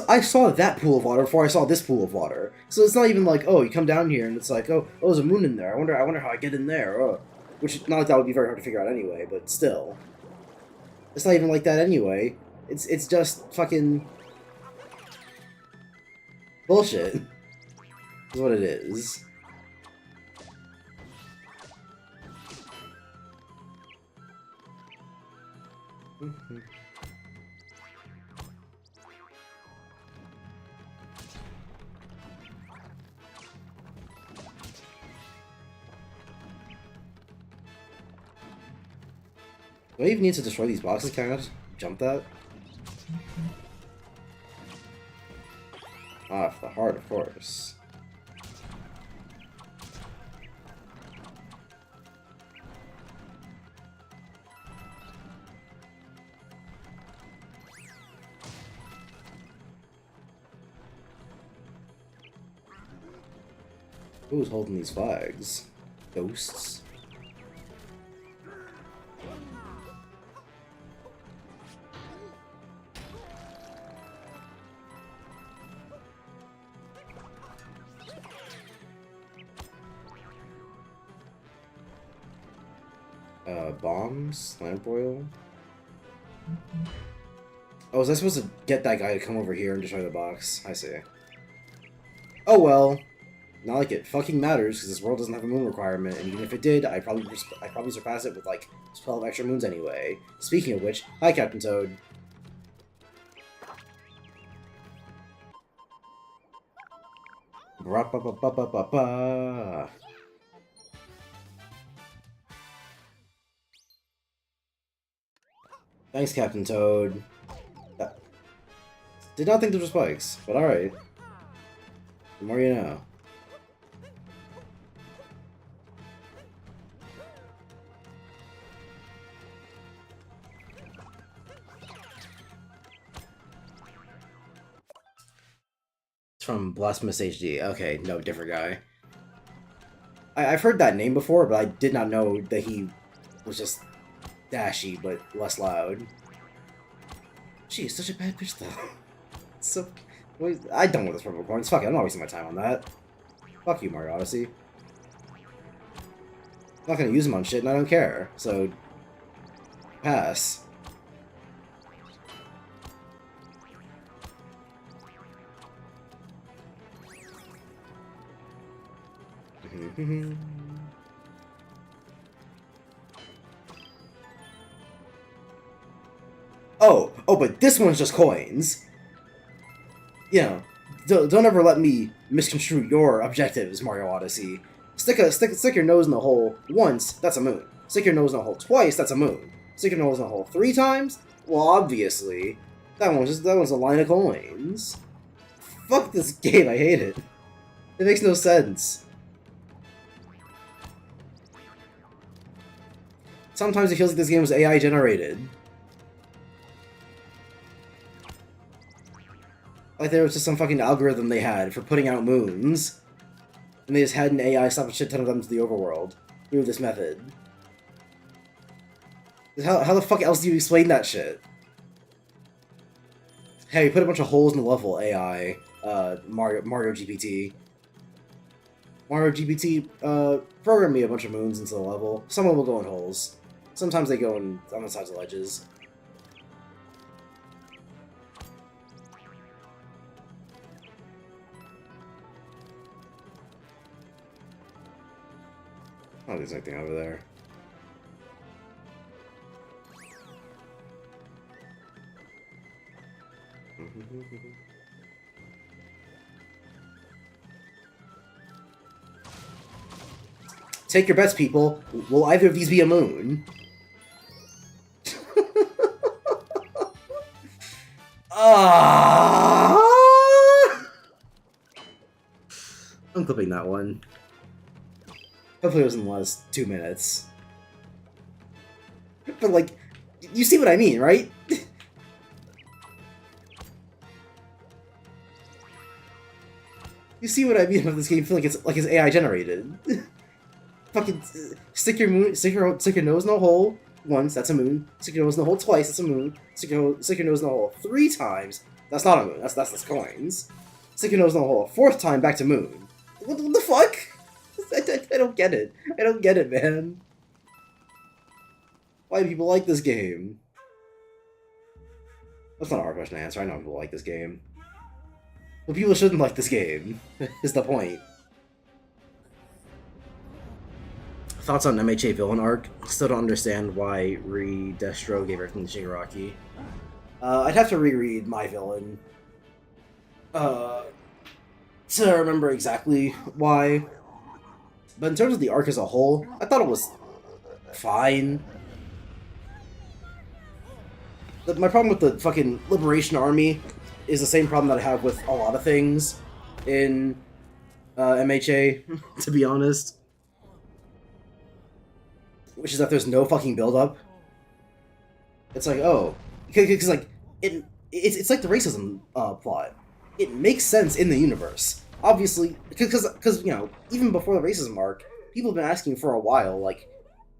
I saw that pool of water before I saw this pool of water. So it's not even like, oh, you come down here and it's like, oh, there's a moon in there. I wonder how I get in there. Oh. Which, not like that would be very hard to figure out anyway, but still. It's not even like that anyway. It's just fucking bullshit. Is what it is. Do I even need to destroy these boxes? Can I just jump that? Ah, for the heart, of course. Who's holding these flags? Ghosts? Bombs? Lamp oil? Oh, was I supposed to get that guy to come over here and destroy the box? I see. Oh well. Not like it fucking matters, because this world doesn't have a moon requirement, and even if it did, I'd probably surpass it with, like, 12 extra moons anyway. Speaking of which, hi, Captain Toad. Ba-ba-ba-ba-ba-ba. Thanks, Captain Toad. Did not think those were spikes, but alright. The more you know. It's from Blasphemous HD. Okay, no, different guy. I've heard that name before, but I did not know that he was just dashy, but less loud. She's such a bad bitch, though. So, I don't want this purple coins. Fuck it, I'm not wasting my time on that. Fuck you, Mario Odyssey. I'm not gonna use them on shit, and I don't care. So, pass. Oh, but this one's just coins. You know, don't ever let me misconstrue your objectives, Mario Odyssey. Stick your nose in the hole once, that's a moon. Stick your nose in the hole twice, that's a moon. Stick your nose in the hole 3 times? Well, obviously, that one's a line of coins. Fuck this game, I hate it. It makes no sense. Sometimes it feels like this game was AI generated. Like there was just some fucking algorithm they had for putting out moons. And they just had an AI slap a shit ton of them to the overworld through this method. How the fuck else do you explain that shit? Hey, you put a bunch of holes in the level, AI. Mario GPT. Mario GPT, program me a bunch of moons into the level. Some of them will go in holes. Sometimes they go on the sides of ledges. Oh, there's anything over there. Take your bets, people. Will either of these be a moon? I'm clipping that one. Hopefully it was in the last 2 minutes. But, like, you see what I mean, right? You see what I mean about this game feeling like it's AI generated. Fucking stick your nose in a hole once, that's a moon. Stick your nose in the hole twice, that's a moon. Stick your nose in the hole 3 times, that's not a moon. That's coins. Stick your nose in the hole a 4th time, back to moon. What the fuck? I don't get it. I don't get it, man. Why do people like this game? That's not a hard question to answer. I know people like this game. But people shouldn't like this game, is the point. Thoughts on MHA villain arc? Still don't understand why Destro gave everything to Shigaraki. I'd have to reread My Villain to remember exactly why. But in terms of the arc as a whole, I thought it was fine. My problem with the fucking Liberation Army is the same problem that I have with a lot of things in MHA, to be honest. Which is that there's no fucking build-up. It's like, oh, because like it's like the racism plot. It makes sense in the universe, obviously, because you know, even before the racism arc, people have been asking for a while, like,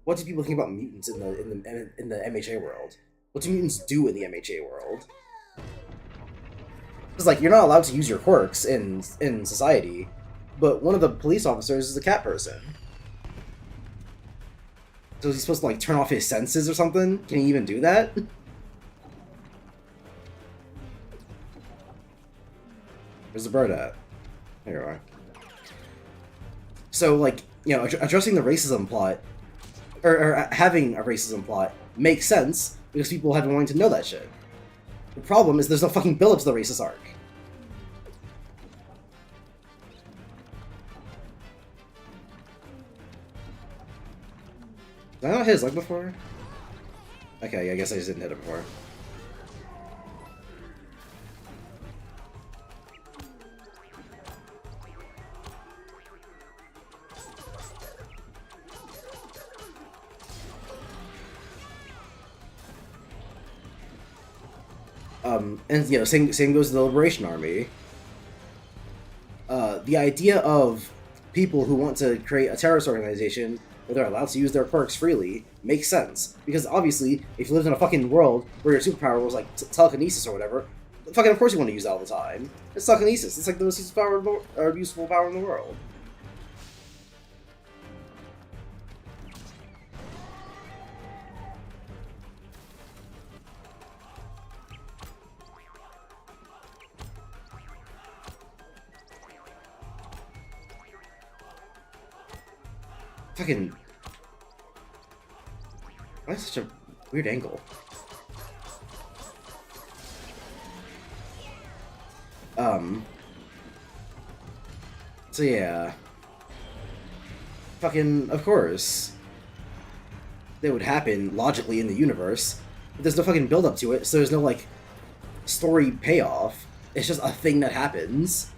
what do people think about mutants in the MHA world? What do mutants do in the MHA world? Because like you're not allowed to use your quirks in society, but one of the police officers is a cat person. So is he supposed to, like, turn off his senses or something? Can he even do that? Where's the bird at? There you are. So, like, you know, addressing the racism plot, or having a racism plot, makes sense, because people have been wanting to know that shit. The problem is there's no fucking build-up to the racist arc. Did I not hit his leg before? Okay, yeah, I guess I just didn't hit it before. And you know, same goes to the Liberation Army. The idea of people who want to create a terrorist organization where they're allowed to use their quirks freely makes sense. Because obviously, if you lived in a fucking world where your superpower was like telekinesis or whatever, fucking of course you want to use that all the time. It's telekinesis. It's like the most useful power in the world. Fucking... Why is such a weird angle? So yeah. Fucking, of course. They would happen logically in the universe. But there's no fucking build up to it, so there's no, like, story payoff. It's just a thing that happens.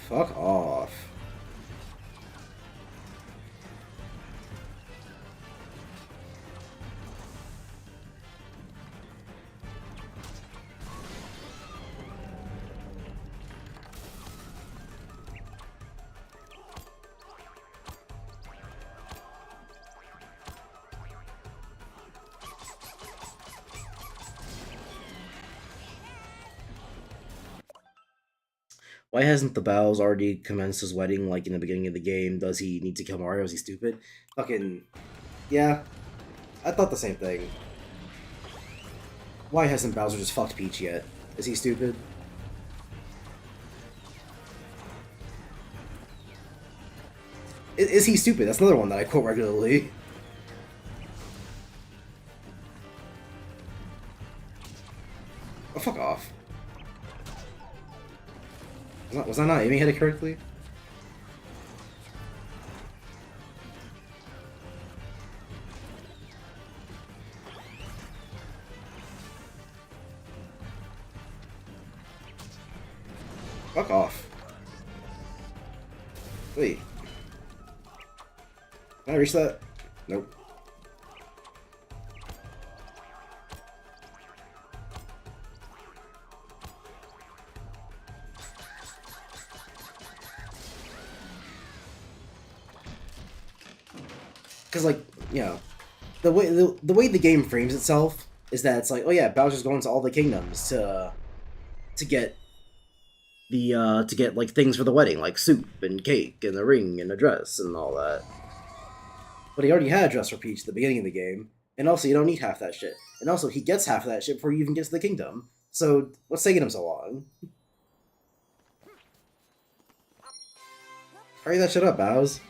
Fuck off. Why hasn't the Bow's already commenced his wedding like in the beginning of the game? Does he need to kill Mario? Is he stupid? Fucking... Yeah, I thought the same thing. Why hasn't Bowser just fucked Peach yet? Is he stupid? Is he stupid? That's another one that I quote regularly. Oh, fuck off. Was I not aiming at it correctly? Fuck off. Wait. Can I reach that? Nope. Because, like, you know, the way the game frames itself is that it's like, oh yeah, Bowser's going to all the kingdoms to get to get like things for the wedding, like soup and cake and a ring and a dress and all that. But he already had a dress for Peach at the beginning of the game, and also you don't need half that shit. And also he gets half of that shit before you even get to the kingdom. So what's taking him so long? Hurry that shit up, Bows.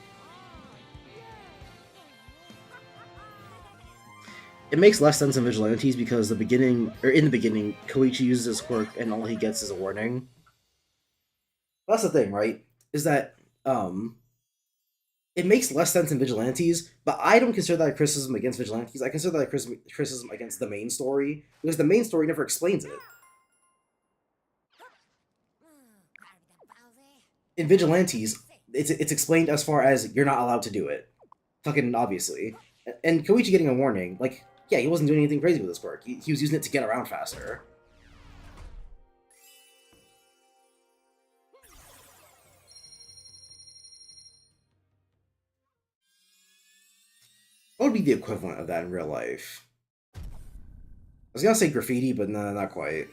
It makes less sense in Vigilantes because in the beginning, Koichi uses his quirk and all he gets is a warning. That's the thing, right? Is that it makes less sense in Vigilantes, but I don't consider that a criticism against Vigilantes. I consider that a criticism against the main story because the main story never explains it. In Vigilantes, it's explained as far as you're not allowed to do it, fucking obviously. And Koichi getting a warning, like, yeah, he wasn't doing anything crazy with his quirk. He was using it to get around faster. What would be the equivalent of that in real life? I was gonna say graffiti, but no, not quite.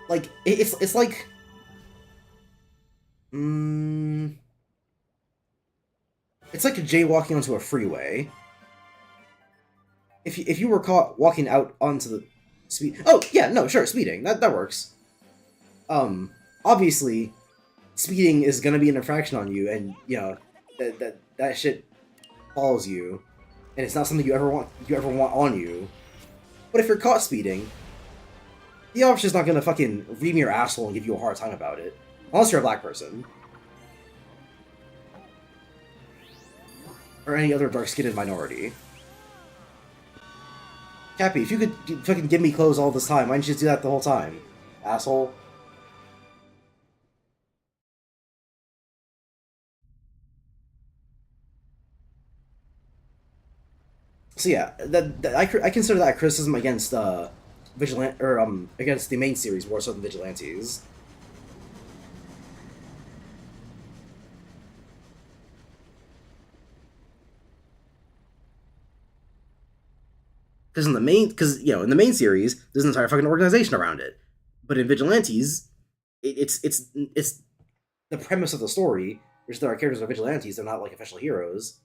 Like, it's like... It's like jaywalking onto a freeway. If you were caught walking out onto the speed, oh yeah, no, sure, speeding, that works. Obviously, speeding is gonna be an infraction on you, and you know that shit follows you, and it's not something you ever want on you. But if you're caught speeding, the officer's not gonna fucking ream your asshole and give you a hard time about it, unless you're a black person or any other dark-skinned minority. Cappy, if you could fucking give me clothes all this time, why didn't you just do that the whole time, asshole? So yeah, I consider that a criticism against Vigilant or against the main series more so than Vigilantes. Because in the main series, there's an entire fucking organization around it. But in Vigilantes, it's the premise of the story, which there are characters of vigilantes, they're not like official heroes.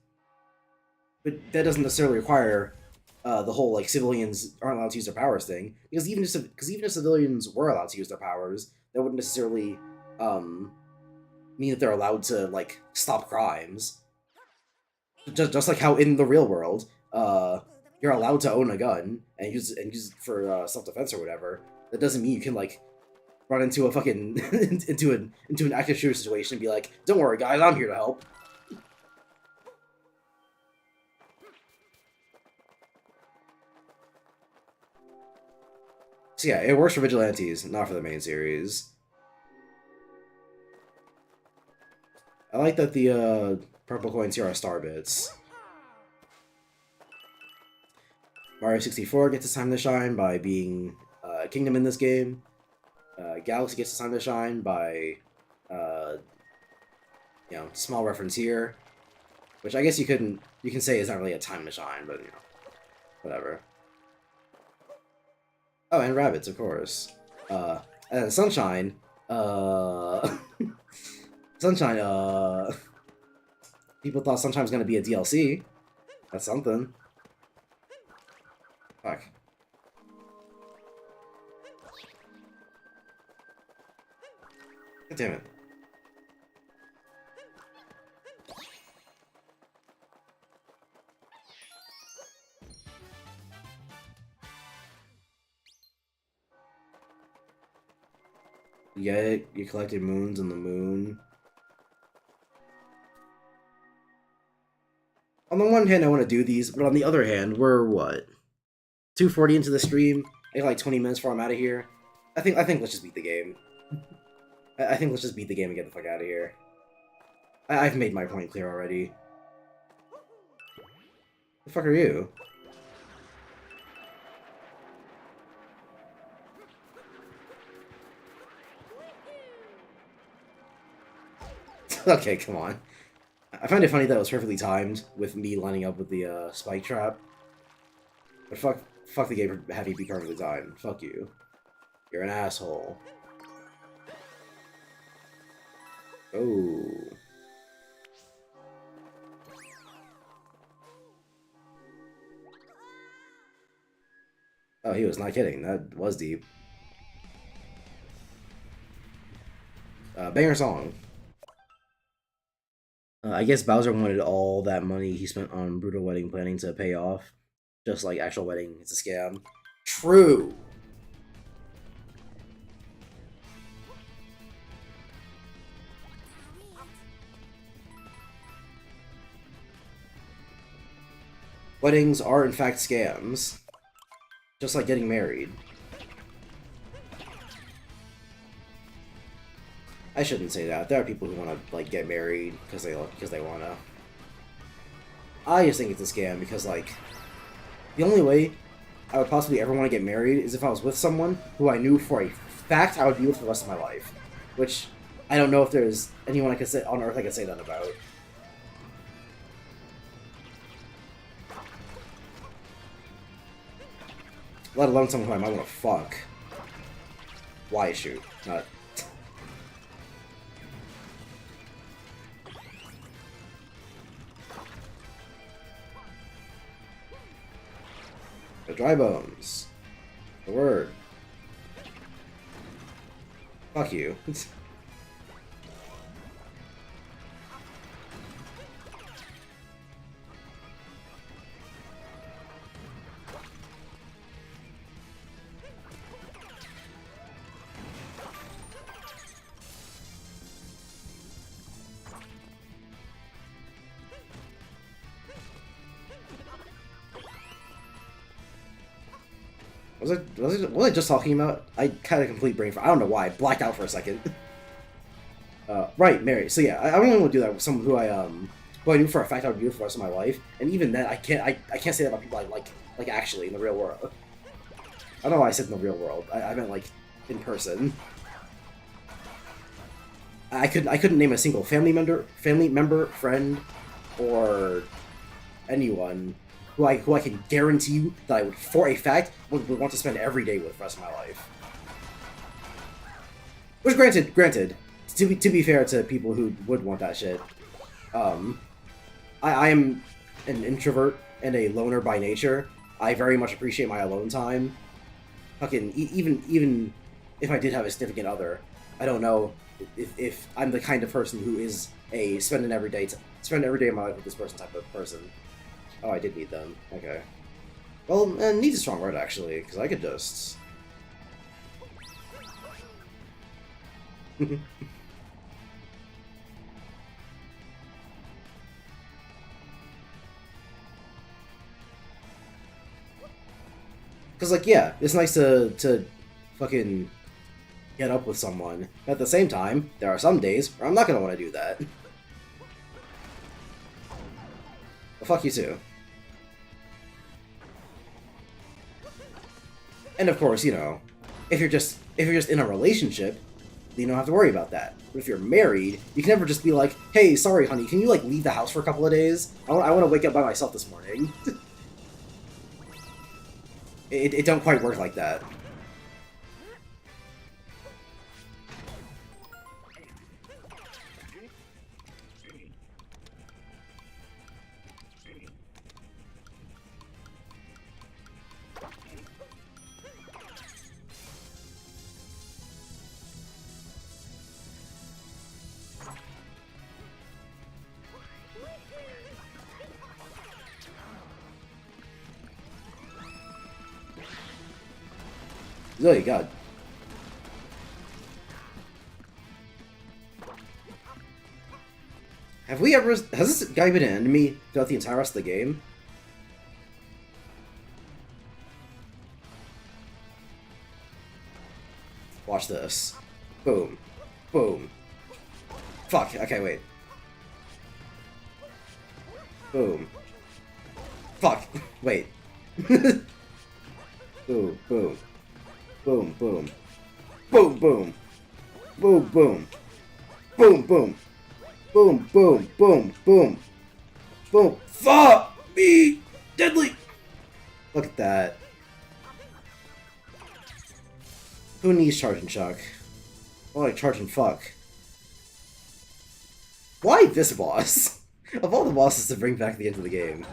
But that doesn't necessarily require the whole like civilians aren't allowed to use their powers thing. Because even if civilians were allowed to use their powers, that wouldn't necessarily mean that they're allowed to like stop crimes. Just like how in the real world, you're allowed to own a gun and use it for self-defense or whatever. That doesn't mean you can like run into a fucking into an active shooter situation and be like, "Don't worry, guys, I'm here to help." So yeah, it works for vigilantes, not for the main series. I like that the purple coins here are star bits. Mario 64 gets its time to shine by being a kingdom in this game. Galaxy gets its time to shine by, small reference here, which I guess you can say is not really a time to shine, but whatever. Oh, and rabbits, of course. And then Sunshine, Sunshine, people thought Sunshine was gonna be a DLC. That's something. Fuck. God damn it. Yeah, you collected moons on the moon. On the one hand, I want to do these, but on the other hand, we're what? 240 into the stream? I got like 20 minutes before I'm out of here. I think let's just beat the game. I think let's just beat the game and get the fuck out of here. I've made my point clear already. The fuck are you? Okay, come on. I find it funny that it was perfectly timed with me lining up with the spike trap. But fuck the game for having it be perfectly timed. Fuck you. You're an asshole. Oh. Oh, he was not kidding. That was deep. Banger song. I guess Bowser wanted all that money he spent on brutal wedding planning to pay off. Just like actual wedding, it's a scam. True! Weddings are in fact scams. Just like getting married. I shouldn't say that. There are people who want to like get married because they want to. I just think it's a scam because like the only way I would possibly ever want to get married is if I was with someone who I knew for a fact I would be with for the rest of my life, which I don't know if there's anyone on Earth I could say that about. Let alone someone who I might want to fuck. Why shoot? Not. The dry bones. The word. Fuck you. Was I just talking about? I kind of complete brain fart. I don't know why. I blacked out for a second. Right, Mary. So yeah, I only want to do that with someone who I knew for a fact I would do it for the rest of my life. And even then, I can't say that about people I like actually in the real world. I don't know why I said in the real world. I meant like in person. I couldn't name a single family member, friend, or anyone who I can guarantee you that I would, for a fact, would want to spend every day with the rest of my life. Which, granted, to be fair to people who would want that shit, I am an introvert and a loner by nature. I very much appreciate my alone time. Fucking even if I did have a significant other, I don't know if I'm the kind of person who is a spend every day of my life with this person type of person. Oh, I did need them. Okay. Well, needs a strong word, actually, because I could just... Because, like, yeah, it's nice to fucking get up with someone. But at the same time, there are some days where I'm not going to want to do that. Well, fuck you, too. And of course, you know, if you're just in a relationship, you don't have to worry about that. But if you're married, you can never just be like, hey, sorry, honey, can you, like, leave the house for a couple of days? I want to wake up by myself this morning. It don't quite work like that. Oh, God. Has this guy been an enemy throughout the entire rest of the game? Watch this. Boom. Boom. Fuck, okay, wait. Boom. Fuck, wait. Boom, boom. Boom, boom. Boom, boom. Boom, boom. Boom, boom. Boom, boom, boom, boom. Boom. Fuck me! Deadly! Look at that. Who needs charge and shock? Oh, like charge and fuck. Why this boss? Of all the bosses to bring back at the end of the game.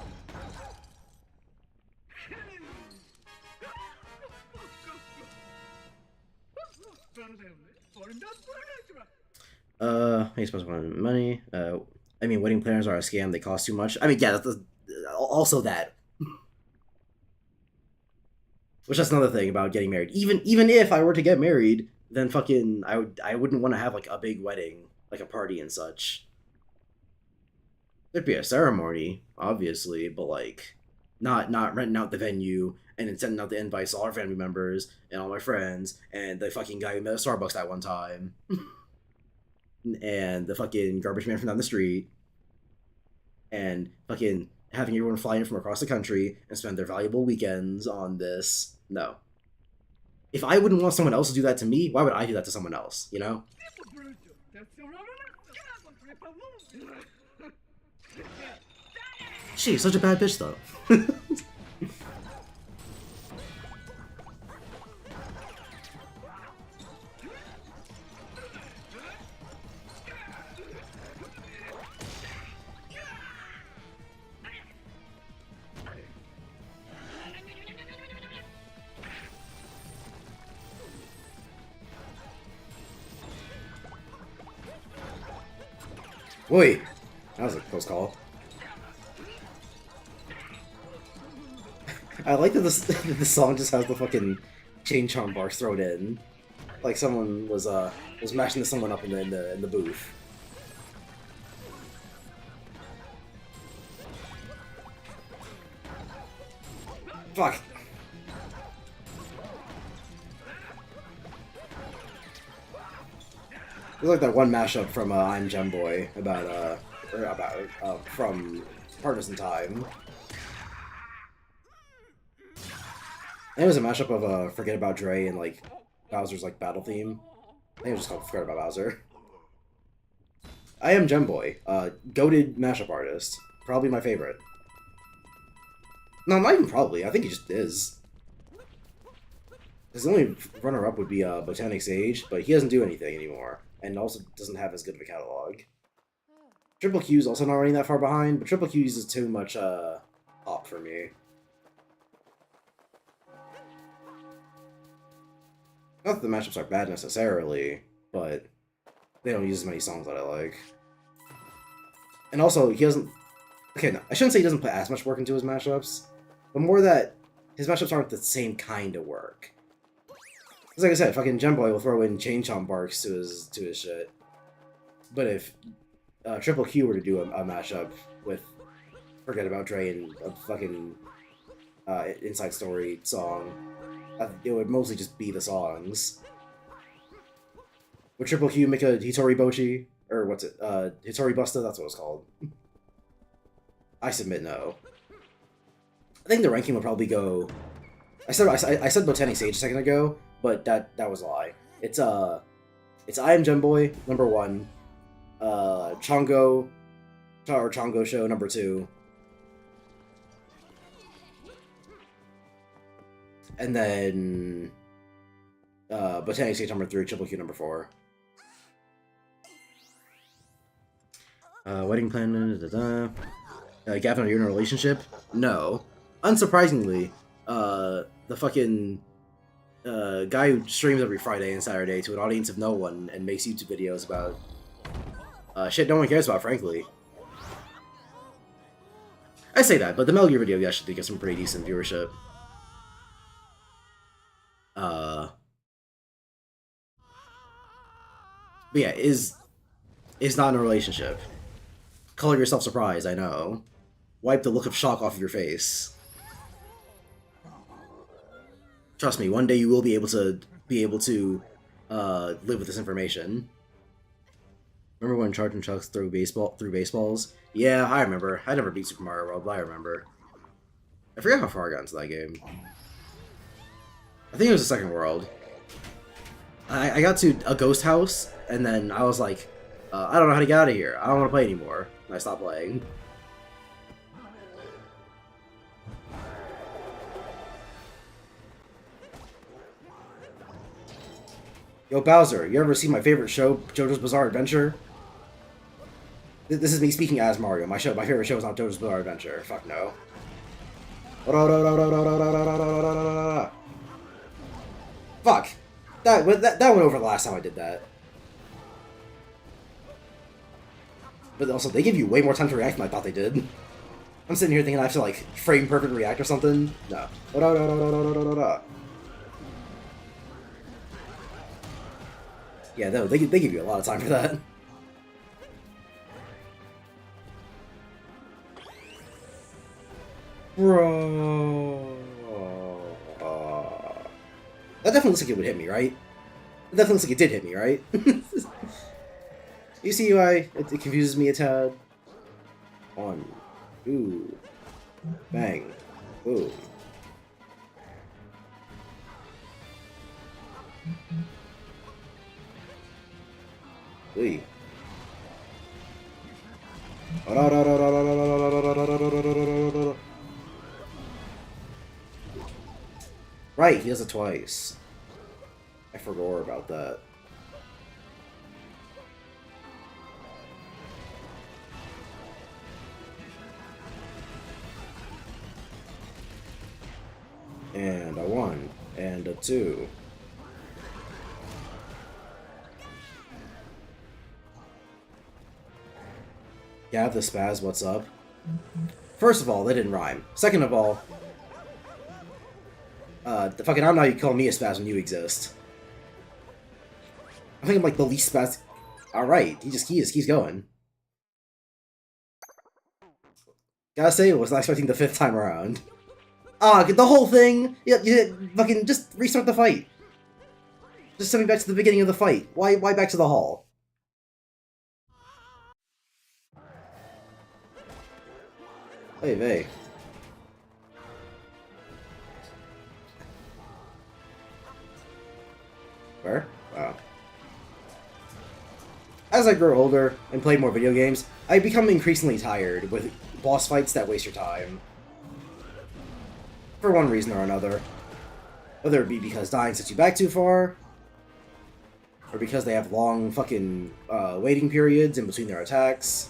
He supposed to want money. I mean, wedding planners are a scam. They cost too much. I mean, yeah, also that. Which that's another thing about getting married. Even if I were to get married, then fucking I wouldn't want to have like a big wedding, like a party and such. There'd be a ceremony, obviously, but like not renting out the venue and then sending out the invites to all our family members and all my friends and the fucking guy who met at Starbucks that one time. And the fucking garbage man from down the street, and fucking having everyone fly in from across the country and spend their valuable weekends on this. No. If I wouldn't want someone else to do that to me, why would I do that to someone else, you know? She's such a bad bitch, though. Wait, that was a close call. I like that this the song just has the fucking chain charm bars thrown in, like someone was mashing someone up in the booth. Fuck. It's like that one mashup from I'm Gem Boy from Partners in Time. I think it was a mashup of Forget About Dre and like Bowser's like battle theme. I think it was just called Forget About Bowser. I Am Gem Boy, goated mashup artist, probably my favorite. No, not even probably. I think he just is. His only runner-up would be Botanic Sage, but he doesn't do anything anymore, and also doesn't have as good of a catalog. Triple Q's also not running that far behind, but Triple Q uses too much pop for me. Not that the matchups are bad necessarily, but they don't use as many songs that I like. And also, he doesn't... Okay, no, I shouldn't say he doesn't put as much work into his mashups, but more that his mashups aren't the same kind of work. Because like I said, fucking Gem Boy will throw in Chain Chomp Barks to his shit. But if Triple Q were to do a mashup with Forget About Dre and a fucking Inside Story song, it would mostly just be the songs. Would Triple Q make a Hitori Bochi? Or what's it? Hitori Busta? That's what it's called. I submit no. I think the ranking would probably go... I said Botanic Sage a second ago, but that was a lie. It's I Am Gem Boy, number 1. Chongo Show, number 2. And then Botanic Sage, number 3, Triple Q, number 4. Wedding plan, Gavin, are you in a relationship? No. Unsurprisingly, the fucking guy who streams every Friday and Saturday to an audience of no one and makes YouTube videos about shit no one cares about, frankly. I say that, but the Metal Gear video actually gets some pretty decent viewership. But yeah, is not in a relationship. Color yourself surprised, I know. Wipe the look of shock off of your face. Trust me, one day you will be able to live with this information. Remember when Charging Chucks threw baseballs? Yeah, I remember. I never beat Super Mario World, but I remember. I forget how far I got into that game. I think it was the second world. I got to a ghost house, and then I was like, I don't know how to get out of here. I don't want to play anymore. And I stopped playing. Yo, Bowser, you ever seen my favorite show, JoJo's Bizarre Adventure? This is me speaking as Mario. My favorite show is not JoJo's Bizarre Adventure. Fuck no. Fuck. That went over the last time I did that. But also, they give you way more time to react than I thought they did. I'm sitting here thinking I have to, like, frame perfect react or something. No. Yeah, no, they give you a lot of time for that. Bro. That definitely looks like it would hit me, right? It definitely looks like it did hit me, right? You see why it confuses me a tad? 1. Ooh. Bang. Boom. Wee. Right, he does it twice. I forgot about that. And a 1. And a 2. Gav the Spaz, what's up? First of all, that didn't rhyme. Second of all, the fucking I don't know how you call me a spaz when you exist. I think I'm like the least spaz. Alright, he just keeps going. Gotta say, I was not expecting the 5th time around. Ah, the whole thing! Yeah, fucking just restart the fight. Just send me back to the beginning of the fight. Why back to the hall? Hey, hey. Where? Wow. As I grow older and play more video games, I become increasingly tired with boss fights that waste your time. For one reason or another. Whether it be because dying sets you back too far, or because they have long fucking waiting periods in between their attacks.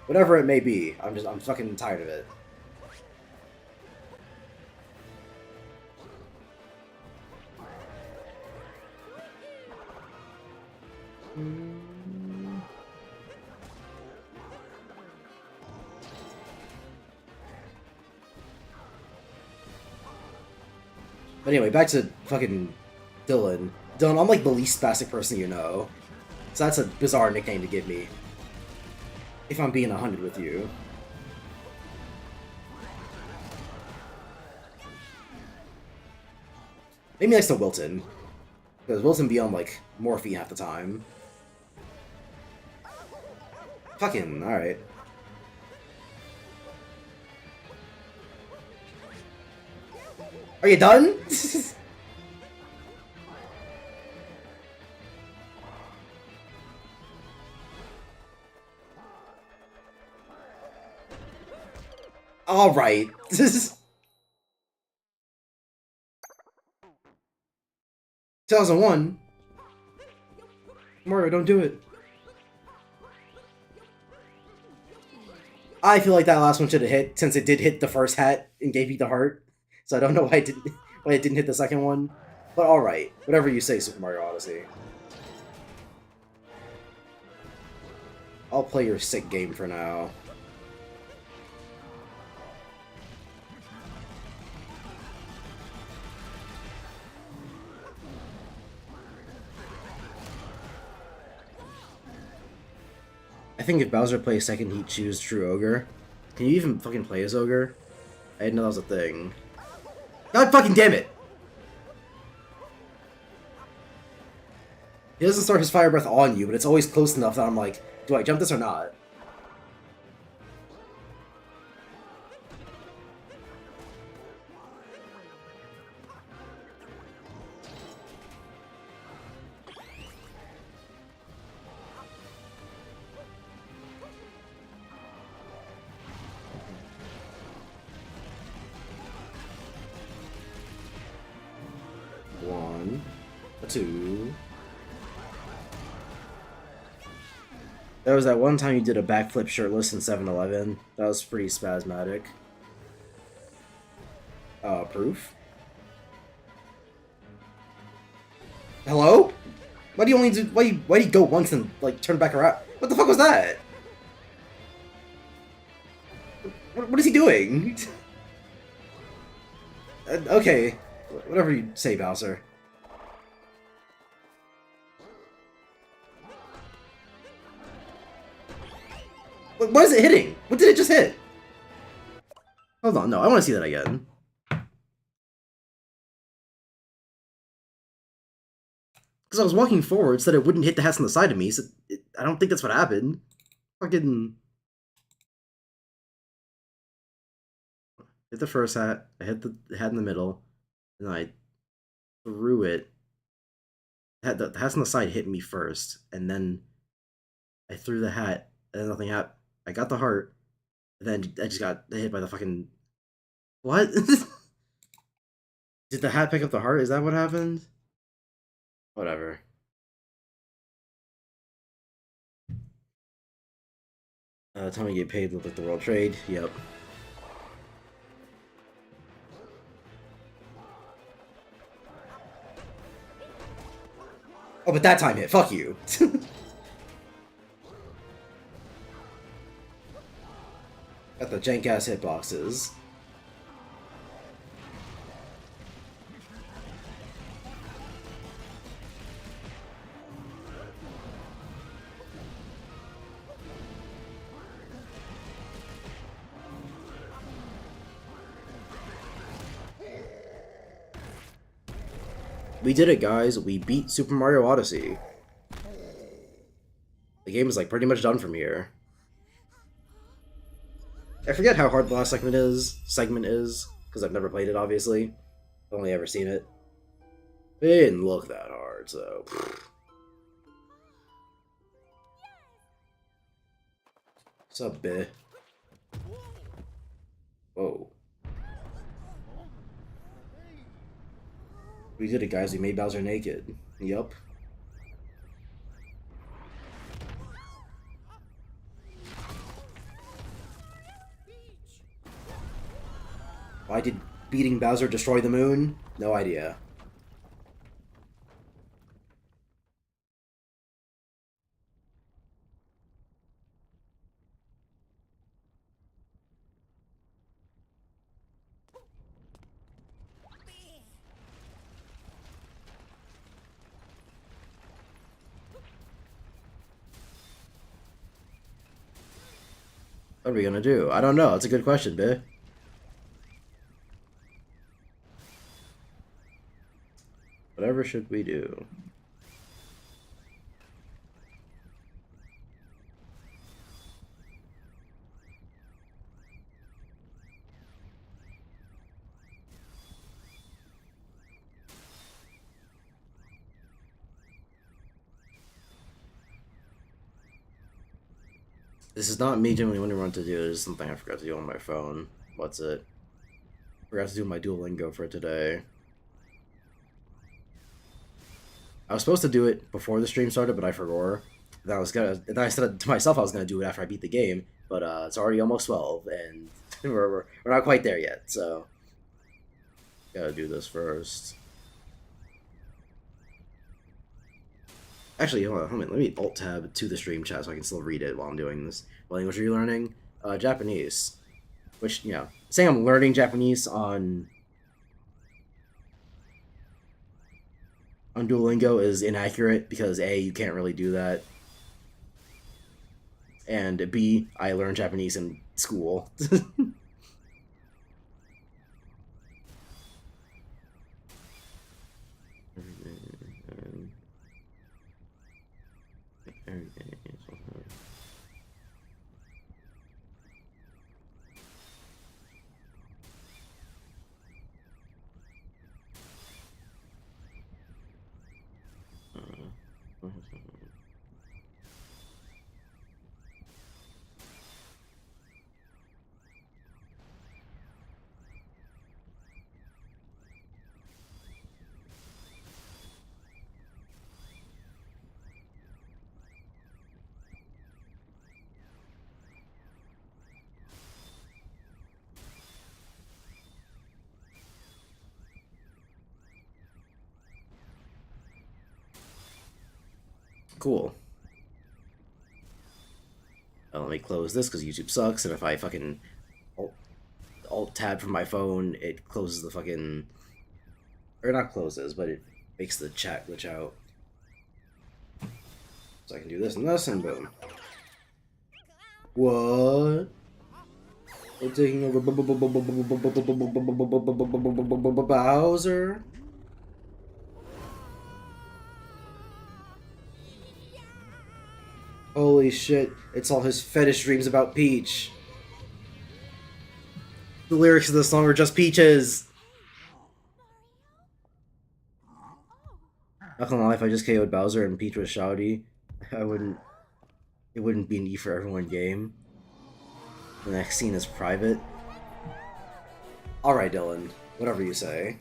Whatever it may be, I'm fucking tired of it. But anyway, back to fucking Dylan. Dylan, I'm like the least spastic person you know. So that's a bizarre nickname to give me. If I'm being 100 with you. Maybe next to Wilton. Because Wilton be on, like, morphine half the time. Fucking, alright. Are you done? Alright. 2001? Mario, don't do it. I feel like that last one should have hit, since it did hit the first hat and gave you the heart. So I don't know why it didn't hit the second one. But alright. Whatever you say, Super Mario Odyssey. I'll play your sick game for now. I think if Bowser plays second, he'd choose True Ogre. Can you even fucking play as Ogre? I didn't know that was a thing. God fucking damn it! He doesn't start his fire breath on you, but it's always close enough that I'm like, do I jump this or not? One, two. There was that one time you did a backflip shirtless in 7-Eleven. That was pretty spasmodic. Proof? Hello? Why do you only do, why do you go once and, like, turn back around? What the fuck was that? What is he doing? Okay. Whatever you say, Bowser. What is it hitting? What did it just hit? Hold on, no, I want to see that again. Because I was walking forward so that it wouldn't hit the hats on the side of me, so I don't think that's what happened. Fucking... Hit the first hat, I hit the hat in the middle, and I threw it. The hats on the side hit me first, and then I threw the hat, and then nothing happened. I got the heart, and then I just got hit by the fucking... What? Did the hat pick up the heart? Is that what happened? Whatever. Time we get paid look like the world trade. Yep. Oh, but that time hit. Fuck you. Got the jank ass hitboxes. We did it, guys. We beat Super Mario Odyssey. The game is like pretty much done from here. I forget how hard the last segment is, because I've never played it, obviously. I've only ever seen it. It didn't look that hard, so... What's up, bitch? Whoa. We did it, guys. We made Bowser naked. Yup. Why did beating Bowser destroy the moon? No idea. What are we gonna do? I don't know. It's a good question, bitch. Whatever should we do? This is not me genuinely wondering what to do. This is something I forgot to do on my phone. What's it? Forgot to do my Duolingo for today. I was supposed to do it before the stream started, but I forgot. Then I said to myself I was gonna do it after I beat the game, but it's already almost 12, and we're not quite there yet. So gotta do this first. Actually, hold on. Let me alt tab to the stream chat so I can still read it while I'm doing this. What language are you learning? Japanese. Which, you know, saying I'm learning Japanese on Duolingo is inaccurate because A, you can't really do that, and B, I learned Japanese in school. Cool. Let me close this because YouTube sucks, and if I fucking alt tab from my phone, it closes the fucking... Or not closes, but it makes the chat glitch out. So I can do this and this, and boom. What? We're taking over Bowser? Holy shit, it's all his fetish dreams about Peach. The lyrics of the song are just Peaches. Not gonna lie, if I just KO'd Bowser and Peach was shouty, it wouldn't be an E for everyone game. The next scene is private. Alright, Dylan, whatever you say.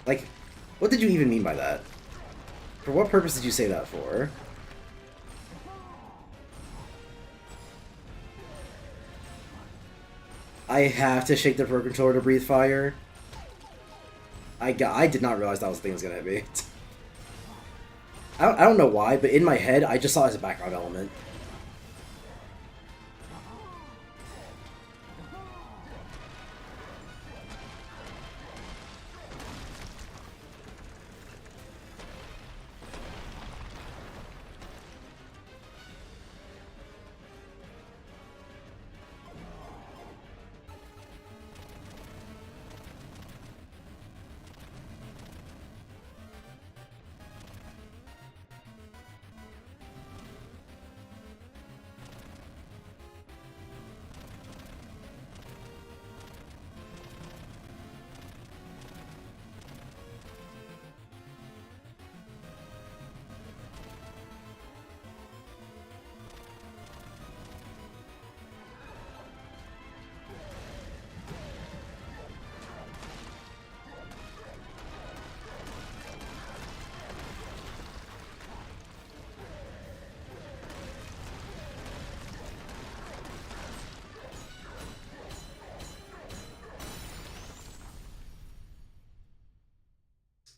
Like, what did you even mean by that? For what purpose did you say that for? I have to shake the Pro Controller to breathe fire? I did not realize that was the thing that was gonna hit me. I don't know why, but in my head, I just saw it as a background element.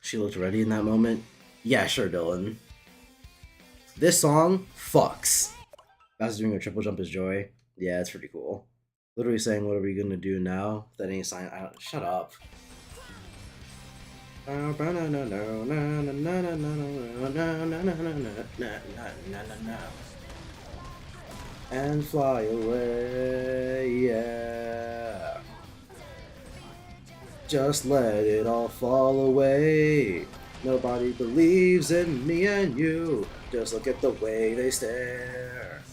She looked ready in that moment. Yeah, sure, Dylan. This song fucks. Bowser doing a triple jump is joy. Yeah, it's pretty cool. Literally saying, "What are we gonna do now?" That ain't sign. Shut up. And fly away, yeah. Just let it all fall away. Nobody believes in me and you. Just look at the way they stare.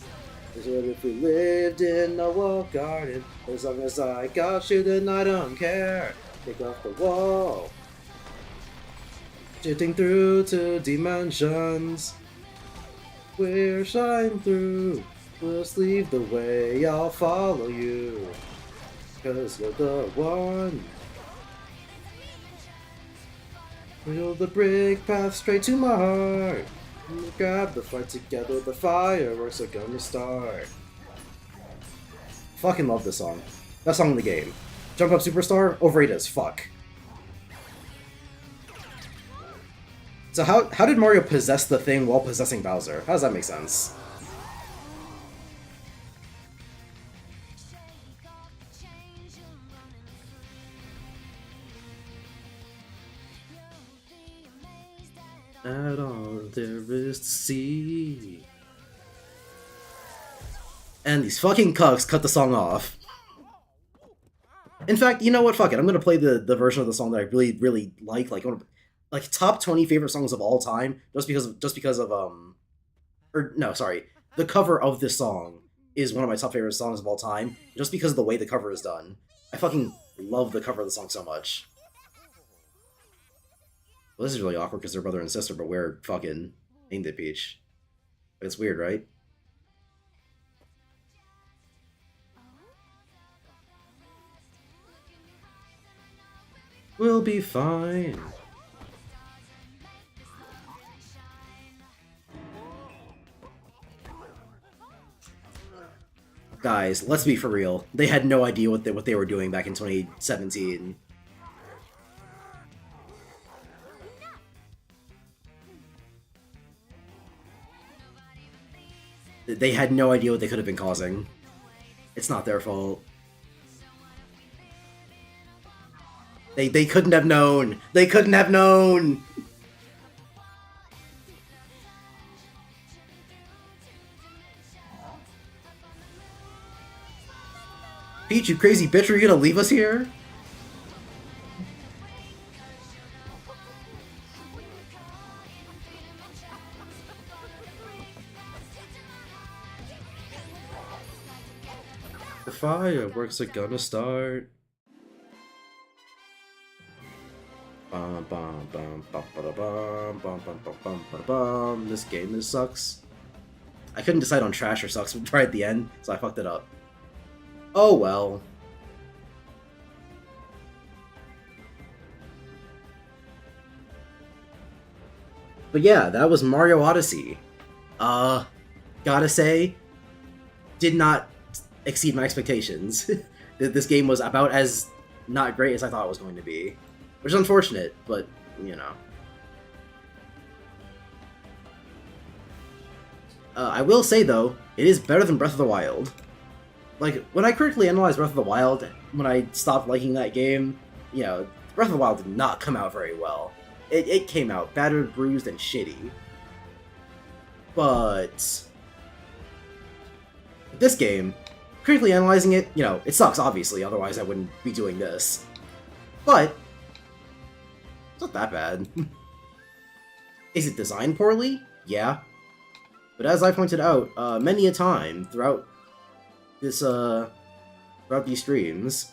As if we lived in a walled garden. As long as I got you, then I don't care. Take off the wall. Shifting through 2 dimensions. We're shine through. We'll leave the way, I'll follow you. 'Cause you're the one. We'll the brick path straight to my heart. We'll grab the fight together, the fireworks are gonna start. Fucking love this song. Best song in the game. Jump Up Superstar, overrated as fuck. So how did Mario possess the thing while possessing Bowser? How does that make sense? At all there is to see. And these fucking cucks cut the song off. In fact, you know what? Fuck it. I'm gonna play the version of the song that I really, really like top 20 favorite songs of all time, just because of or no, sorry, the cover of this song is one of my top favorite songs of all time, just because of the way the cover is done. I fucking love the cover of the song so much. Well, this is really awkward because they're brother and sister, but we're fucking named it Peach. It's weird, right? We'll be fine. Guys, let's be for real. They had no idea what they were doing back in 2017. They had no idea what they could have been causing. It's not their fault. They couldn't have known. They couldn't have known. Peach, you crazy bitch, are you gonna leave us here? The fireworks are gonna start. Bum, bum, bum, bum, bum, bum, bum, bum, bum, bum, bum. This game sucks. I couldn't decide on trash or sucks right at the end, so I fucked it up. Oh well. But yeah, that was Mario Odyssey. Gotta say, did not exceed my expectations. This game was about as not great as I thought it was going to be. which is unfortunate, but you know. I will say though, it is better than Breath of the Wild. Like when I critically analyzed Breath of the Wild, when I stopped liking that game, you know, Breath of the Wild did not come out very well. It came out battered, bruised, and shitty. But this game, critically analyzing it, you know, it sucks, obviously, otherwise I wouldn't be doing this. But it's not that bad. Is it designed poorly? Yeah. But as I pointed out many a time throughout this throughout these streams,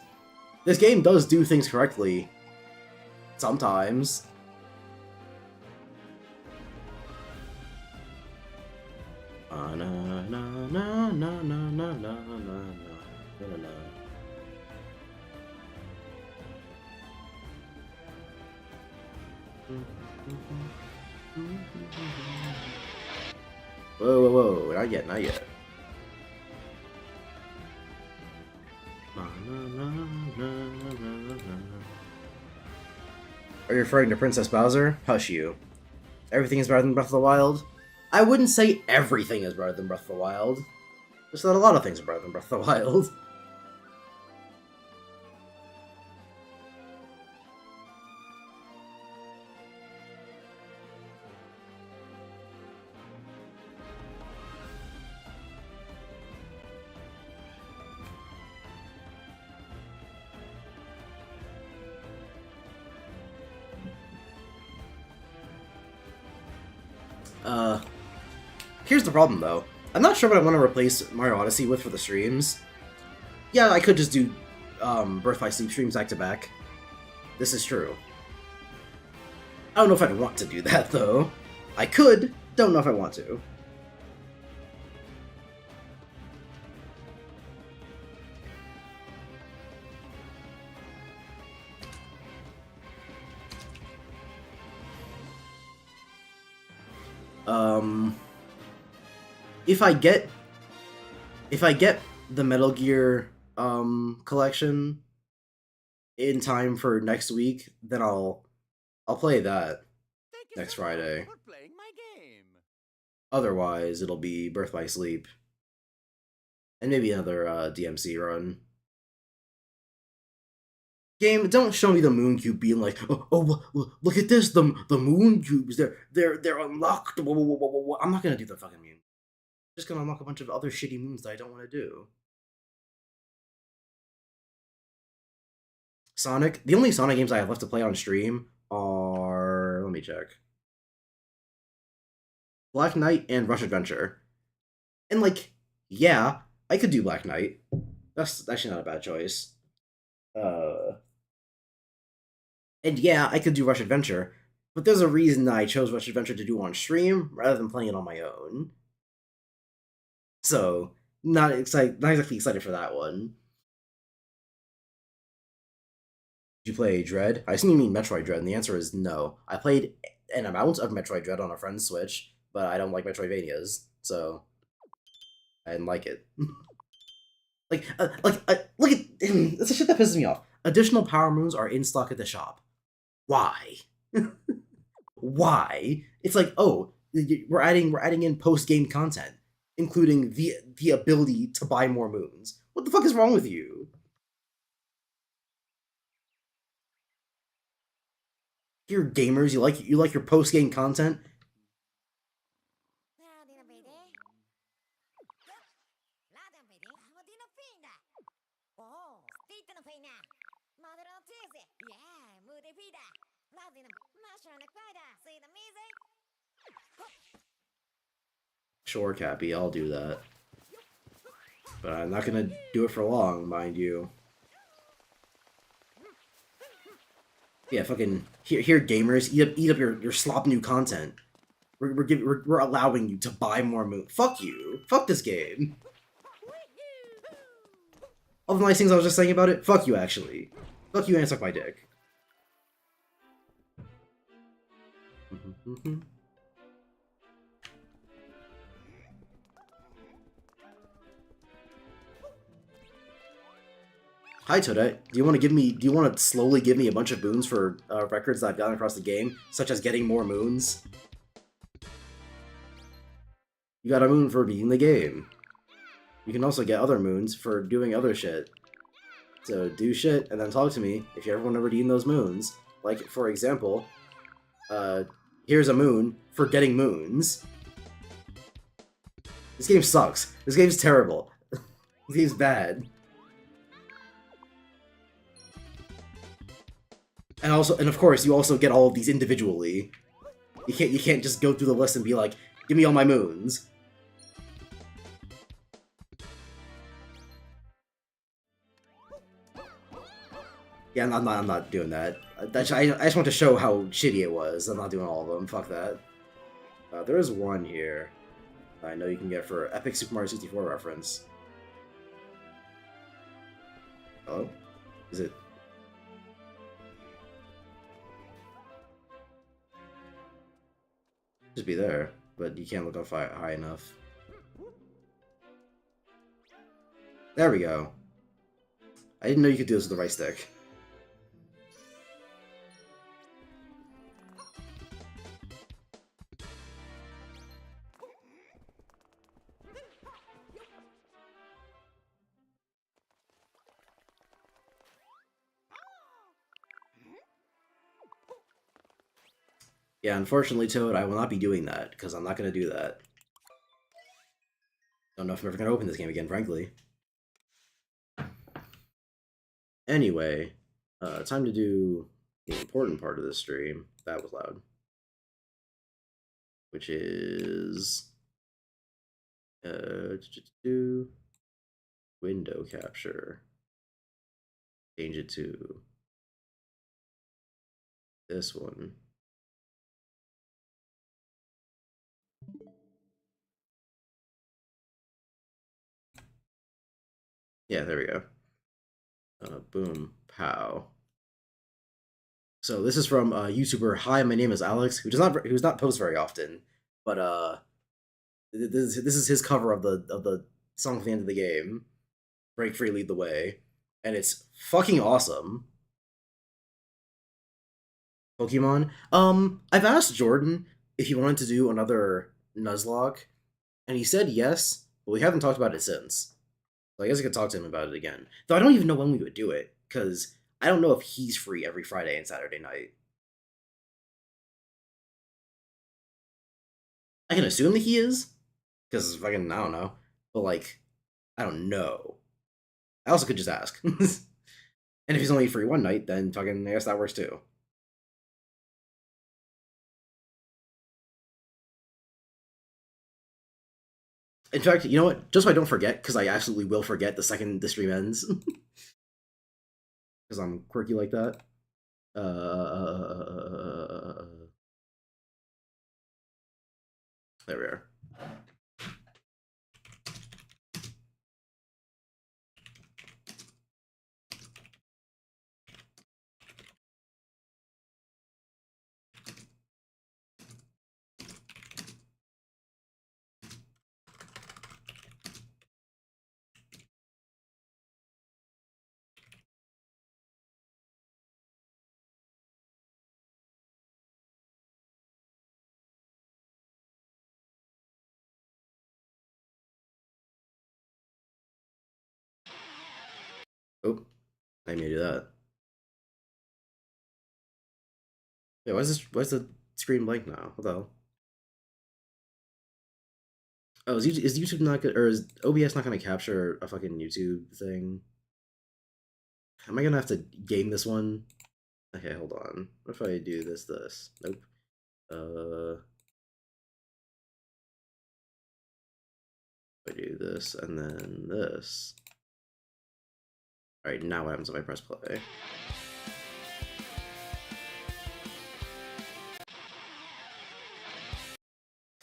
this game does do things correctly. Sometimes. Na na na na na na na na na. Whoa, whoa, whoa, not yet, not yet. Are you referring to Princess Bowser? Hush you. Everything is better than Breath of the Wild? I wouldn't say everything is better than Breath of the Wild. Just that a lot of things are better than Breath of the Wild. Here's the problem, though. I'm not sure what I want to replace Mario Odyssey with for the streams. Yeah, I could just do Birth by Sleep streams back to back. This is true. I don't know if I'd want to do that, though. I could, don't know if I want to. If I get the Metal Gear collection in time for next week, then I'll play that next Friday. Otherwise, it'll be Birth by Sleep and maybe another DMC run. Game, don't show me the moon cube being like, oh, look at this, the moon cubes, they're unlocked. I'm not gonna do the fucking moon. I'm just gonna unlock a bunch of other shitty moons that I don't want to do. Sonic, the only Sonic games I have left to play on stream are, let me check, Black Knight and Rush Adventure. And like, yeah, I could do Black Knight. That's actually not a bad choice. And yeah, I could do Rush Adventure, but there's a reason that I chose Rush Adventure to do on stream rather than playing it on my own. So, not exactly excited for that one. Did you play Dread? I assume you mean Metroid Dread, and the answer is no. I played an amount of Metroid Dread on a friend's Switch, but I don't like Metroidvanias, so I didn't like it. Look at that's the shit that pisses me off. Additional power moons are in stock at the shop. Why? Why? It's like, oh, we're adding in post-game content, including the ability to buy more moons. What the fuck is wrong with you? You're gamers, you like your post-game content? Sure, Cappy, I'll do that. But I'm not gonna do it for long, mind you. Yeah, fucking here gamers, eat up your slop new content. We're allowing you to buy more moon. Fuck you. Fuck this game. All the nice things I was just saying about it, fuck you actually. Fuck you and suck my dick. Hi Toadette, do you want to give me? Do you want to slowly give me a bunch of moons for records that I've gotten across the game, such as getting more moons? You got a moon for beating the game. You can also get other moons for doing other shit. So do shit and then talk to me if you ever want to redeem those moons. Like, for example, uh, here's a moon for getting moons. This game sucks. This game's terrible. This game's bad. And also, and of course, you also get all of these individually. You can't just go through the list and be like, give me all my moons. Yeah, I'm not doing that. I just want to show how shitty it was. I'm not doing all of them. Fuck that. There is one here I know you can get for Epic Super Mario 64 reference. Hello? Is it? Just be there, but you can't look up high enough. There we go. I didn't know you could do this with the right stick. Yeah, unfortunately, Toad, I will not be doing that, because I'm not going to do that. Don't know if I'm ever going to open this game again, frankly. Anyway, time to do the important part of this stream. That was loud. Which is... window capture. Change it to this one. Yeah, there we go. Boom, pow. So this is from YouTuber Hi, my name is Alex, who's not post very often, but this is his cover of the song at the end of the game, "Break Free, Lead the Way," and it's fucking awesome. Pokemon. I've asked Jordan if he wanted to do another Nuzlocke, and he said yes, but we haven't talked about it since. So I guess I could talk to him about it again. Though I don't even know when we would do it, because I don't know if he's free every Friday and Saturday night. I can assume that he is, because fucking, I don't know. But, like, I don't know. I also could just ask. And if he's only free one night, then fucking, I guess that works too. In fact, you know what? Just so I don't forget, because I absolutely will forget the second the stream ends. Because I'm quirky like that. There we are. Oh, I made do that. Wait, why is the screen blank now? What the hell? Oh, is YouTube not good, or is OBS not going to capture a fucking YouTube thing? Am I gonna have to game this one? Okay, hold on. What if I do this? Nope. If I do this and then this. Alright, now what happens if I press play?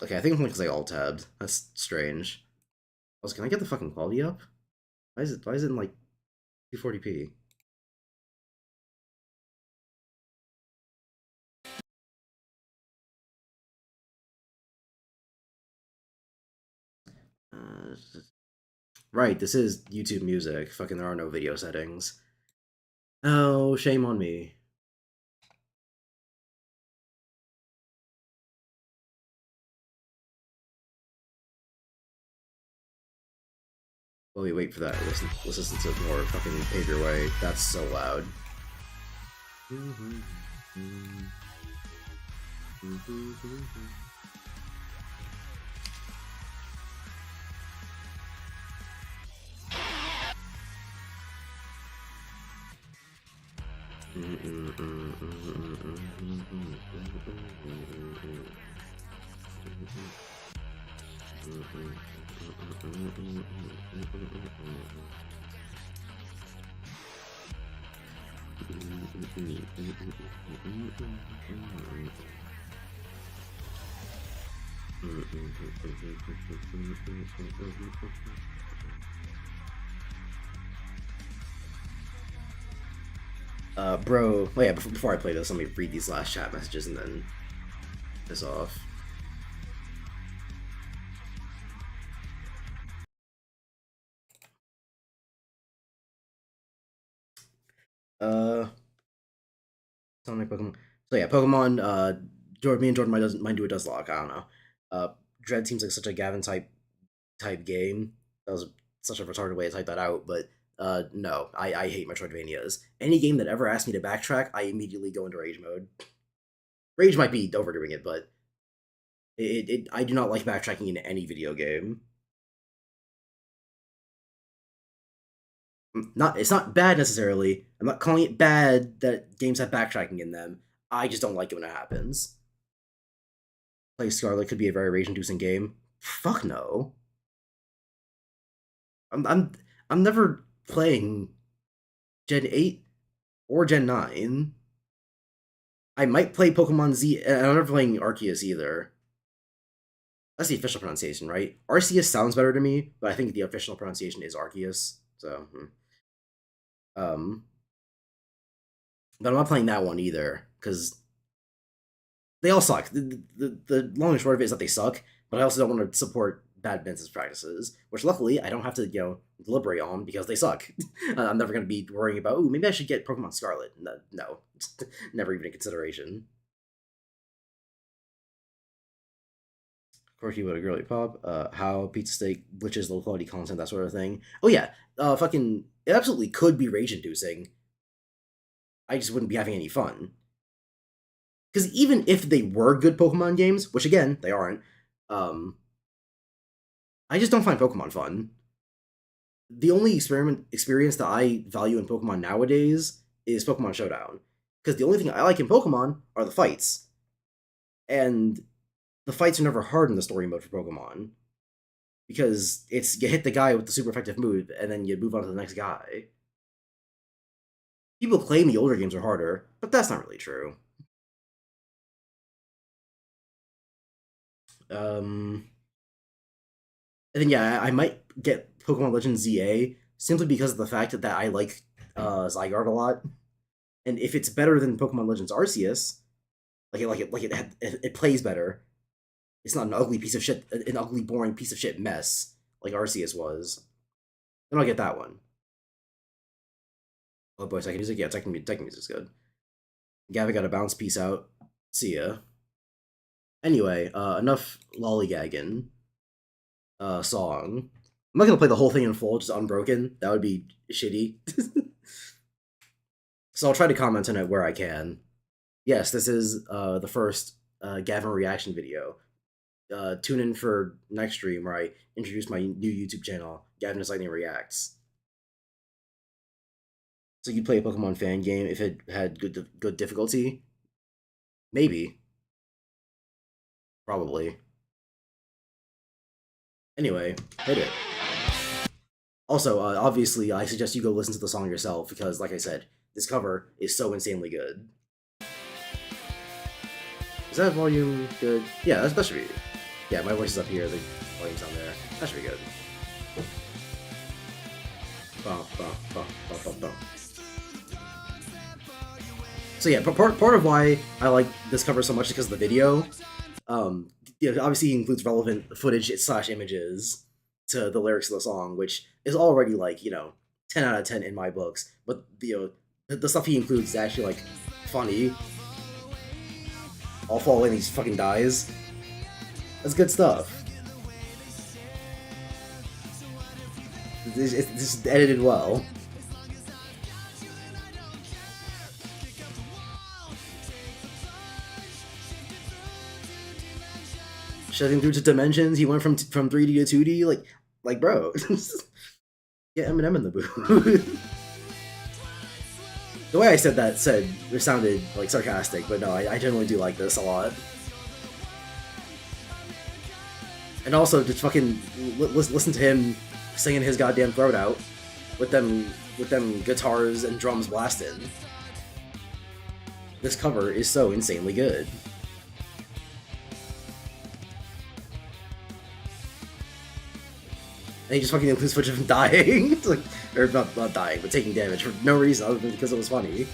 Okay, I think it's because I alt-tabbed. That's strange. Also, can I get the fucking quality up? Why is it in like 240p? Right, this is YouTube music. Fucking there are no video settings. Oh, shame on me. While we wait for that, let's listen to more fucking Pave Your Way. That's so loud. Bro, well, yeah, before I play this, let me read these last chat messages and then this off. Uh, Sonic Pokemon. So yeah, Pokemon. Jordan, me and Jordan might do a Duslock. I don't know. Uh, Dread seems like such a Gavin type game. That was such a retarded way to type that out, but no, I hate Metroidvanias. Any game that ever asks me to backtrack, I immediately go into rage mode. Rage might be overdoing it, but I do not like backtracking in any video game. It's not bad necessarily. I'm not calling it bad that games have backtracking in them. I just don't like it when it happens. Play Scarlet could be a very rage-inducing game. Fuck no. I'm I'm I'm never playing Gen 8 or Gen 9. I might play Pokemon Z, and I'm never playing Arceus either. That's the official pronunciation, right? Arceus sounds better to me, but I think the official pronunciation is Arceus. So, um, but I'm not playing that one either because they all suck. The long and short of it is that they suck, but I also don't want to support bad business practices, which luckily I don't have to, deliberate on because they suck. I'm never going to be worrying about, oh, maybe I should get Pokemon Scarlet. No, never even a consideration. Quirky with a girly pop. How pizza steak glitches, low quality content, that sort of thing. Oh yeah, fucking, it absolutely could be rage inducing. I just wouldn't be having any fun. Because even if they were good Pokemon games, which again they aren't, um, I just don't find Pokemon fun. The only experience that I value in Pokemon nowadays is Pokemon Showdown. Because the only thing I like in Pokemon are the fights. And the fights are never hard in the story mode for Pokemon. Because it's you hit the guy with the super effective move and then you move on to the next guy. People claim the older games are harder, but that's not really true. Um, and then yeah, I might get Pokemon Legends ZA simply because of the fact that I like Zygarde a lot, and if it's better than Pokemon Legends Arceus, it plays better. It's not an ugly piece of shit, an ugly boring piece of shit mess like Arceus was. Then I'll get that one. Oh boy, Tekken music, yeah, Tekken music's good. Gavin got a bounce piece out. See ya. Anyway, enough lollygagging. Song. I'm not gonna play the whole thing in full, just unbroken. That would be shitty. So I'll try to comment on it where I can. Yes, this is the first Gavin reaction video. Tune in for next stream where I introduce my new YouTube channel, Gavin Is Lightning Reacts. So you'd play a Pokemon fan game if it had good difficulty? Maybe. Probably. Anyway, hit it. Also, obviously, I suggest you go listen to the song yourself because, like I said, this cover is so insanely good. Is that volume good? Yeah, that should be. Yeah, my voice is up here, the volume's down there. That should be good. Bum, bum, bum, bum, bum, bum. So yeah, part of why I like this cover so much is because of the video. Obviously it includes relevant footage / images to the lyrics of the song, which is already like 10 out of 10 in my books. But The stuff he includes is actually like funny. All fall in, he just fucking dies. That's good stuff. It's just edited well. Shutting through to dimensions, he went from 3D to 2D. Like bro, get Eminem in the booth. The way I said that it sounded like sarcastic, but no, I generally do like this a lot. And also, just fucking listen to him singing his goddamn throat out with them guitars and drums blasting. This cover is so insanely good. And he just fucking includes footage of him dying. Like, or not dying, but taking damage for no reason other than because it was funny.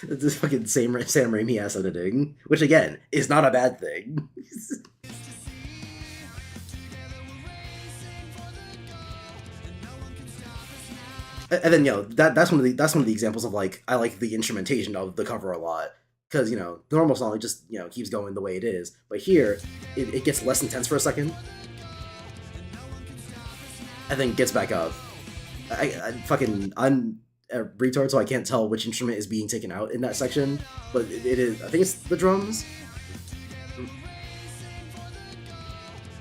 This fucking Sam Raimi ass editing, which again is not a bad thing. And then that's one of the examples of like I like the instrumentation of the cover a lot because the normal song just keeps going the way it is, but here it gets less intense for a second and then gets back up. I'm a retard, so I can't tell which instrument is being taken out in that section, but it is. I think it's the drums.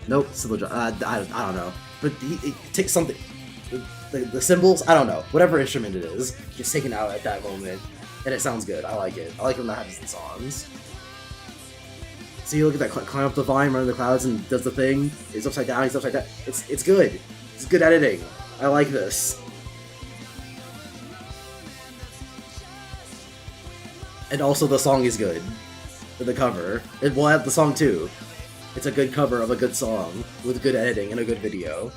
Nope, it's the drum. I don't know, but it takes something. The cymbals, I don't know. Whatever instrument it is, gets taken out at that moment, and it sounds good. I like it. I like when that happens in songs. So you look at that climb up the vine, run in the clouds, and does the thing. He's upside down. He's upside down. It's good. It's good editing. I like this. And also the song is good. The cover. It will have the song too. It's a good cover of a good song with good editing and a good video.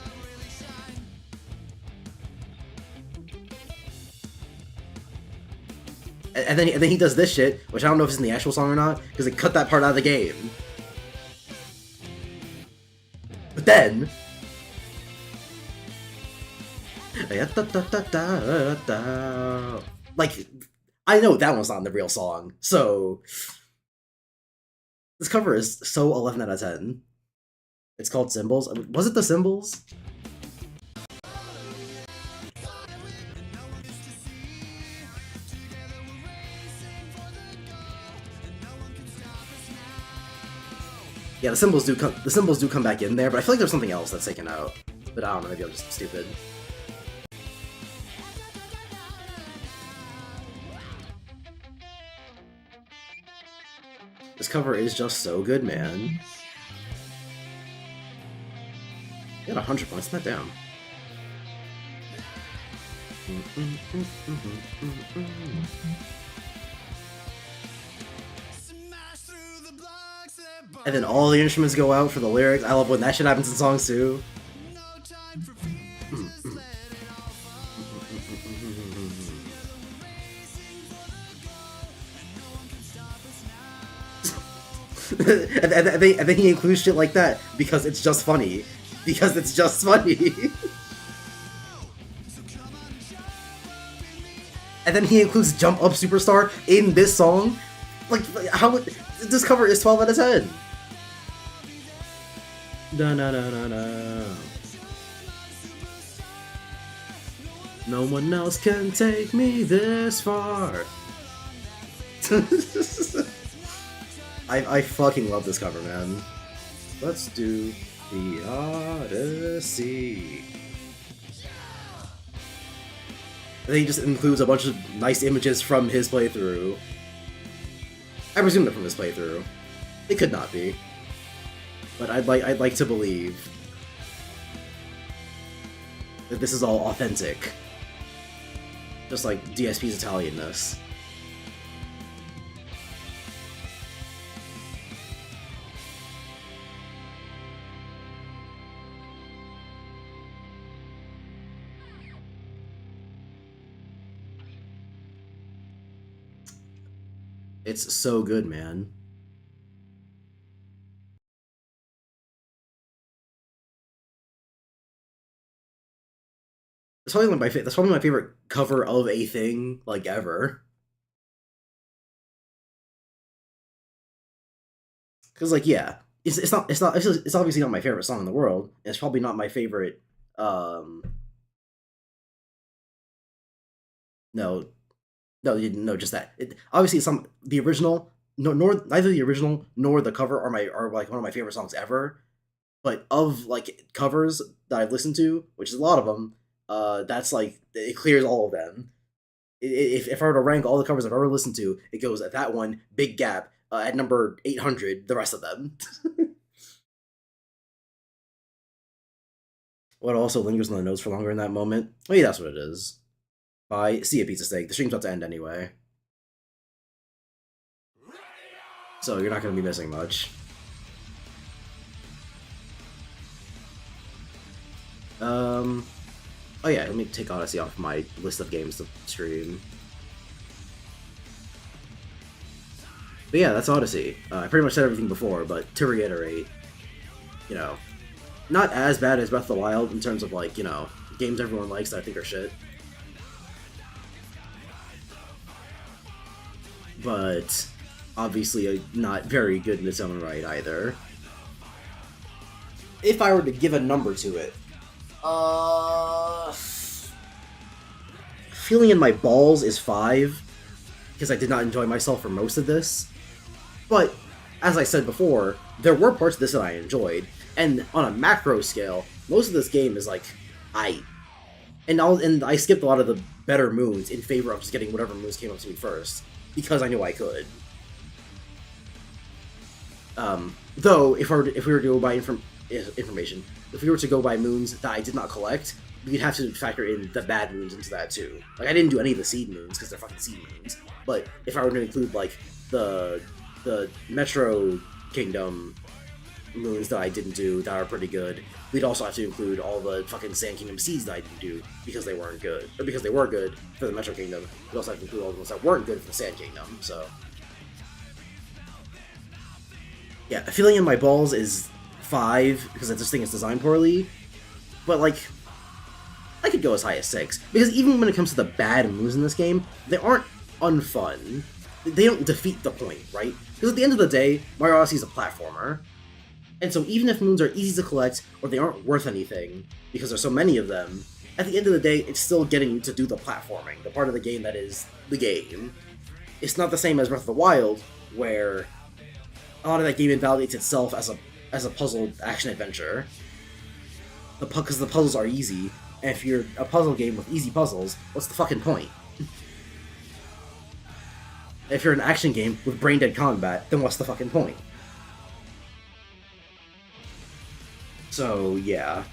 And then he does this shit, which I don't know if it's in the actual song or not, because they cut that part out of the game. But then... Like, I know that one's not in the real song, so... This cover is so 11 out of 10. It's called Symbols. Was it the Symbols? Yeah, the symbols do come back in there, but I feel like there's something else that's taken out. But I don't know, maybe I'm just stupid. This cover is just so good, man. You got 100 points, not down. And then all the instruments go out for the lyrics. I love when that shit happens in songs too. and then he includes shit like that because it's just funny. Because it's just funny. And then he includes Jump Up Superstar in this song. Like, how... This cover is 12 out of 10. No one else can take me this far. I fucking love this cover, man. Let's do the Odyssey. And then he just includes a bunch of nice images from his playthrough. I presume they're from his playthrough. It could not be. But I'd like to believe that this is all authentic. Just like DSP's Italianness. It's so good, man. That's probably my favorite cover of a thing like ever. Because like yeah, it's obviously not my favorite song in the world. And it's probably not my favorite. Um, no, no, just that. Obviously, some the original. No, nor neither the original nor the cover are like one of my favorite songs ever. But of like covers that I've listened to, which is a lot of them, that's like it clears all of them. If I were to rank all the covers I've ever listened to, it goes at that one big gap at number 800. The rest of them. What also lingers in the notes for longer in that moment? Maybe that's what it is. Bye. See ya, pizza steak. The stream's about to end anyway, so you're not gonna be missing much. Um. Oh yeah, let me take Odyssey off my list of games to stream. But yeah, that's Odyssey. I pretty much said everything before, but to reiterate, you know, not as bad as Breath of the Wild in terms of like, games everyone likes that I think are shit. But obviously not very good in its own right either. If I were to give a number to it, feeling in my balls is 5 because I did not enjoy myself for most of this. But as I said before, there were parts of this that I enjoyed, and on a macro scale, most of this game is like, and I skipped a lot of the better moons in favor of just getting whatever moons came up to me first because I knew I could. Though if we were to go by information, if we were to go by moons that I did not collect, we'd have to factor in the bad moons into that too. Like I didn't do any of the seed moons because they're fucking seed moons. But if I were to include like the Metro Kingdom moons that I didn't do that are pretty good, we'd also have to include all the fucking Sand Kingdom seeds that I didn't do because they weren't good, or because they were good for the Metro Kingdom. We'd also have to include all the ones that weren't good for the Sand Kingdom. So yeah, a feeling in my balls is 5 because this thing is designed poorly, but like I could go as high as 6 because even when it comes to the bad moves in this game, they aren't unfun. They don't defeat the point, right? Because at the end of the day, Mario Odyssey is a platformer, and so even if moons are easy to collect or they aren't worth anything because there's so many of them, at the end of the day, it's still getting you to do the platforming, the part of the game that is the game. It's not the same as Breath of the Wild, where a lot of that game invalidates itself as a puzzle action adventure. Because the puzzles are easy, and if you're a puzzle game with easy puzzles, what's the fucking point? If you're an action game with brain dead combat, then what's the fucking point? So yeah.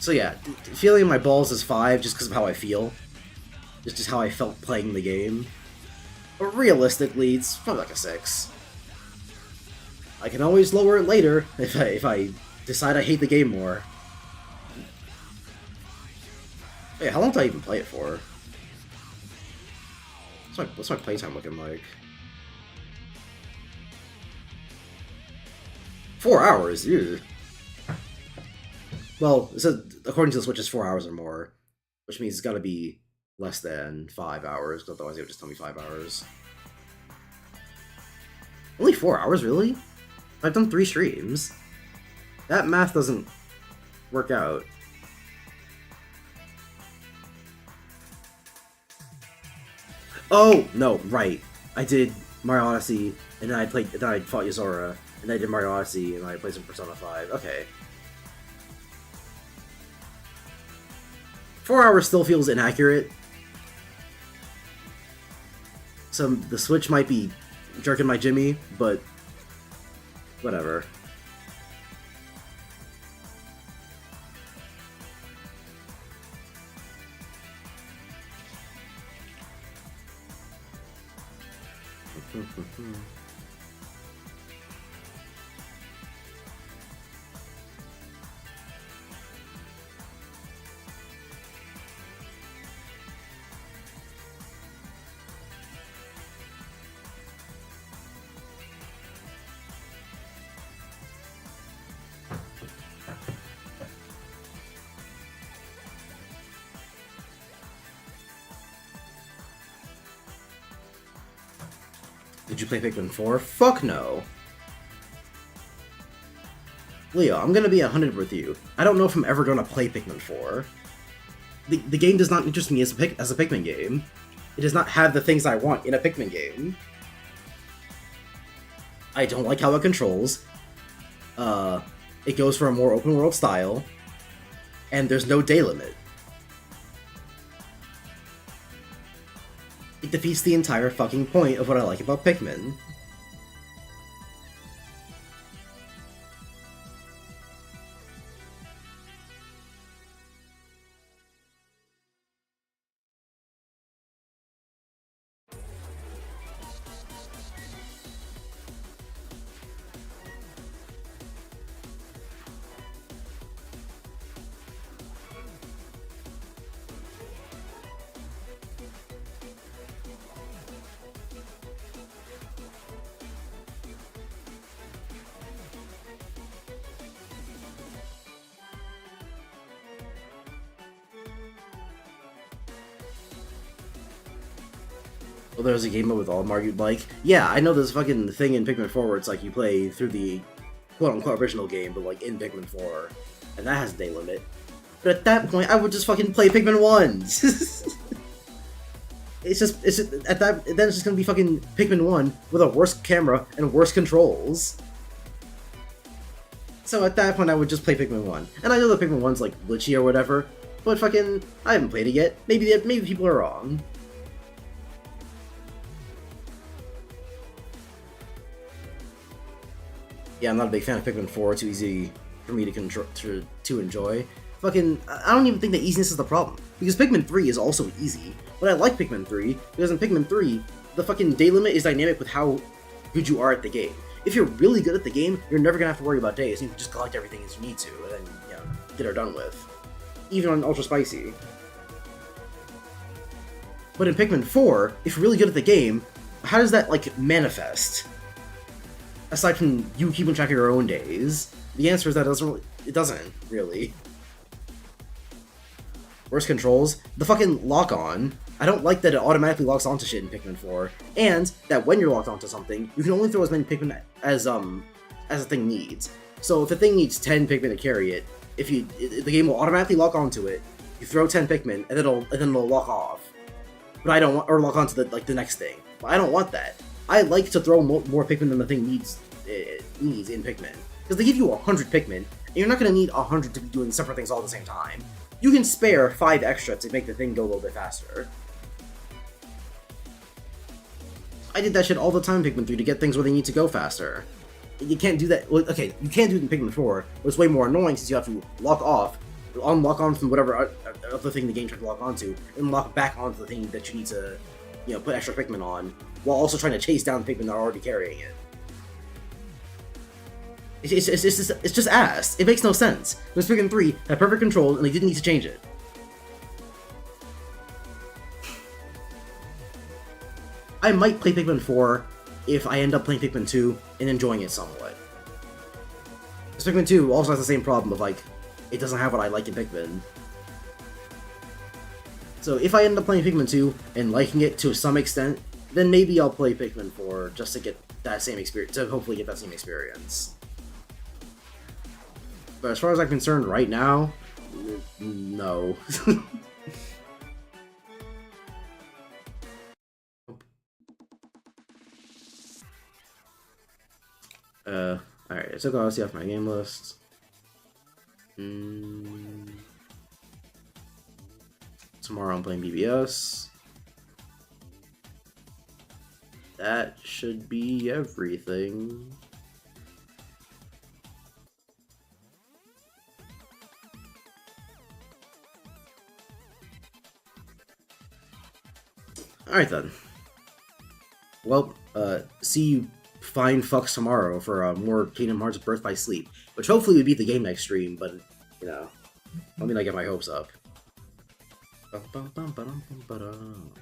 So yeah, feeling in my balls is 5 just because of how I feel. Just how I felt playing the game. But realistically, it's probably like a 6. I can always lower it later if I decide I hate the game more. Hey, how long did I even play it for? What's my playtime looking like? 4 hours, ew. Well, it says, according to the Switch, it's 4 hours or more, which means it's gotta be less than 5 hours, because otherwise it would just tell me 5 hours. Only 4 hours, really? I've done 3 streams. That math doesn't work out. Oh, no, right. I did Mario Odyssey, and then I fought Yozora, and then I did Mario Odyssey, and I played some Persona 5. Okay. 4 hours still feels inaccurate. So the Switch might be jerking my Jimmy, but whatever. Did you play Pikmin 4? Fuck no. Leo, I'm gonna be 100 with you. I don't know if I'm ever gonna play Pikmin 4. The game does not interest me as a Pikmin game. It does not have the things I want in a Pikmin game. I don't like how it controls. It goes for a more open world style. And there's no day limit. It defeats the entire fucking point of what I like about Pikmin. Well, there's a game mode with Olimar you'd like. Yeah, I know there's a fucking thing in Pikmin 4 where it's like you play through the quote-unquote original game, but like in Pikmin 4, and that has a day limit. But at that point, I would just fucking play Pikmin 1! it's just, at that, then it's just gonna be fucking Pikmin 1 with a worse camera and worse controls. So at that point, I would just play Pikmin 1. And I know that Pikmin 1's like glitchy or whatever, but fucking, I haven't played it yet. Maybe people are wrong. Yeah, I'm not a big fan of Pikmin 4. Too easy for me to enjoy. Fucking, I don't even think that easiness is the problem. Because Pikmin 3 is also easy. But I like Pikmin 3, because in Pikmin 3, the fucking day limit is dynamic with how good you are at the game. If you're really good at the game, you're never gonna have to worry about days. You can just collect everything as you need to, and then, you know, get her done with. Even on Ultra Spicy. But in Pikmin 4, if you're really good at the game, how does that, like, manifest? Aside from you keeping track of your own days, the answer is that it doesn't, really. Worse controls, the fucking lock-on. I don't like that it automatically locks onto shit in Pikmin 4, and that when you're locked onto something, you can only throw as many Pikmin as a thing needs. So if the thing needs 10 Pikmin to carry it, the game will automatically lock onto it. You throw 10 Pikmin, and then it'll lock off. But I don't want, or lock onto the next thing. But I don't want that. I like to throw more Pikmin than the thing needs in Pikmin. Because they give you 100 Pikmin, and you're not going to need 100 to be doing separate things all at the same time. You can spare 5 extra to make the thing go a little bit faster. I did that shit all the time in Pikmin 3 to get things where they need to go faster. You can't do that, well, okay, you can do it in Pikmin 4, but it's way more annoying since you have to lock off, unlock on from whatever other thing the game tried to lock onto, and lock back onto the thing that you need to, you know, put extra Pikmin on, while also trying to chase down the Pikmin that are already carrying it. It's just ass. It makes no sense. Because Pikmin 3 had perfect control, and they didn't need to change it. I might play Pikmin 4 if I end up playing Pikmin 2 and enjoying it somewhat. Because Pikmin 2 also has the same problem of, like, it doesn't have what I like in Pikmin. So if I end up playing Pikmin 2 and liking it to some extent, then maybe I'll play Pikmin 4 just to get that same experience, to hopefully get that same experience. But as far as I'm concerned right now, no. Alright, I took Odyssey off my game list. Tomorrow I'm playing BBS. That should be everything. Alright then. Well, see you fine fucks tomorrow for more Kingdom Hearts Birth by Sleep, which hopefully would beat the game next stream, but, you know, let me not get my hopes up. Bum, bum, bum, ba-dum, bum, ba-dum.